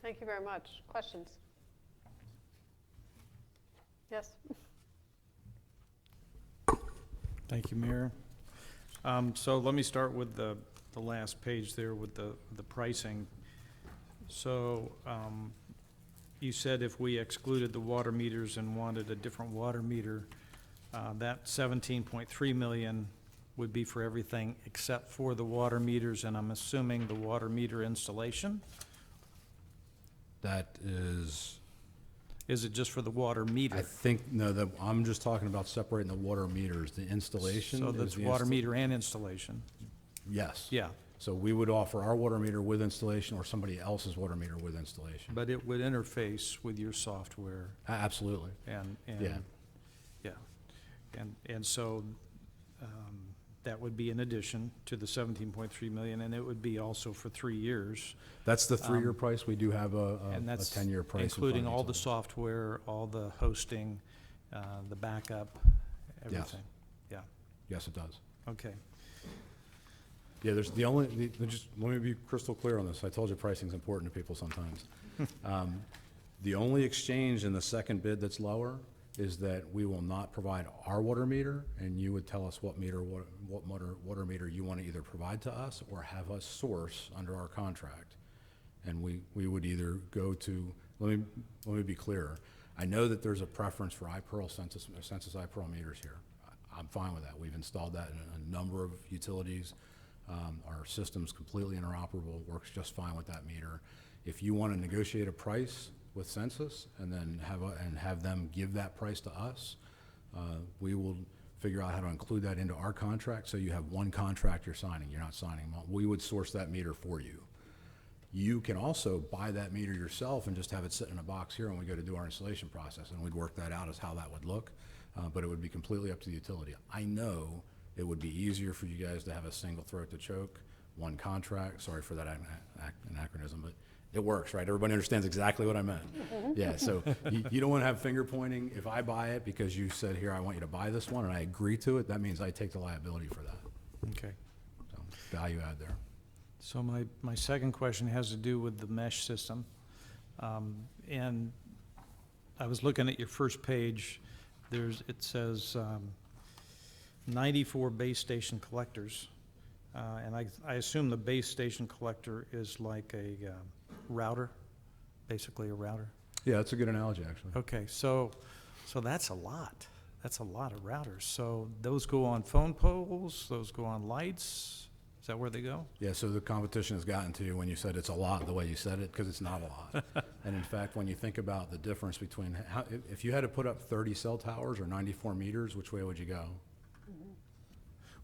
Thank you very much. Questions? Yes? Thank you, Mayor. So let me start with the last page there with the pricing. So you said if we excluded the water meters and wanted a different water meter, That 17.3 million would be for everything except for the water meters, and I'm assuming the water meter installation? That is, Is it just for the water meter? I think, no, I'm just talking about separating the water meters. The installation So is that's the water meter and installation? Yes. Yeah, So we would offer our water meter with installation or somebody else's water meter with installation. but it would interface with your software Absolutely. and, Yeah. yeah. And so, that would be in addition to the 17.3 million, and it would be also for 3 years. That's the 3-year price. We do have a And that's 10-year price. in including all the finance. software, all the hosting, the backup, everything. Yeah, Yes, it does. okay. Yeah, just, let me be crystal clear on this. I told you pricing's important to people sometimes. The only exchange in the second bid that's lower is that we will not provide our water meter, and you would tell us what water meter you want to either provide to us or have us source under our contract. And we would either go to, let me be clear. I know that there's a preference for iPearl Census iPearl meters here. I'm fine with that. We've installed that in a number of utilities. Our system's completely interoperable, works just fine with that meter. If you want to negotiate a price with Census and then have them give that price to us, we will figure out how to include that into our contract, so you have one contract you're signing. You're not signing them. We would source that meter for you. You can also buy that meter yourself and just have it sit in a box here, and we go to do our installation process, and we'd work that out as how that would look, but it would be completely up to the utility. I know it would be easier for you guys to have a single throat to choke, one contract. Sorry for that anachronism, but it works, right? Everybody understands exactly what I meant. Yeah, so you don't want to have finger pointing. If I buy it because you said, here, I want you to buy this one, and I agree to it, that means I take the liability for that. Okay. So value add there. So my second question has to do with the mesh system. And I was looking at your first page. It says 94 base station collectors. And I assume the base station collector is like a router, basically a router. Yeah, that's a good analogy, actually. Okay, so that's a lot. That's a lot of routers. So those go on phone poles, those go on lights? Is that where they go? Yeah, so the competition has gotten to you when you said it's a lot, the way you said it, because it's not a lot. And in fact, when you think about the difference between, if you had to put up 30 cell towers or 94 meters, which way would you go?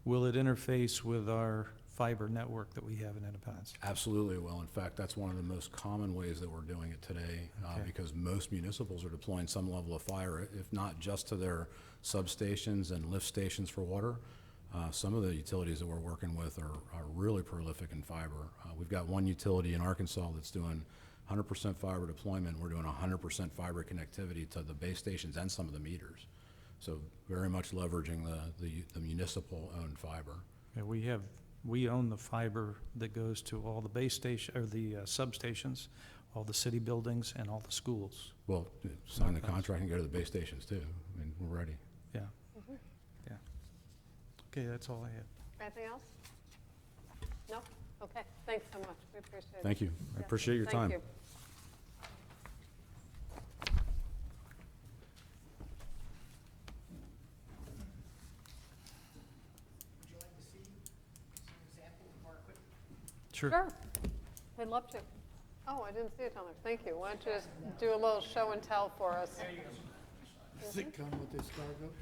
Will it interface with our fiber network that we have in Independence? Absolutely it will. In fact, that's one of the most common ways that we're doing it today, Okay. because most municipals are deploying some level of fiber, if not just to their substations and lift stations for water. Some of the utilities that we're working with are really prolific in fiber. We've got one utility in Arkansas that's doing 100% fiber deployment. We're doing 100% fiber connectivity to the base stations and some of the meters. So very much leveraging the municipal-owned fiber. Yeah, we own the fiber that goes to all the base station, or the substations, all the city buildings, and all the schools. Well, sign the contract and go to the base stations too. I mean, we're ready. Yeah. Yeah. Okay, that's all I had. Anything else? No? Okay, thanks so much. We appreciate it. Thank you. I Yeah. appreciate your time. Thank you. Would you like to see some examples of our equipment? Sure. We'd love to. Oh, I didn't see it on there. Thank you. Why don't you just do a little show and tell for us? Does it come with this cargo?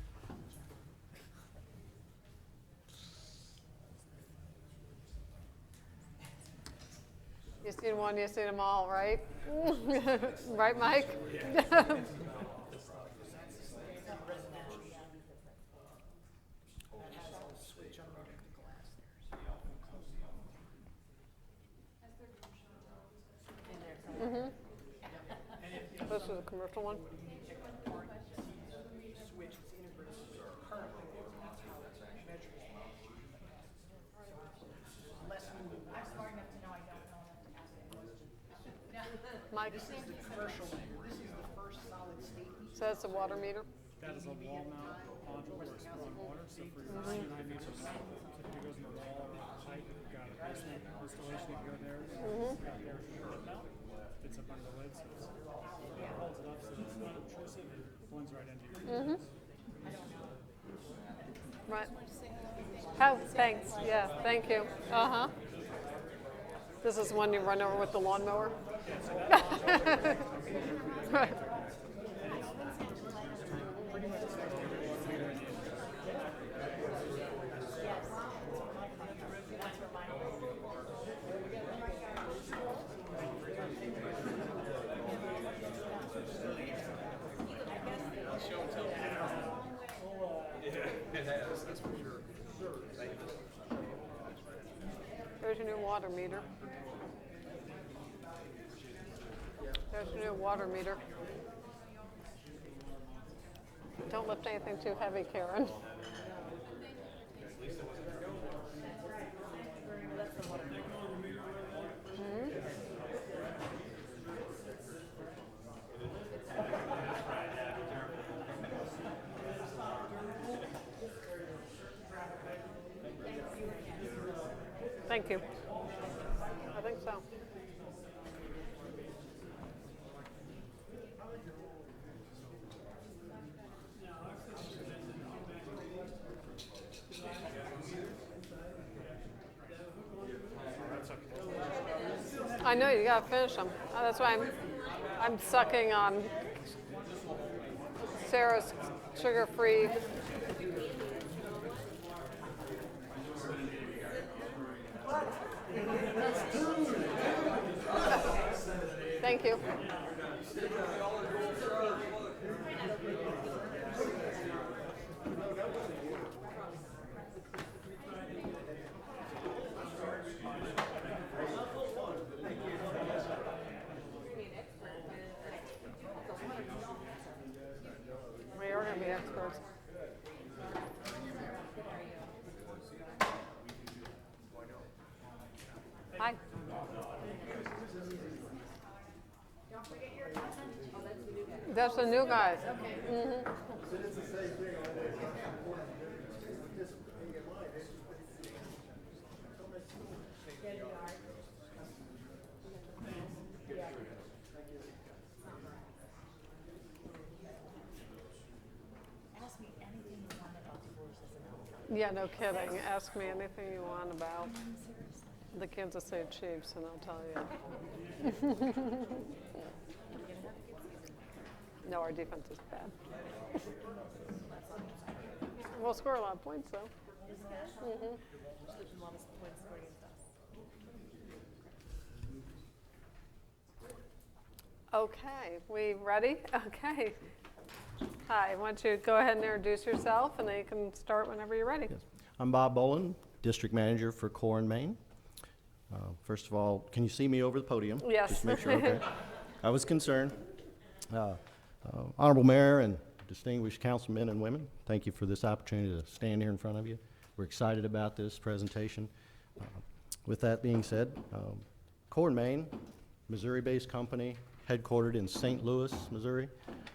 You seen one, you seen them all, right? Right, Mike? This is a commercial one? Mike? This is the commercial one. This is the first solid state. So that's a water meter? That is a wall mount module where it's storing water, so for your 9 meters of water, typically goes in the wall or pipe, you've got a basement installation, you go there, you've got air mount, fits up under the lid, so it holds it up so it's not intrusive, and blends right into your unit. Right. Oh, thanks, yeah, thank you. Uh-huh. This is one you run over with the lawnmower? Right. There's your new water meter. There's your new water meter. Don't lift anything too heavy, Karen. Thank you. I think so. I know, you gotta finish them. That's why I'm sucking on Sarah's sugar-free. Thank you. We are going to be experts. Hi. That's the new guys. Mm-hmm. Yeah, no kidding. Ask me anything you want about the Kansas City Chiefs, and I'll tell you. No, our defense is bad. We'll score a lot of points, though. Mm-hmm. Okay, we ready? Okay. Hi, why don't you go ahead and introduce yourself, and then you can start whenever you're ready. Yes. I'm Bob Boland, District Manager for Corn-Maine. First of all, can you see me over the podium? Yes. Just make sure, okay. I was concerned. Honorable Mayor and distinguished councilmen and women, thank you for this opportunity to stand here in front of you. We're excited about this presentation. With that being said, Corn-Maine, Missouri-based company, headquartered in St. Louis, Missouri.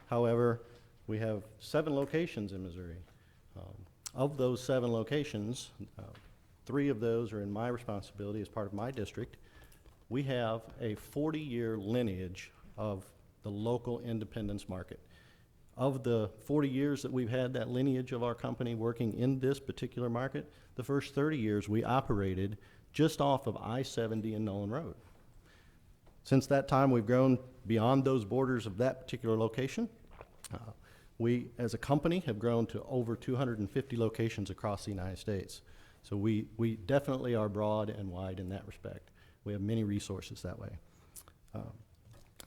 However, we have 7 locations in Missouri. Of those 7 locations, 3 of those are in my responsibility as part of my district. We have a 40-year lineage of the local independence market. Of the 40 years that we've had that lineage of our company working in this particular market, the first 30 years we operated just off of I-70 and Nolan Road. Since that time, we've grown beyond those borders of that particular location. We, as a company, have grown to over 250 locations across the United States. So we definitely are broad and wide in that respect. We have many resources that way.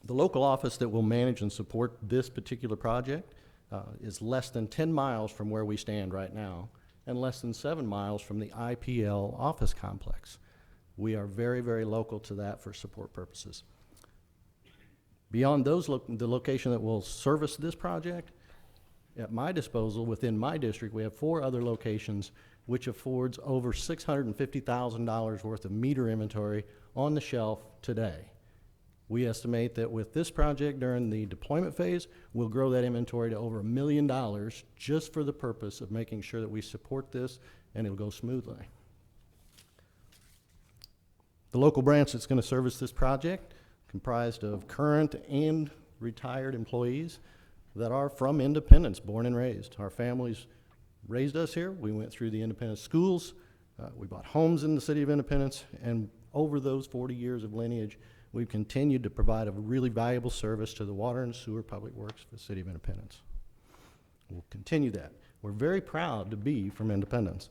The local office that will manage and support this particular project is less than 10 miles from where we stand right now and less than 7 miles from the IPL office complex. We are very, very local to that for support purposes. Beyond those, the location that will service this project, at my disposal, within my district, we have 4 other locations which affords over $650,000 worth of meter inventory on the shelf today. We estimate that with this project during the deployment phase, we'll grow that inventory to over $1 million just for the purpose of making sure that we support this and it'll go smoothly. The local branch that's going to service this project, comprised of current and retired employees that are from Independence, born and raised. Our families raised us here. We went through the Independence schools. We bought homes in the city of Independence. And over those 40 years of lineage, we've continued to provide a really valuable service to the water and sewer public works for the city of Independence. We'll continue that. We're very proud to be from Independence.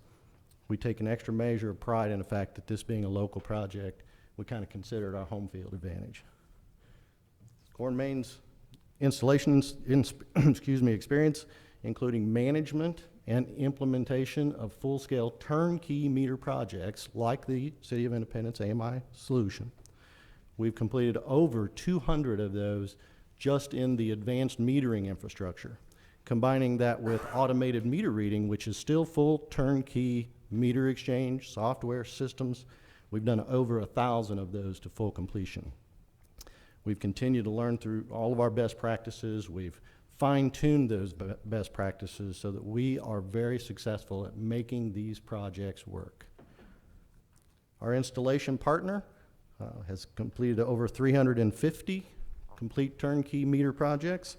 We take an extra measure of pride in the fact that this being a local project, we kind of consider it our home field advantage. Corn-Maine's installations, experience, including management and implementation of full-scale turnkey meter projects like the City of Independence AMI solution. We've completed over 200 of those just in the advanced metering infrastructure. Combining that with automated meter reading, which is still full turnkey meter exchange, software systems, we've done over 1,000 of those to full completion. We've continued to learn through all of our best practices. We've fine-tuned those best practices so that we are very successful at making these projects work. Our installation partner has completed over 350 complete turnkey meter projects,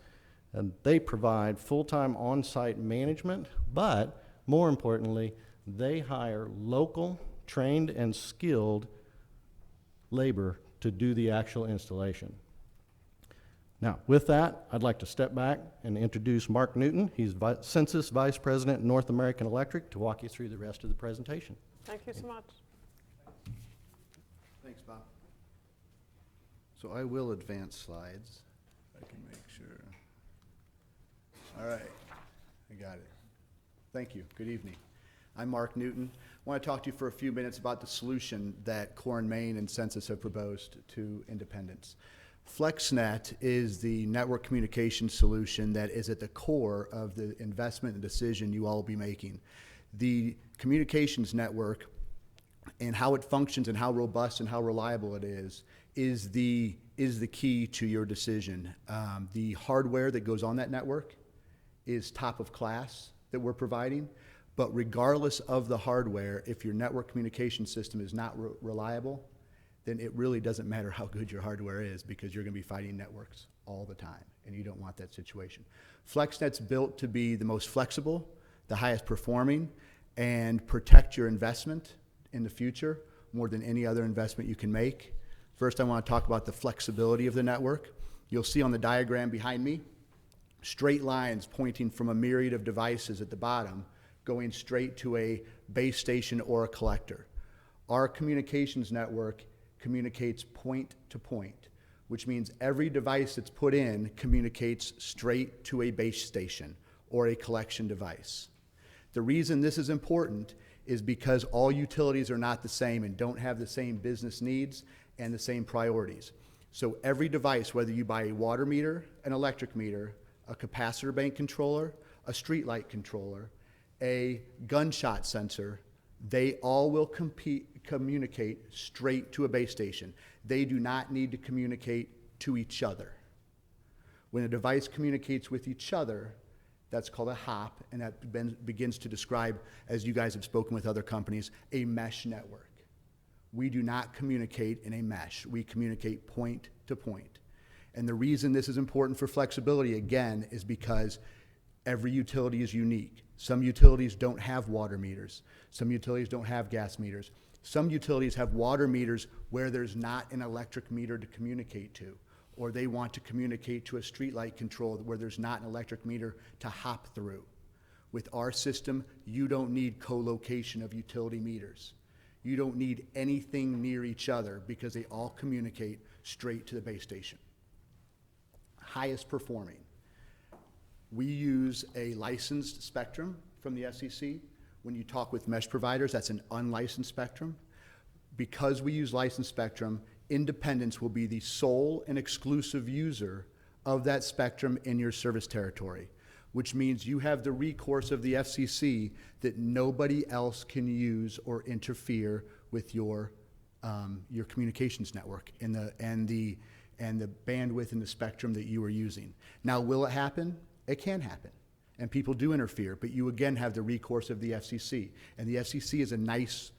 and they provide full-time on-site management, but more importantly, they hire local, trained, and skilled labor to do the actual installation. Now, with that, I'd like to step back and introduce Mark Newton. He's Census Vice President, North American Electric, to walk you through the rest of the presentation. Thank you so much. Thanks, Bob. So I will advance slides. I can make sure. All right, I got it. Thank you. Good evening. I'm Mark Newton. I want to talk to you for a few minutes about the solution that Corn-Maine and Census have proposed to Independence. FlexNet is the network communication solution that is at the core of the investment and decision you all will be making. The communications network and how it functions and how robust and how reliable it is the key to your decision. The hardware that goes on that network is top of class that we're providing, but regardless of the hardware, if your network communication system is not reliable, then it really doesn't matter how good your hardware is, because you're going to be fighting networks all the time, and you don't want that situation. FlexNet's built to be the most flexible, the highest performing, and protect your investment in the future more than any other investment you can make. First, I want to talk about the flexibility of the network. You'll see on the diagram behind me, straight lines pointing from a myriad of devices at the bottom, going straight to a base station or a collector. Our communications network communicates point to point, which means every device that's put in communicates straight to a base station or a collection device. The reason this is important is because all utilities are not the same and don't have the same business needs and the same priorities. So every device, whether you buy a water meter, an electric meter, a capacitor bank controller, a streetlight controller, a gunshot sensor, they all will communicate straight to a base station. They do not need to communicate to each other. When a device communicates with each other, that's called a hop, and that begins to describe, as you guys have spoken with other companies, a mesh network. We do not communicate in a mesh. We communicate point to point. And the reason this is important for flexibility, again, is because every utility is unique. Some utilities don't have water meters. Some utilities don't have gas meters. Some utilities have water meters where there's not an electric meter to communicate to, or they want to communicate to a streetlight control where there's not an electric meter to hop through. With our system, you don't need co-location of utility meters. You don't need anything near each other because they all communicate straight to the base station. Highest performing. We use a licensed spectrum from the FCC. When you talk with mesh providers, that's an unlicensed spectrum. Because we use licensed spectrum, Independence will be the sole and exclusive user of that spectrum in your service territory, which means you have the recourse of the FCC that nobody else can use or interfere with your communications network and the bandwidth and the spectrum that you are using. Now, will it happen? It can happen, and people do interfere, but you again have the recourse of the FCC, and the FCC is a nice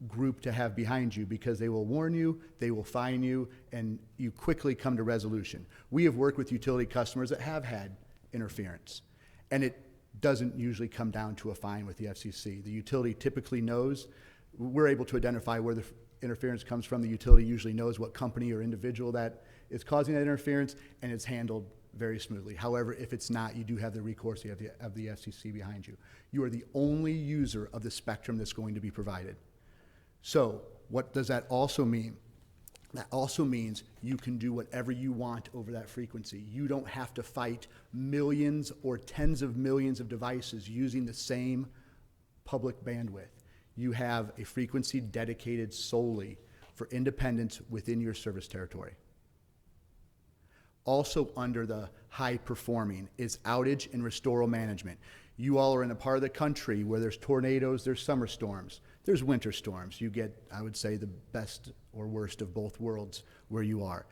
group to have behind you because they will warn you, they will fine you, and you quickly come to resolution. We have worked with utility customers that have had interference, and it doesn't usually come down to a fine with the FCC. The utility typically knows, we're able to identify where the interference comes from. The utility usually knows what company or individual that is causing that interference, and it's handled very smoothly. However, if it's not, you do have the recourse of the FCC behind you. You are the only user of the spectrum that's going to be provided. So what does that also mean? That also means you can do whatever you want over that frequency. You don't have to fight millions or tens of millions of devices using the same public bandwidth. You have a frequency dedicated solely for independents within your service territory. Also under the high performing is outage and restoral management. You all are in a part of the country where there's tornadoes, there's summer storms, there's winter storms. You get, I would say, the best or worst of both worlds where you are.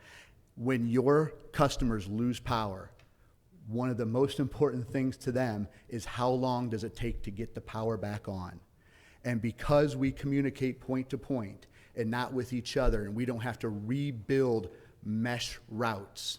When your customers lose power, one of the most important things to them is how long does it take to get the power back on. And because we communicate point to point and not with each other, and we don't have to rebuild mesh routes,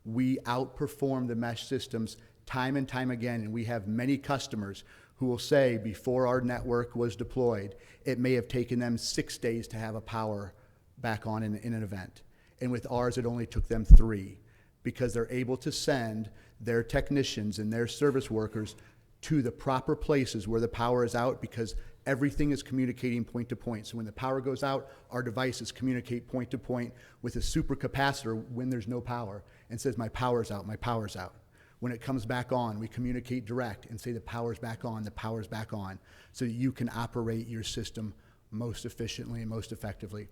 we outperform the mesh systems time and time again, and we have many customers who will say before our network was deployed, it may have taken them 6 days to have a power back on in an event. And with ours, it only took them 3, because they're able to send their technicians and their service workers to the proper places where the power is out, because everything is communicating point to point. So when the power goes out, our devices communicate point to point with a supercapacitor when there's no power and says, my power's out, my power's out. When it comes back on, we communicate direct and say the power's back on, the power's back on, so that you can operate your system most efficiently and most effectively.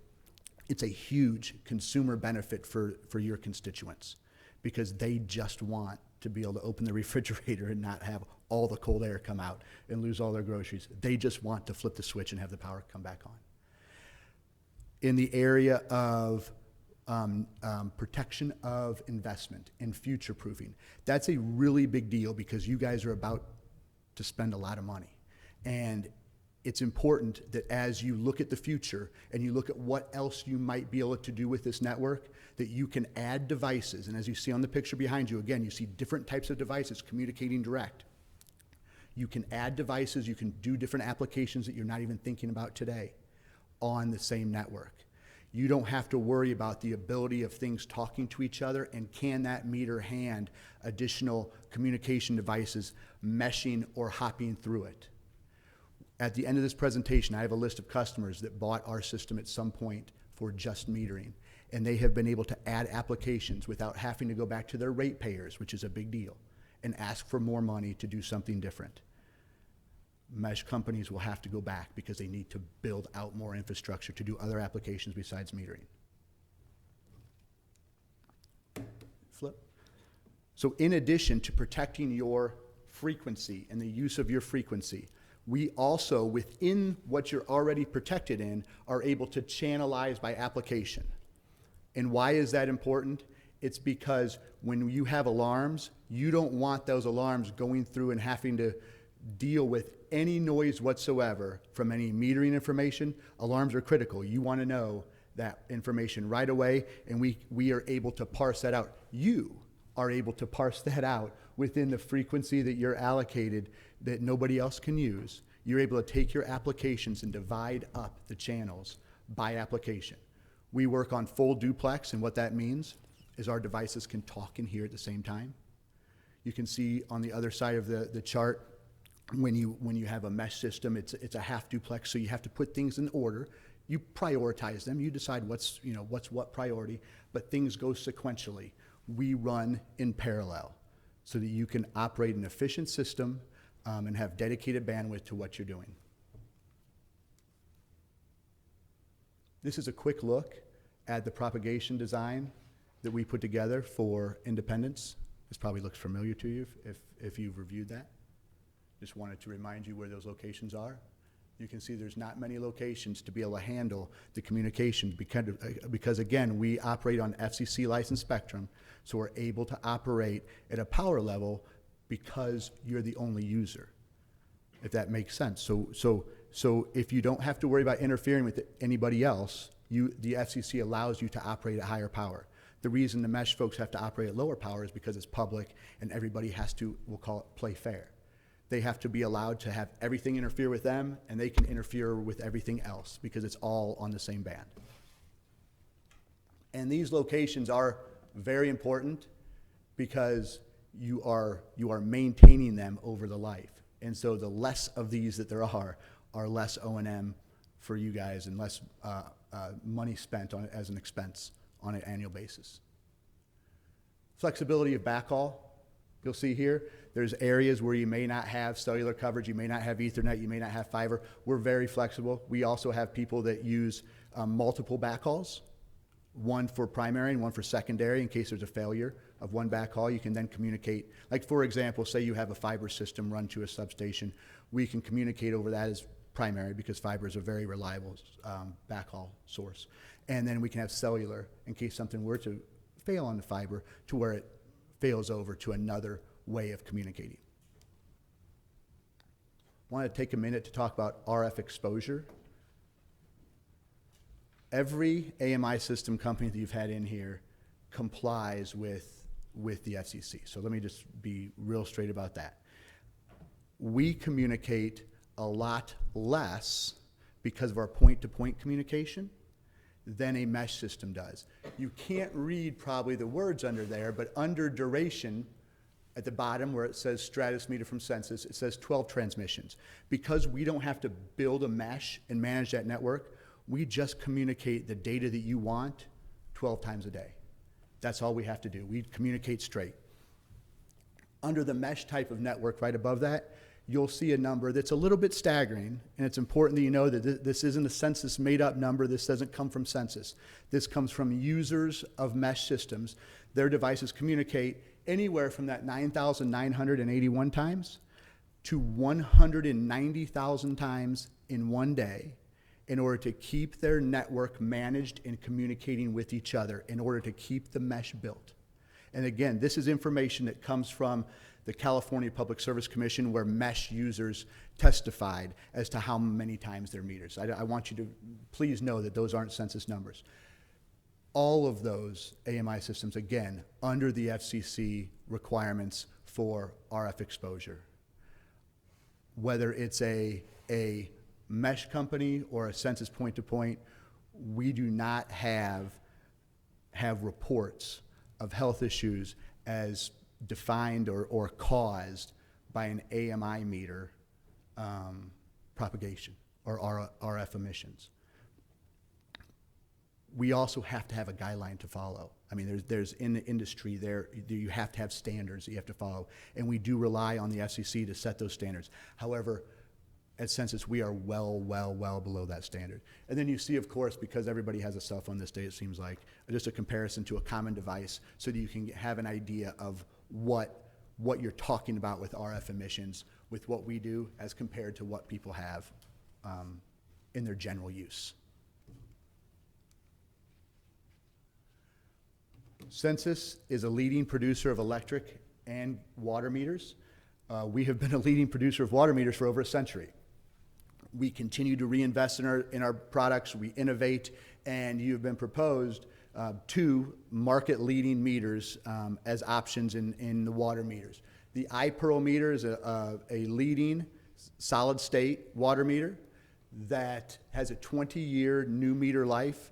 It's a huge consumer benefit for your constituents, because they just want to be able to open the refrigerator and not have all the cold air come out and lose all their groceries. They just want to flip the switch and have the power come back on. In the area of protection of investment and future proofing, that's a really big deal, because you guys are about to spend a lot of money. And it's important that as you look at the future and you look at what else you might be able to do with this network, that you can add devices. And as you see on the picture behind you, again, you see different types of devices communicating direct. You can add devices, you can do different applications that you're not even thinking about today on the same network. You don't have to worry about the ability of things talking to each other, and can that meter hand additional communication devices meshing or hopping through it. At the end of this presentation, I have a list of customers that bought our system at some point for just metering, and they have been able to add applications without having to go back to their ratepayers, which is a big deal, and ask for more money to do something different. Mesh companies will have to go back because they need to build out more infrastructure to do other applications besides metering. Flip. So in addition to protecting your frequency and the use of your frequency, we also, within what you're already protected in, are able to channelize by application. And why is that important? It's because when you have alarms, you don't want those alarms going through and having to deal with any noise whatsoever from any metering information. Alarms are critical. You want to know that information right away, and we are able to parse that out. You are able to parse that out within the frequency that you're allocated that nobody else can use. You're able to take your applications and divide up the channels by application. We work on full duplex, and what that means is our devices can talk and hear at the same time. You can see on the other side of the chart, when you have a mesh system, it's a half duplex, so you have to put things in order. You prioritize them. You decide what's what priority, but things go sequentially. We run in parallel so that you can operate an efficient system and have dedicated bandwidth to what you're doing. This is a quick look at the propagation design that we put together for independence. This probably looks familiar to you if you've reviewed that. Just wanted to remind you where those locations are. You can see there's not many locations to be able to handle the communication because again, we operate on FCC licensed spectrum, so we're able to operate at a power level because you're the only user, if that makes sense. So if you don't have to worry about interfering with anybody else, the FCC allows you to operate at higher power. The reason the mesh folks have to operate at lower power is because it's public and everybody has to, we'll call it, play fair. They have to be allowed to have everything interfere with them, and they can interfere with everything else because it's all on the same band. And these locations are very important because you are maintaining them over the life. And so the less of these that there are less O&M for you guys and less money spent on it as an expense on an annual basis. Flexibility of backhaul, you'll see here. There's areas where you may not have cellular coverage, you may not have Ethernet, you may not have fiber. We're very flexible. We also have people that use multiple backhauls, one for primary and one for secondary in case there's a failure of one backhaul. You can then communicate. Like, for example, say you have a fiber system run to a substation. We can communicate over that as primary because fiber is a very reliable backhaul source. And then we can have cellular in case something were to fail on the fiber to where it fails over to another way of communicating. I want to take a minute to talk about RF exposure. Every AMI system company that you've had in here complies with the FCC. So let me just be real straight about that. We communicate a lot less because of our point-to-point communication than a mesh system does. You can't read probably the words under there, but under duration, at the bottom where it says Stratus meter from Census, it says 12 transmissions. Because we don't have to build a mesh and manage that network, we just communicate the data that you want 12 times a day. That's all we have to do. We communicate straight. Under the mesh type of network right above that, you'll see a number that's a little bit staggering, and it's important that you know that this isn't a Census made-up number. This doesn't come from Census. This comes from users of mesh systems. Their devices communicate anywhere from that 9,981 times to 190,000 times in one day in order to keep their network managed and communicating with each other, in order to keep the mesh built. And again, this is information that comes from the California Public Service Commission, where mesh users testified as to how many times their meters. I want you to please know that those aren't census numbers. All of those AMI systems, again, under the FCC requirements for RF exposure. Whether it's a mesh company or a census point-to-point, we do not have reports of health issues as defined or caused by an AMI meter propagation or RF emissions. We also have to have a guideline to follow. I mean, there's in the industry there, you have to have standards that you have to follow, and we do rely on the FCC to set those standards. However, at Census, we are well below that standard. And then you see, of course, because everybody has a cell phone this day, it seems like, just a comparison to a common device so that you can have an idea of what you're talking about with RF emissions with what we do as compared to what people have in their general use. Census is a leading producer of electric and water meters. We have been a leading producer of water meters for over a century. We continue to reinvest in our products, we innovate, and you've been proposed 2 market-leading meters as options in the water meters. The iPearl meter is a leading solid-state water meter that has a 20-year new meter life,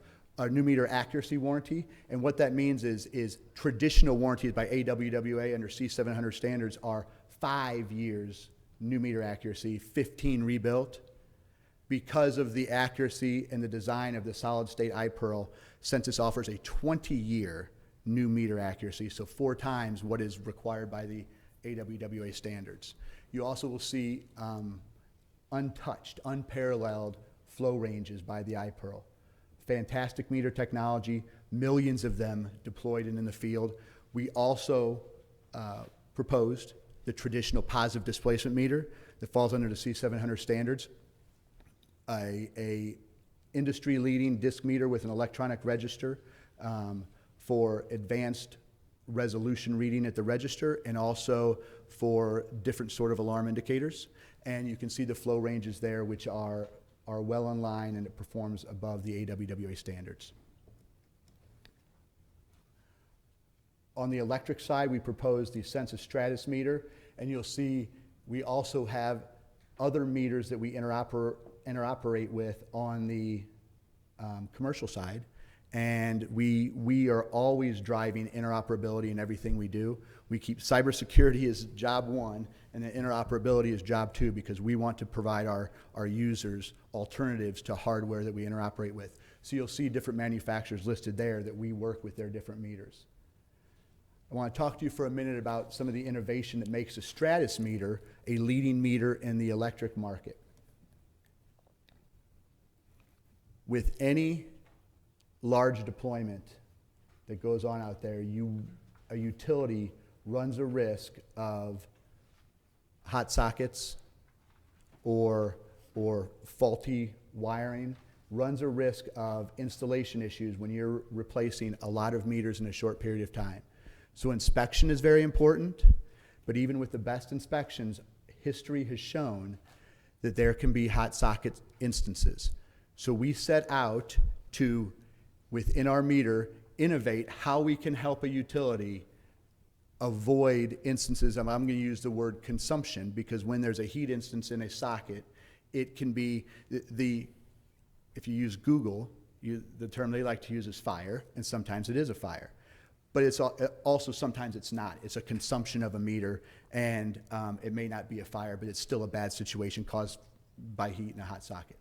new meter accuracy warranty, and what that means is traditional warranties by AWWA under C700 standards are 5 years new meter accuracy, 15 rebuilt. Because of the accuracy and the design of the solid-state iPearl, Census offers a 20-year new meter accuracy, so 4 times what is required by the AWWA standards. You also will see untouched, unparalleled flow ranges by the iPearl. Fantastic meter technology, millions of them deployed and in the field. We also proposed the traditional positive displacement meter that falls under the C700 standards, a industry-leading disc meter with an electronic register for advanced resolution reading at the register, and also for different sort of alarm indicators. And you can see the flow ranges there, which are well in line, and it performs above the AWWA standards. On the electric side, we proposed the Census Stratus meter, and you'll see We also have other meters that we interoperate with on the commercial side, and we are always driving interoperability in everything we do. We keep cybersecurity as job one, and then interoperability is job two, because we want to provide our users alternatives to hardware that we interoperate with. So you'll see different manufacturers listed there that we work with their different meters. I want to talk to you for a minute about some of the innovation that makes the Stratus meter a leading meter in the electric market. With any large deployment that goes on out there, a utility runs a risk of hot sockets or faulty wiring, runs a risk of installation issues when you're replacing a lot of meters in a short period of time. So inspection is very important, but even with the best inspections, history has shown that there can be hot socket instances. So we set out to, within our meter, innovate how we can help a utility avoid instances of, I'm going to use the word consumption, because when there's a heat instance in a socket, it can be, if you use Google, the term they like to use is fire, and sometimes it is a fire. But it's also, sometimes it's not. It's a consumption of a meter, and it may not be a fire, but it's still a bad situation caused by heat in a hot socket.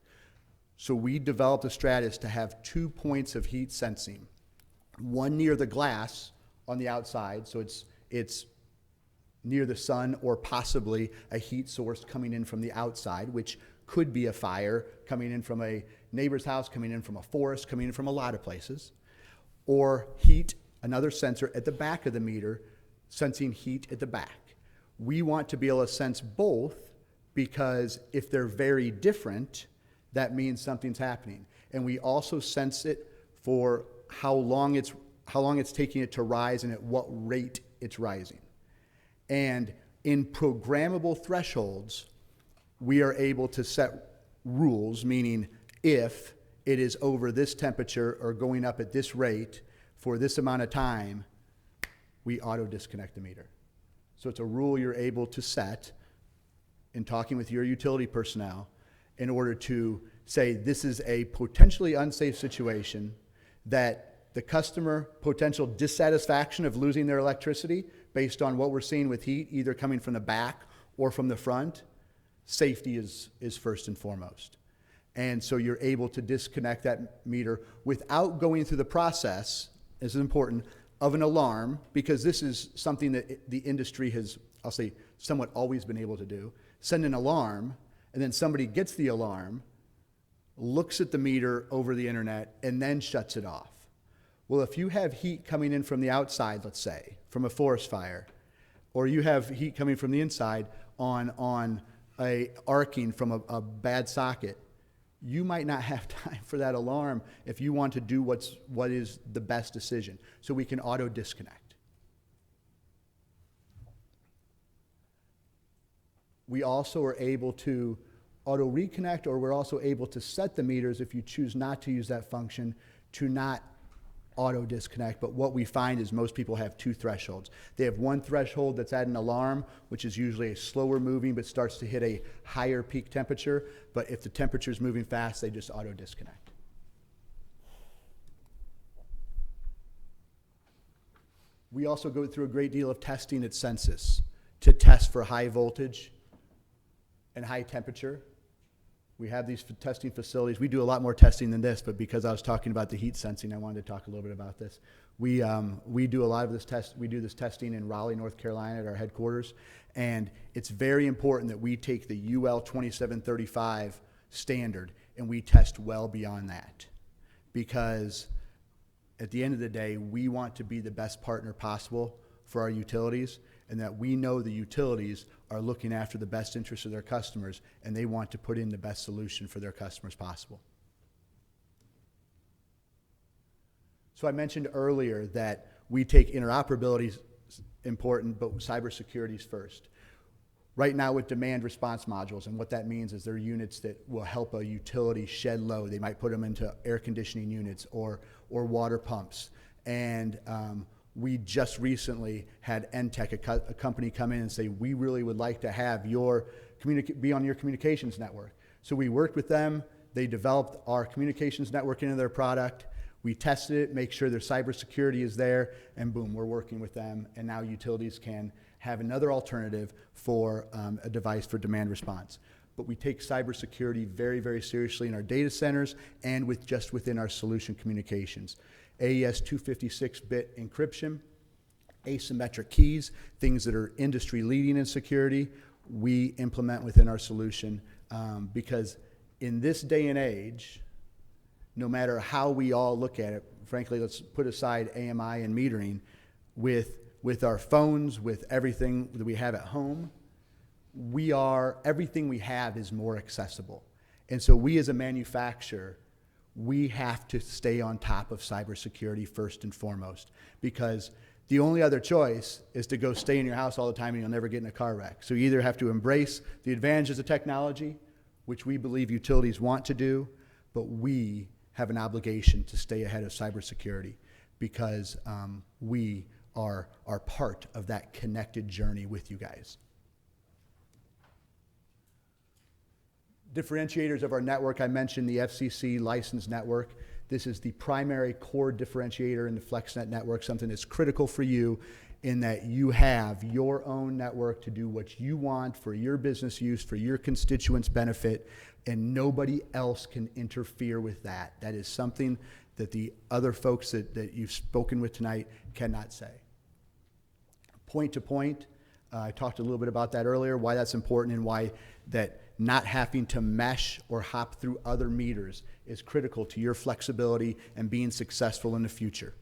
So we developed a Stratus to have 2 points of heat sensing. One near the glass on the outside, so it's near the sun, or possibly a heat source coming in from the outside, which could be a fire coming in from a neighbor's house, coming in from a forest, coming in from a lot of places, or heat, another sensor at the back of the meter, sensing heat at the back. We want to be able to sense both, because if they're very different, that means something's happening. And we also sense it for how long it's taking it to rise and at what rate it's rising. And in programmable thresholds, we are able to set rules, meaning if it is over this temperature or going up at this rate for this amount of time, we auto disconnect the meter. So it's a rule you're able to set in talking with your utility personnel in order to say this is a potentially unsafe situation, that the customer potential dissatisfaction of losing their electricity based on what we're seeing with heat, either coming from the back or from the front, safety is first and foremost. And so you're able to disconnect that meter without going through the process, this is important, of an alarm, because this is something that the industry has, I'll say, somewhat always been able to do. Send an alarm, and then somebody gets the alarm, looks at the meter over the internet, and then shuts it off. Well, if you have heat coming in from the outside, let's say, from a forest fire, or you have heat coming from the inside on a arcing from a bad socket, you might not have time for that alarm if you want to do what is the best decision. So we can auto disconnect. We also are able to auto reconnect, or we're also able to set the meters, if you choose not to use that function, to not auto disconnect. But what we find is most people have 2 thresholds. They have one threshold that's at an alarm, which is usually a slower moving but starts to hit a higher peak temperature. But if the temperature is moving fast, they just auto disconnect. We also go through a great deal of testing at Census to test for high voltage and high temperature. We have these testing facilities. We do a lot more testing than this, but because I was talking about the heat sensing, I wanted to talk a little bit about this. We do a lot of this test. We do this testing in Raleigh, North Carolina, at our headquarters, and it's very important that we take the UL 2735 standard and we test well beyond that, because at the end of the day, we want to be the best partner possible for our utilities, and that we know the utilities are looking after the best interests of their customers, and they want to put in the best solution for their customers possible. So I mentioned earlier that we take interoperability is important, but cybersecurity is first. Right now with demand response modules, and what that means is they're units that will help a utility shed load. They might put them into air conditioning units or water pumps. And we just recently had NTech, a company, come in and say, we really would like to have your be on your communications network. So we worked with them. They developed our communications network into their product. We tested it, make sure their cybersecurity is there, and boom, we're working with them. And now utilities can have another alternative for a device for demand response. But we take cybersecurity very, very seriously in our data centers and within our solution communications. AES 256-bit encryption, asymmetric keys, things that are industry leading in security, we implement within our solution because in this day and age, no matter how we all look at it, frankly, let's put aside AMI and metering, with our phones, with everything that we have at home, everything we have is more accessible. And so we as a manufacturer, we have to stay on top of cybersecurity first and foremost, because the only other choice is to go stay in your house all the time and you'll never get in a car wreck. So you either have to embrace the advantages of technology, which we believe utilities want to do, but we have an obligation to stay ahead of cybersecurity because we are part of that connected journey with you guys. Differentiators of our network, I mentioned the FCC licensed network. This is the primary core differentiator in the FlexNet network, something that's critical for you in that you have your own network to do what you want for your business use, for your constituents' benefit, and nobody else can interfere with that. That is something that the other folks that you've spoken with tonight cannot say. Point to point, I talked a little bit about that earlier, why that's important and why that not having to mesh or hop through other meters is critical to your flexibility and being successful in the future.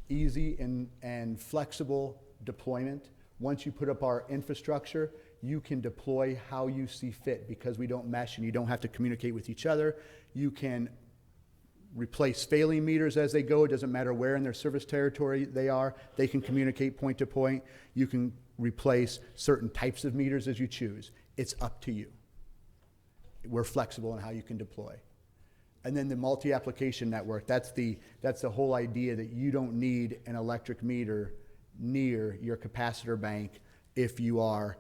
Easy and flexible deployment. Once you put up our infrastructure, you can deploy how you see fit because we don't mesh and you don't have to communicate with each other. You can replace failing meters as they go. It doesn't matter where in their service territory they are. They can communicate point to point. You can replace certain types of meters as you choose. It's up to you. We're flexible in how you can deploy. And then the multi-application network, that's the whole idea that you don't need an electric meter near your capacitor bank if you're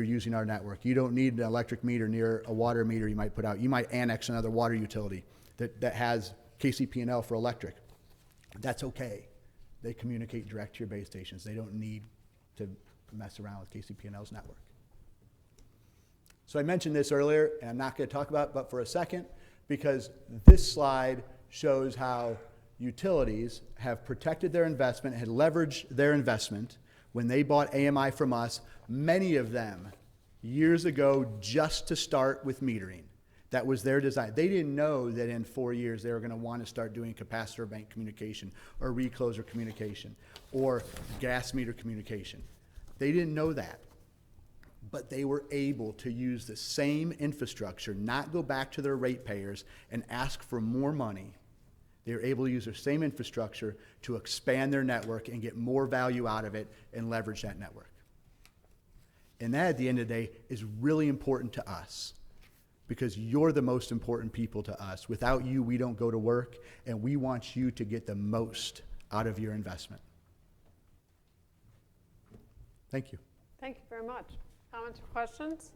using our network. You don't need an electric meter near a water meter you might put out. You might annex another water utility that has KCP&L for electric. That's okay. They communicate direct to your base stations. They don't need to mess around with KCP&L's network. So I mentioned this earlier, and I'm not going to talk about it but for a second, because this slide shows how utilities have protected their investment, had leveraged their investment when they bought AMI from us, many of them years ago, just to start with metering. That was their design. They didn't know that in 4 years they were going to want to start doing capacitor bank communication or recloser communication or gas meter communication. They didn't know that. But they were able to use the same infrastructure, not go back to their ratepayers and ask for more money. They were able to use their same infrastructure to expand their network and get more value out of it and leverage that network. And that, at the end of the day, is really important to us because you're the most important people to us. Without you, we don't go to work, and we want you to get the most out of your investment. Thank you. Thank you very much. Comments or questions?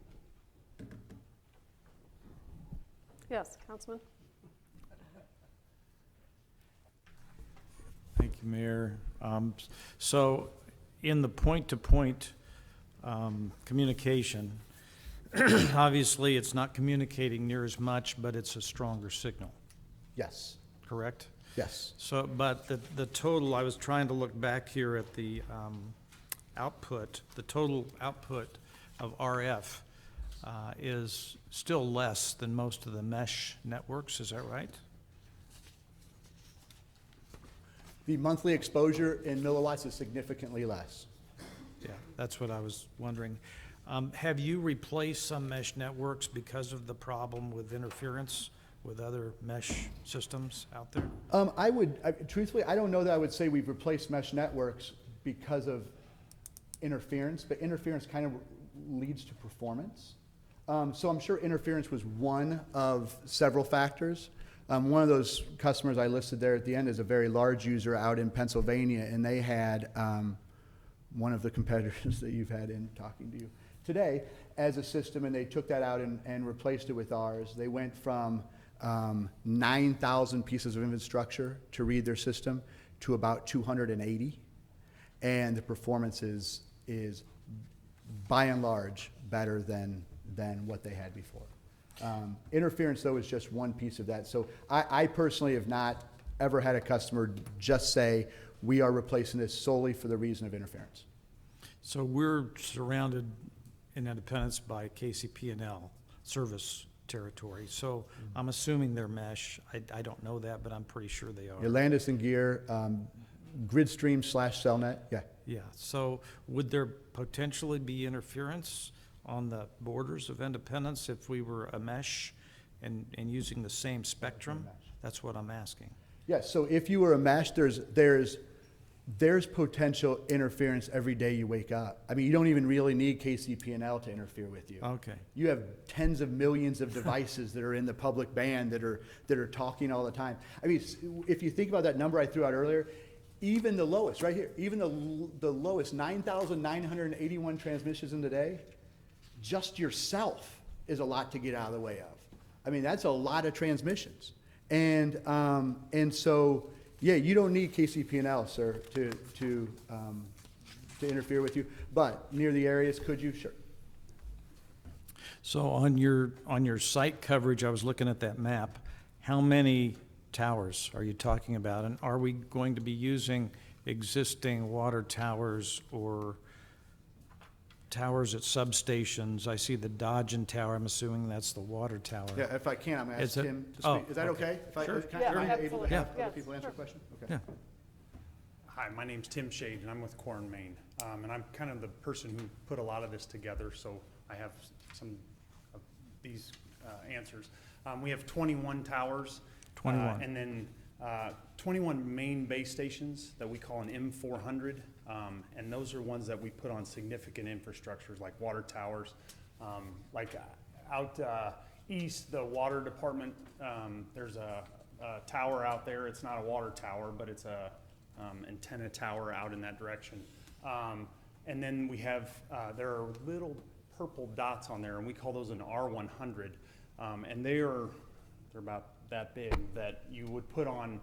Yes, Councilman. Thank you, Mayor. So in the point-to-point communication, obviously it's not communicating near as much, but it's a stronger signal. Yes. Correct? Yes. So, but the total, I was trying to look back here at the output, the total output of RF is still less than most of the mesh networks, is that right? The monthly exposure in milliwatts is significantly less. Yeah, that's what I was wondering. Have you replaced some mesh networks because of the problem with interference with other mesh systems out there? Truthfully, I don't know that I would say we've replaced mesh networks because of interference, but interference kind of leads to performance. So I'm sure interference was one of several factors. One of those customers I listed there at the end is a very large user out in Pennsylvania, and they had one of the competitors that you've had in talking to you today as a system, and they took that out and replaced it with ours. They went from 9,000 pieces of infrastructure to read their system to about 280, and the performance is by and large better than what they had before. Interference, though, is just one piece of that. So I personally have not ever had a customer just say, we are replacing this solely for the reason of interference. So we're surrounded in Independence by KCP&L service territory. So I'm assuming they're mesh. I don't know that, but I'm pretty sure they are. Yeah, Landis and Gear, Gridstream/Cellnet, yeah. Yeah, so would there potentially be interference on the borders of Independence if we were a mesh and using the same spectrum? That's what I'm asking. Yes, so if you were a mesh, there's potential interference every day you wake up. I mean, you don't even really need KCP&L to interfere with you. Okay. You have tens of millions of devices that are in the public band that are talking all the time. I mean, if you think about that number I threw out earlier, even the lowest, right here, even the lowest 9,981 transmissions in the day, just yourself is a lot to get out of the way of. I mean, that's a lot of transmissions. And so, yeah, you don't need KCP&L, sir, to interfere with you. But near the areas, could you? Sure. So on your site coverage, I was looking at that map. How many towers are you talking about? And are we going to be using existing water towers or towers at substations? I see the Dodgen Tower. I'm assuming that's the water tower. Yeah, if I can, I'm going to ask Tim to speak. Oh, Is that okay? Sure. Am I able to absolutely. have Yeah. other people answer a question? Okay. Yeah. Hi, my name's Tim Shade, and I'm with Corn-Maine. And I'm kind of the person who put a lot of this together, so I have some of these answers. We have 21 towers. 21. And then 21 main base stations that we call an M400. And those are ones that we put on significant infrastructures like water towers. Like out east, the water department, there's a tower out there. It's not a water tower, but it's a antenna tower out in that direction. And then we have, there are little purple dots on there, and we call those an R100. And they're about that big that you would put on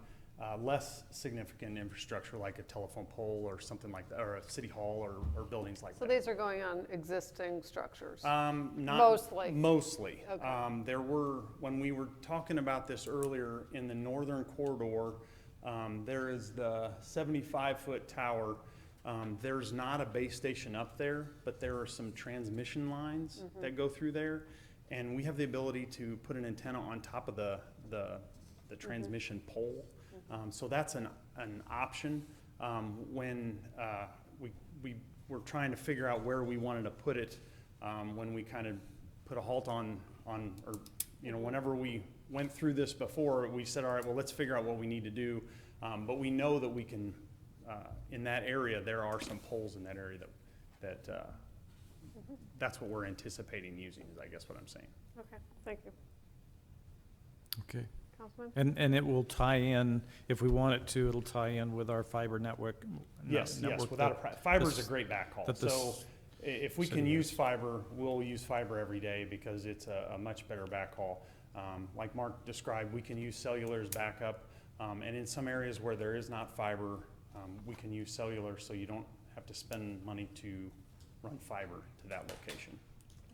less significant infrastructure like a telephone pole or something like that, or a city hall or buildings like that. So these are going on existing structures? Mostly. Mostly. Okay. There were, when we were talking about this earlier, in the northern corridor, there is the 75-foot tower. There's not a base station up there, but there are some transmission lines that go through there. And we have the ability to put an antenna on top of the transmission pole. So that's an option. When we were trying to figure out where we wanted to put it, when we kind of put a halt on, or whenever we went through this before, we said, all right, well, let's figure out what we need to do. But we know that we can, in that area, there are some poles in that area that that's what we're anticipating using, is I guess what I'm saying. Okay, thank you. Okay. Councilman? And it will tie in, if we want it to, it'll tie in with our fiber network. Yes, without fiber is a great backhaul. So if we can use fiber, we'll use fiber every day because it's a much better backhaul. Like Mark described, we can use cellular as backup. And in some areas where there is not fiber, we can use cellular so you don't have to spend money to run fiber to that location.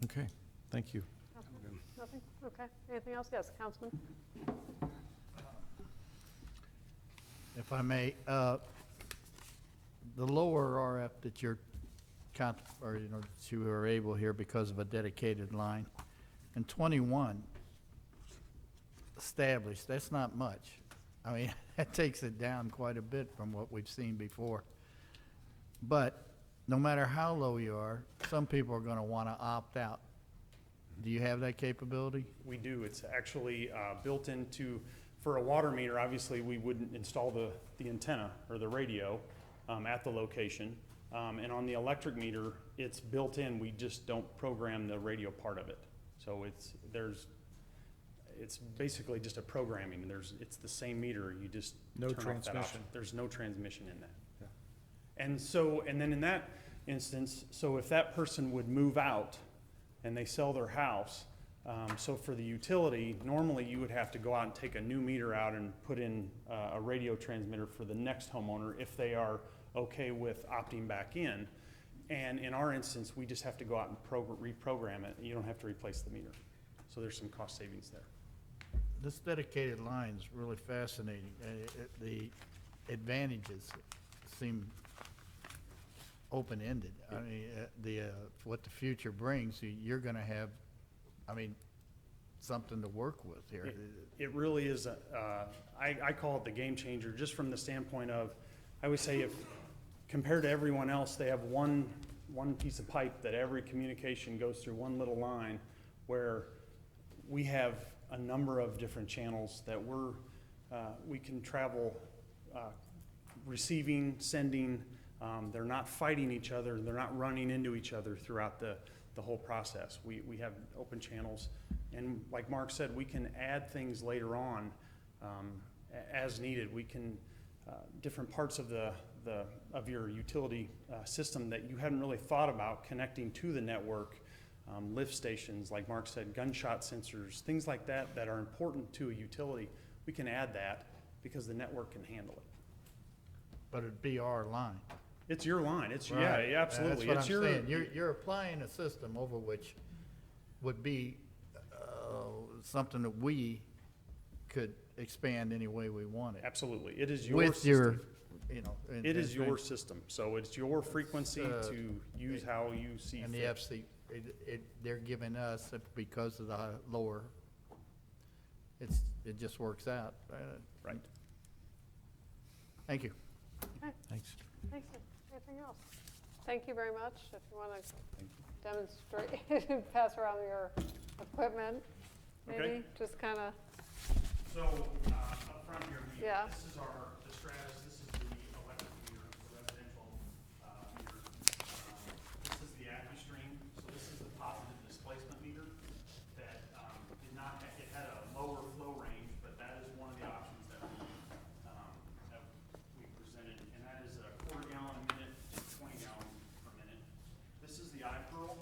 Okay, thank you. Nothing? Okay. Anything else? Yes, Councilman? If I may, the lower RF that you're that you were able here because of a dedicated line, and 21 established, that's not much. I mean, that takes it down quite a bit from what we've seen before. But no matter how low you are, some people are going to want to opt out. Do you have that capability? We do. It's actually built into, for a water meter, obviously we wouldn't install the antenna or the radio at the location. And on the electric meter, it's built in. We just don't program the radio part of it. So it's basically just a programming, and it's the same meter, you just No turn off that option. transmission. There's no transmission in that. And then in that instance, so if that person would move out and they sell their house, so for the utility, normally you would have to go out and take a new meter out and put in a radio transmitter for the next homeowner if they are okay with opting back in. And in our instance, we just have to go out and reprogram it. You don't have to replace the meter. So there's some cost savings there. This dedicated line is really fascinating. The advantages seem open-ended. I mean, what the future brings, you're gonna have, I mean, something to work with here. It really is, I call it the game changer, just from the standpoint of, I would say if, compared to everyone else, they have one piece of pipe that every communication goes through, one little line, where we have a number of different channels that we can travel, receiving, sending. They're not fighting each other, they're not running into each other throughout the whole process. We have open channels, and like Mark said, we can add things later on as needed. We can, different parts of of your utility system that you hadn't really thought about connecting to the network, lift stations, like Mark said, gunshot sensors, things like that that are important to a utility. We can add that because the network can handle it. But it'd be our line. It's your line. It's Right. yeah, absolutely. That's what it's I'm saying. You're applying a system over which would be something that we could expand any way we wanted. Absolutely. It is your with system. your, you know. It is your system, so it's your frequency to use how you see And the fit. FC, they're giving us, because of the lower, it just works out. Right. Thank you. Okay. Thanks. Thanks. Anything else? Thank you very much. If you want to demonstrate, pass around your equipment, maybe, Okay. just kind of, So up front here, Yeah. this is the Stratus. This is the electric meter, the residential meter. This is the AccuStream. So this is the positive displacement meter that did not. It had a lower flow range, but that is one of the options that we presented, and that is a quarter gallon a minute to 20 gallons per minute. This is the iPearl.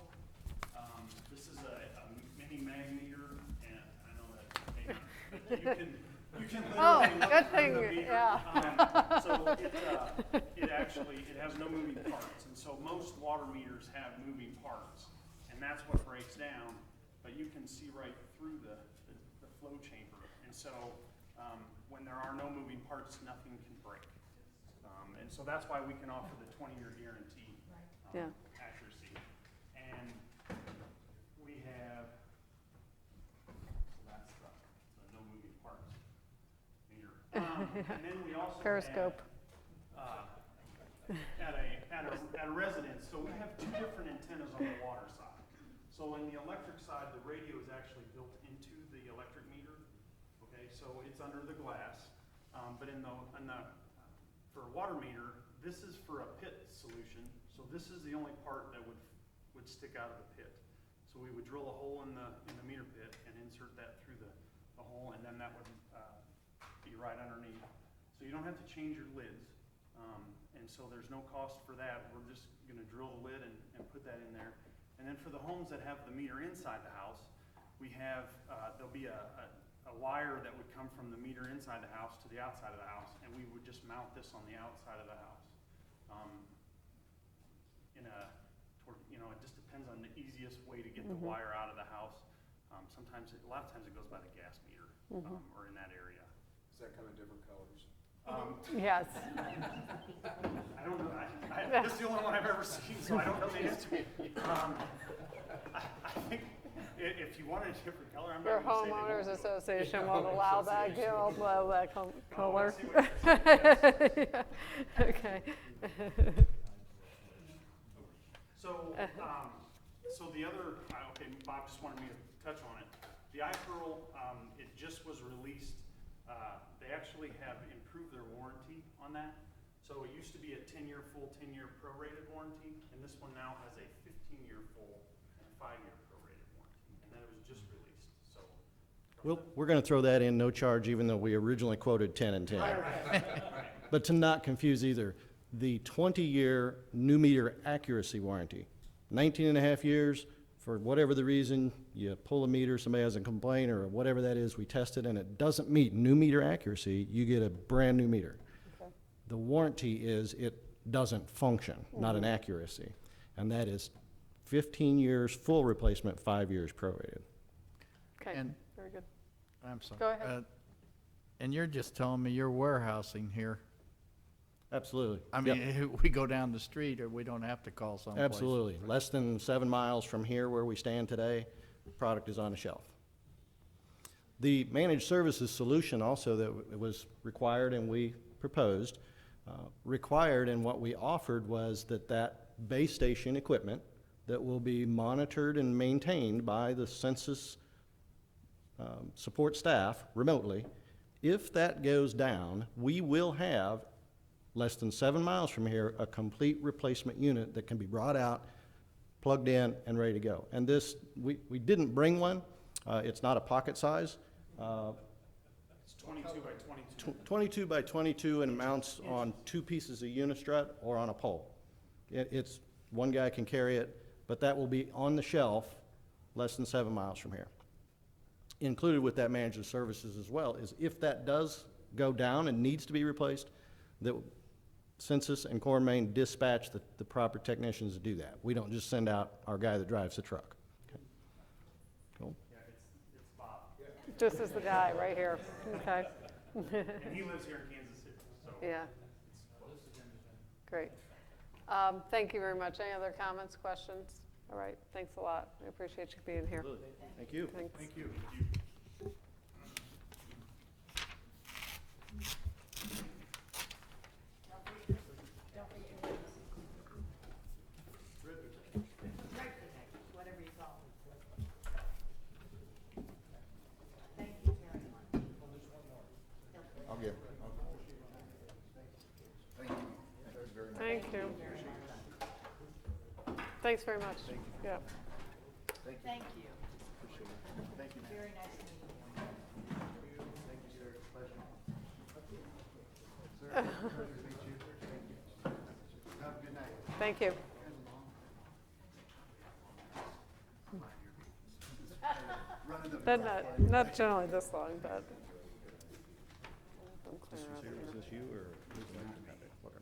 This is a mini mag meter, and I know that may not, but you can Oh, literally look good through thing, the meter. yeah. So it has no moving parts, and so most water meters have moving parts, and that's what breaks down. But you can see right through the flow chamber, and so when there are no moving parts, nothing can break. And so that's why we can offer the 20-year guarantee Yeah. accuracy. And we have, so that's the no moving parts meter. And then we also Periscope. have, at a residence, so we have two different antennas on the water side. So in the electric side, the radio is actually built into the electric meter. Okay, so it's under the glass. But for a water meter, this is for a pit solution. So this is the only part that would stick out of the pit. So we would drill a hole in the meter pit and insert that through the hole, and then that would be right underneath. So you don't have to change your lids. And so there's no cost for that. We're just going to drill the lid and put that in there. And then for the homes that have the meter inside the house, we have, there'll be a wire that would come from the meter inside the house to the outside of the house, and we would just mount this on the outside of the house. It just depends on the easiest way to get the wire out of the house. A lot of times it goes by the gas meter, or in that area. Does that come in different colors? Yes. I don't know. This is the only one I've ever seen, so I don't know the answer. I think if you wanted a different color, I'm Your not going to say they homeowners won't. association won't allow that, won't allow that color. see what you're saying. Okay. So the other, okay, Bob just wanted me to touch on it. The iPearl, it just was released. They actually have improved their warranty on that. So it used to be a 10-year full, 10-year prorated warranty, and this one now has a 15-year full and a 5-year prorated warranty. And that was just released. So from We're going to throw that in, no charge, even though we originally quoted 10 and 10. But to not confuse either, the 20-year new meter accuracy warranty, 19 and a half years, for whatever the reason, you pull a meter, somebody has a complaint or whatever that is, we test it and it doesn't meet new meter accuracy, you get a brand new meter. Okay. The warranty is it doesn't function, not an accuracy. And that is 15 years full replacement, 5 years prorated. Okay, And- very good. I'm sorry. Go ahead. And you're just telling me you're warehousing here. Absolutely. I Yep. mean, we go down the street or we don't have to call someplace. Absolutely. Less than 7 miles from here where we stand today, the product is on the shelf. The managed services solution also that was required and we proposed, required and what we offered was that base station equipment that will be monitored and maintained by the census support staff remotely, if that goes down, we will have less than 7 miles from here, a complete replacement unit that can be brought out, plugged in, and ready to go. And this, we didn't bring one. It's not a pocket size. It's 22 by 22. 22 by 22 and mounts on 2 pieces of unistrut or on a pole. It's, one guy can carry it, but that will be on the shelf less than 7 miles from here. Included with that managed services as well is if that does go down and needs to be replaced, that Census and Corn-Maine dispatch the proper technicians to do that. We don't just send out our guy that drives the truck. Okay. Cool. Yeah, it's Bob. This is the guy right here, okay. And he lives here in Kansas City, so. Yeah. Great. Thank you very much. Any other comments, questions? All right, thanks a lot. I appreciate you being here. Thank you. Thanks. Thank you. I'll give. Thank you. Thanks very much. Yeah. Thank you. Appreciate it. Thank you, ma'am. Very nice meeting you. Thank you, sir. Pleasure. Sir, pleasure to meet you. Thank you. Have a good night. Thank you. Not generally this long, but. I'm clear out here. Is this you or who's the man? Okay, whatever.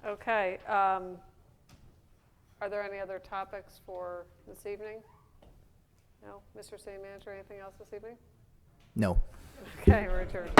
Okay, are there any other topics for this evening? No? Mr. City Manager, anything else this evening? No. Okay, we're adjourned.